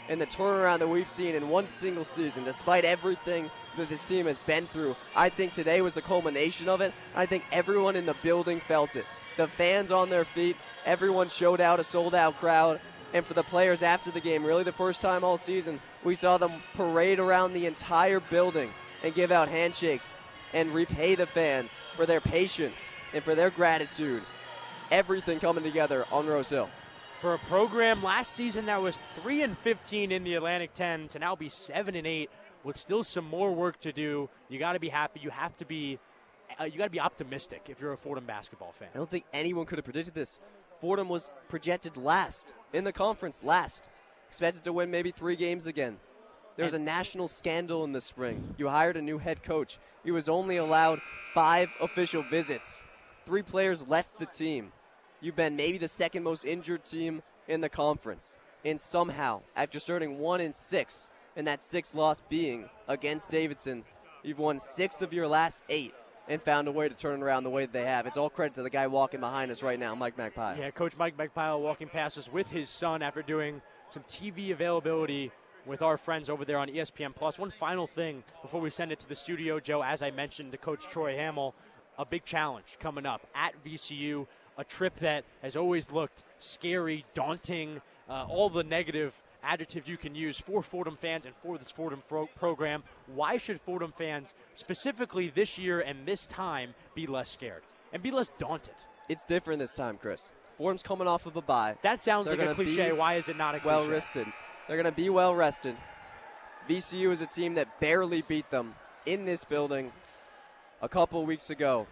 And the turnaround that we've seen in one single season, despite everything that this team has been through, I think today was the culmination of it. I think everyone in the building felt it. The fans on their feet, everyone showed out a sold-out crowd. And for the players after the game, really the first time all season, we saw them parade around the entire building and give out handshakes and repay the fans for their patience and for their gratitude. Everything coming together on Rose Hill. For a program last season that was 3-15 in the Atlantic 10 to now be 7-8 with still some more work to do, you got to be happy. You got to be optimistic if you're a Fordham basketball fan. I don't think anyone could have predicted this. Fordham was projected last in the conference, last. Expected to win maybe 3 games again. There was a national scandal in the spring. You hired a new head coach. He was only allowed 5 official visits. 3 players left the team. You've been maybe the second most injured team in the conference. And somehow, after starting 1-6, and that 6th loss being against Davidson, you've won 6 of your last 8 and found a way to turn it around the way that they have. It's all credit to the guy walking behind us right now, Mike Magpie. Yeah, Coach Mike Magpie walking past us with his son after doing some TV availability with our friends over there on ESPN+. One final thing before we send it to the studio, Joe, as I mentioned to Coach Troy Hamill, a big challenge coming up at VCU, a trip that has always looked scary, daunting, all the negative adjectives you can use for Fordham fans and for this Fordham program. Why should Fordham fans, specifically this year and this time, be less scared and be less daunted? It's different this time, Chris. Fordham's coming off of a bye. That sounds like a cliche. Why is it not a cliche? Well-rested. They're going to be well-rested. VCU is a team that barely beat them in this building a couple weeks ago.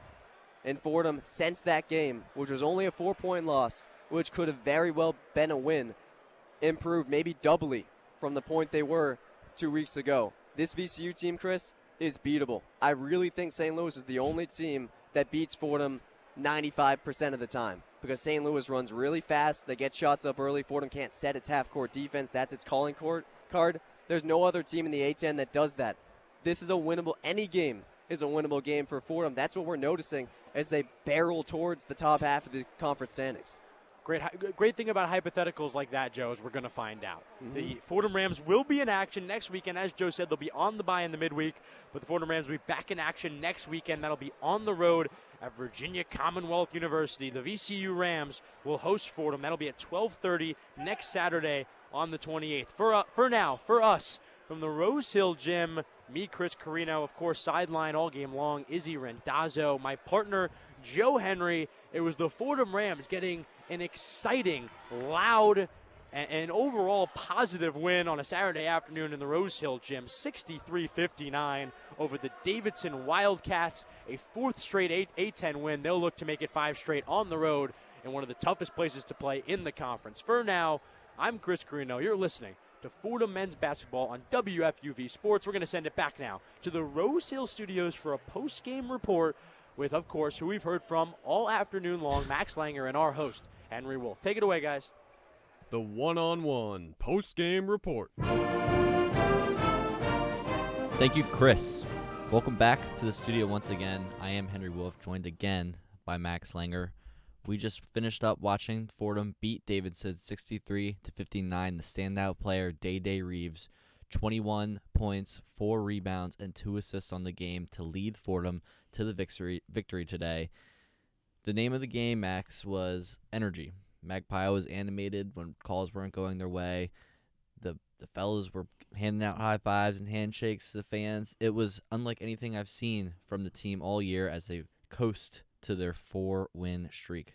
And Fordham, since that game, which was only a 4-point loss, which could have very well been a win, improved maybe doubly from the point they were 2 weeks ago. This VCU team, Chris, is beatable. I really think St. Louis is the only team that beats Fordham 95% of the time, because St. Louis runs really fast. They get shots up early. Fordham can't set its half-court defense. That's its calling card. There's no other team in the A-10 that does that. This is a winnable. Any game is a winnable game for Fordham. That's what we're noticing as they barrel towards the top half of the conference standings. Great thing about hypotheticals like that, Joe, is we're going to find out. The Fordham Rams will be in action next weekend. As Joe said, they'll be on the bye in the midweek, but the Fordham Rams will be back in action next weekend. That'll be on the road at Virginia Commonwealth University. The VCU Rams will host Fordham. That'll be at 12:30 next Saturday on the 28th. For us, from the Rose Hill Gym, me, Chris Carrino, of course, sideline all game long, Izzy Rendazzo, my partner, Joe Henry. It was the Fordham Rams getting an exciting, loud, and overall positive win on a Saturday afternoon in the Rose Hill Gym, 63-59 over the Davidson Wildcats, a 4th straight A-10 win. They'll look to make it 5 straight on the road in one of the toughest places to play in the conference. For now, I'm Chris Carrino. You're listening to Fordham men's basketball on WFUV Sports. We're going to send it back now to the Rose Hill Studios for a post-game report with, of course, who we've heard from all afternoon long, Max Langer, and our host, Henry Wolf. Take it away, guys. The one-on-one post-game report. Thank you, Chris. Welcome back to the studio once again. I am Henry Wolf, joined again by Max Langer. We just finished up watching Fordham beat Davidson 63-59. The standout player, Day Reeves, 21 points, 4 rebounds, and 2 assists on the game to lead Fordham to the victory today. The name of the game, Max, was energy. Magpie was animated when calls weren't going their way. The fellas were handing out high fives and handshakes to the fans. It was unlike anything I've seen from the team all year as they coast to their 4-win streak.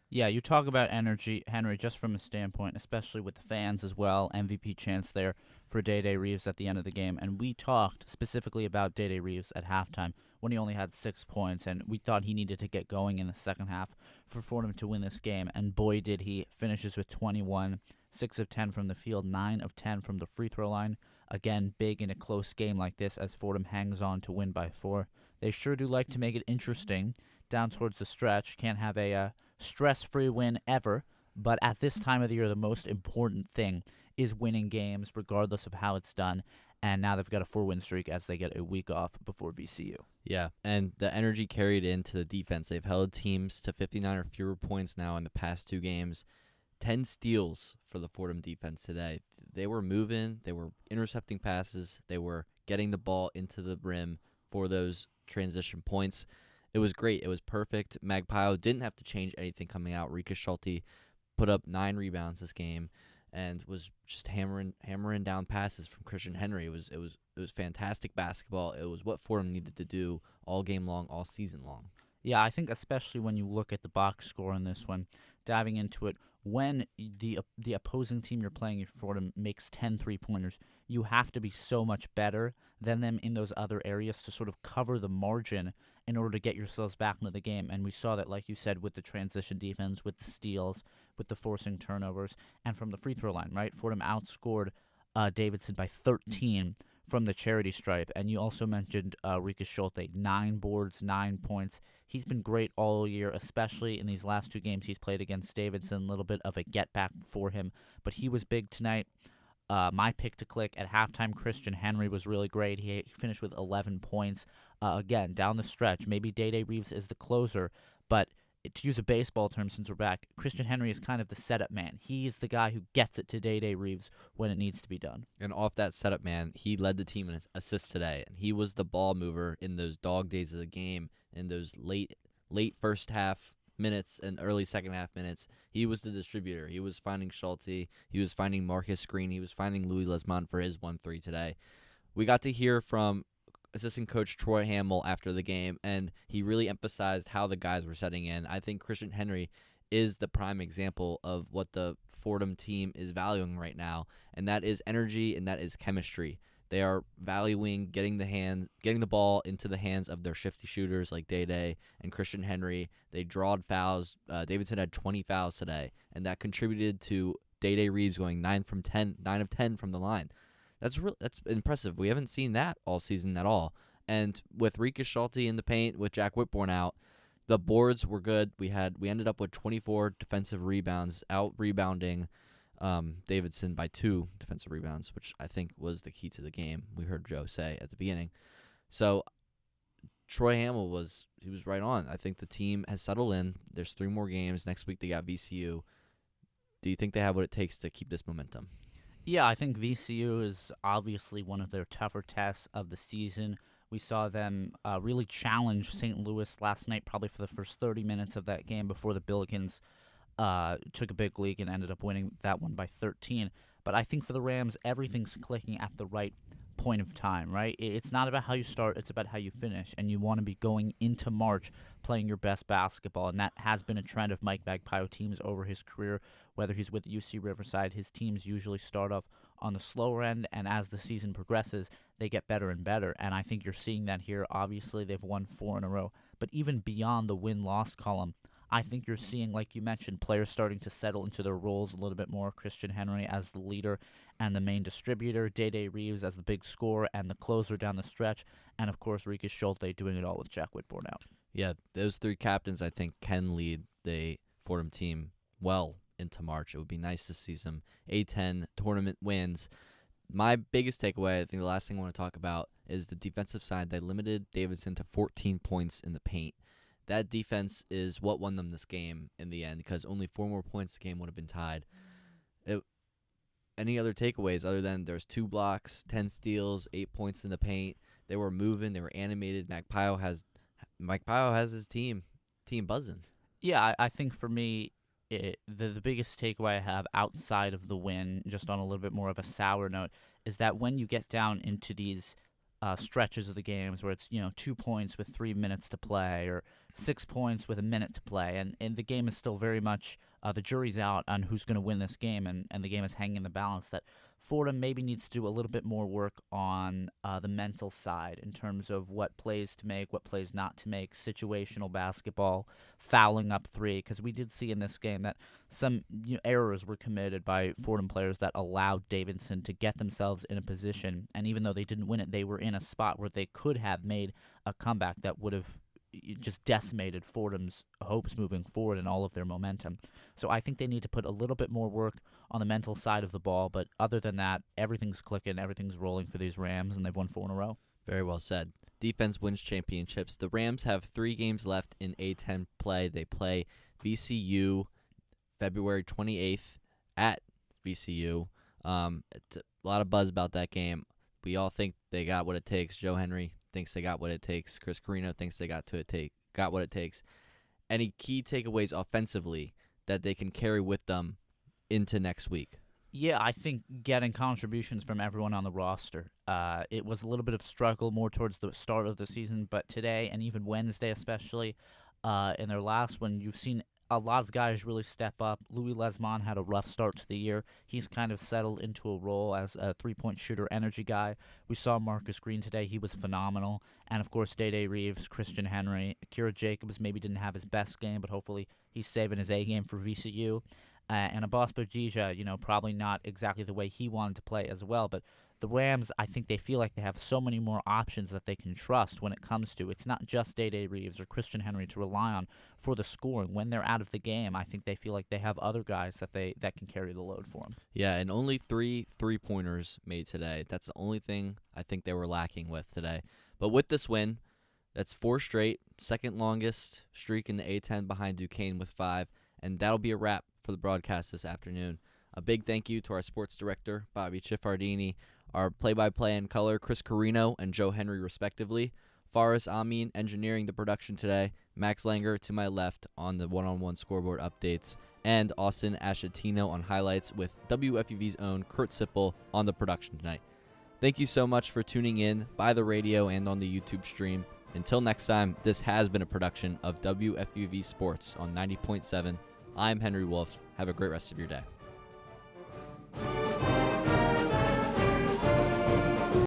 Yeah, you talk about energy, Henry, just from a standpoint, especially with the fans as well. MVP chance there for Day Reeves at the end of the game. And we talked specifically about Day Reeves at halftime when he only had 6 points, and we thought he needed to get going in the second half for Fordham to win this game. And boy, did he. Finishes with 21, 6 of 10 from the field, 9 of 10 from the free throw line. Again, big in a close game like this as Fordham hangs on to win by 4. They sure do like to make it interesting down towards the stretch. Can't have a stress-free win ever, but at this time of the year, the most important thing is winning games regardless of how it's done, and now they've got a 4-win streak as they get a week off before VCU. Yeah, and the energy carried into the defense. They've held teams to 59 or fewer points now in the past 2 games. 10 steals for the Fordham defense today. They were moving, they were intercepting passes, they were getting the ball into the rim for those transition points. It was great. It was perfect. Magpie didn't have to change anything coming out. Rika Schulte put up 9 rebounds this game and was just hammering down passes from Christian Henry. It was fantastic basketball. It was what Fordham needed to do all game long, all season long. Yeah, I think especially when you look at the box score in this one, diving into it, when the opposing team you're playing for them makes 10 3-pointers, you have to be so much better than them in those other areas to sort of cover the margin in order to get yourselves back into the game. And we saw that, like you said, with the transition defense, with the steals, with the forcing turnovers, and from the free throw line, right? Fordham outscored Davidson by 13 from the charity stripe. And you also mentioned Rika Schulte, 9 boards, 9 points. He's been great all year, especially in these last 2 games he's played against Davidson. A little bit of a get-back for him, but he was big tonight. My pick to click at halftime, Christian Henry was really great. He finished with 11 points. Again, down the stretch, maybe Day Reeves is the closer, but to use a baseball term since we're back, Christian Henry is kind of the setup man. He's the guy who gets it to Day Reeves when it needs to be done. And off that setup man, he led the team in assists today, and he was the ball mover in those dog days of the game, in those late first half minutes and early second half minutes. He was the distributor. He was finding Schulte. He was finding Marcus Green. He was finding Louis Lesmond for his 1-3 today. We got to hear from assistant coach Troy Hamill after the game, and he really emphasized how the guys were setting in. I think Christian Henry is the prime example of what the Fordham team is valuing right now, and that is energy and that is chemistry. They are valuing getting the ball into the hands of their shifty shooters like Day and Christian Henry. They drawed fouls. Davidson had 20 fouls today, and that contributed to Day Reeves going 9 of 10 from the line. That's impressive. We haven't seen that all season at all. And with Rika Schulte in the paint, with Jack Whitbourne out, the boards were good. We ended up with 24 defensive rebounds, out rebounding Davidson by 2 defensive rebounds, which I think was the key to the game. We heard Joe say at the beginning. So Troy Hamill was right on. I think the team has settled in. There's 3 more games. Next week they got VCU. Do you think they have what it takes to keep this momentum? Yeah, I think VCU is obviously one of their tougher tests of the season. We saw them really challenge St. Louis last night, probably for the first 30 minutes of that game before the Billikens took a big lead and ended up winning that one by 13. But I think for the Rams, everything's clicking at the right point of time, right? It's not about how you start, it's about how you finish. And you want to be going into March playing your best basketball. And that has been a trend of Mike Magpie teams over his career. Whether he's with UC Riverside, his teams usually start off on the slower end, and as the season progresses, they get better and better. And I think you're seeing that here. Obviously, they've won 4 in a row. But even beyond the win-loss column, I think you're seeing, like you mentioned, players starting to settle into their roles a little bit more. Christian Henry as the leader and the main distributor, Day Reeves as the big scorer and the closer down the stretch, and, of course, Rika Schulte doing it all with Jack Whitbourne out. Yeah, those 3 captains, I think, can lead the Fordham team well into March. It would be nice to see some A10 tournament wins. My biggest takeaway, I think the last thing I want to talk about, is the defensive side. They limited Davidson to 14 points in the paint. That defense is what won them this game in the end, because only 4 more points the game would have been tied. Any other takeaways other than there's 2 blocks, 10 steals, 8 points in the paint? They were moving. They were animated. Magpie has his team buzzing. Yeah, I think for me, the biggest takeaway I have outside of the win, just on a little bit more of a sour note, is that when you get down into these stretches of the games where it's 2 points with 3 minutes to play, or 6 points with a minute to play, and the game is still very much the jury's out on who's going to win this game, and the game is hanging in the balance, that Fordham maybe needs to do a little bit more work on the mental side in terms of what plays to make, what plays not to make, situational basketball, fouling up three, because we did see in this game that some errors were committed by Fordham players that allowed Davidson to get themselves in a position, and even though they didn't win it, they were in a spot where they could have made a comeback that would have just decimated Fordham's hopes moving forward and all of their momentum. So I think they need to put a little bit more work on the mental side of the ball, but other than that, everything's clicking, everything's rolling for these Rams, and they've won 4 in a row. Very well said. Defense wins championships. The Rams have 3 games left in A10 play. They play VCU February 28th at VCU. It's a lot of buzz about that game. We all think they got what it takes. Joe Henry thinks they got what it takes. Chris Carrino thinks they got what it takes. Any key takeaways offensively that they can carry with them into next week? Yeah, I think getting contributions from everyone on the roster. It was a little bit of struggle more towards the start of the season, but today and even Wednesday especially, in their last one, you've seen a lot of guys really step up. Louis Lesmond had a rough start to the year. He's kind of settled into a role as a three-point shooter energy guy. We saw Marcus Green today. He was phenomenal. And, of course, Day Reeves, Christian Henry. Akira Jacobs maybe didn't have his best game, but hopefully he's saving his A game for VCU. And Abbas Bojija, probably not exactly the way he wanted to play as well, but the Rams, I think they feel like they have so many more options that they can trust when it comes to. It's not just Day Reeves or Christian Henry to rely on for the scoring. When they're out of the game, I think they feel like they have other guys that can carry the load for them. Yeah, and only 3 3-pointers made today. That's the only thing I think they were lacking with today. But with this win, that's 4 straight, second longest streak in the A10 behind Duquesne with 5, and that'll be a wrap for the broadcast this afternoon. A big thank you to our sports director, Bobby Ciffardini, our play-by-play and color, Chris Carrino and Joe Henry, respectively. Faris Amin engineering the production today. Max Langer to my left on the one-on-one scoreboard updates. And Austin Ashatino on highlights with WFUV's own Kurt Sippel on the production tonight. Thank you so much for tuning in by the radio and on the YouTube stream. Until next time, this has been a production of WFUV Sports on 90.7. I'm Henry Wolf. Have a great rest of your day.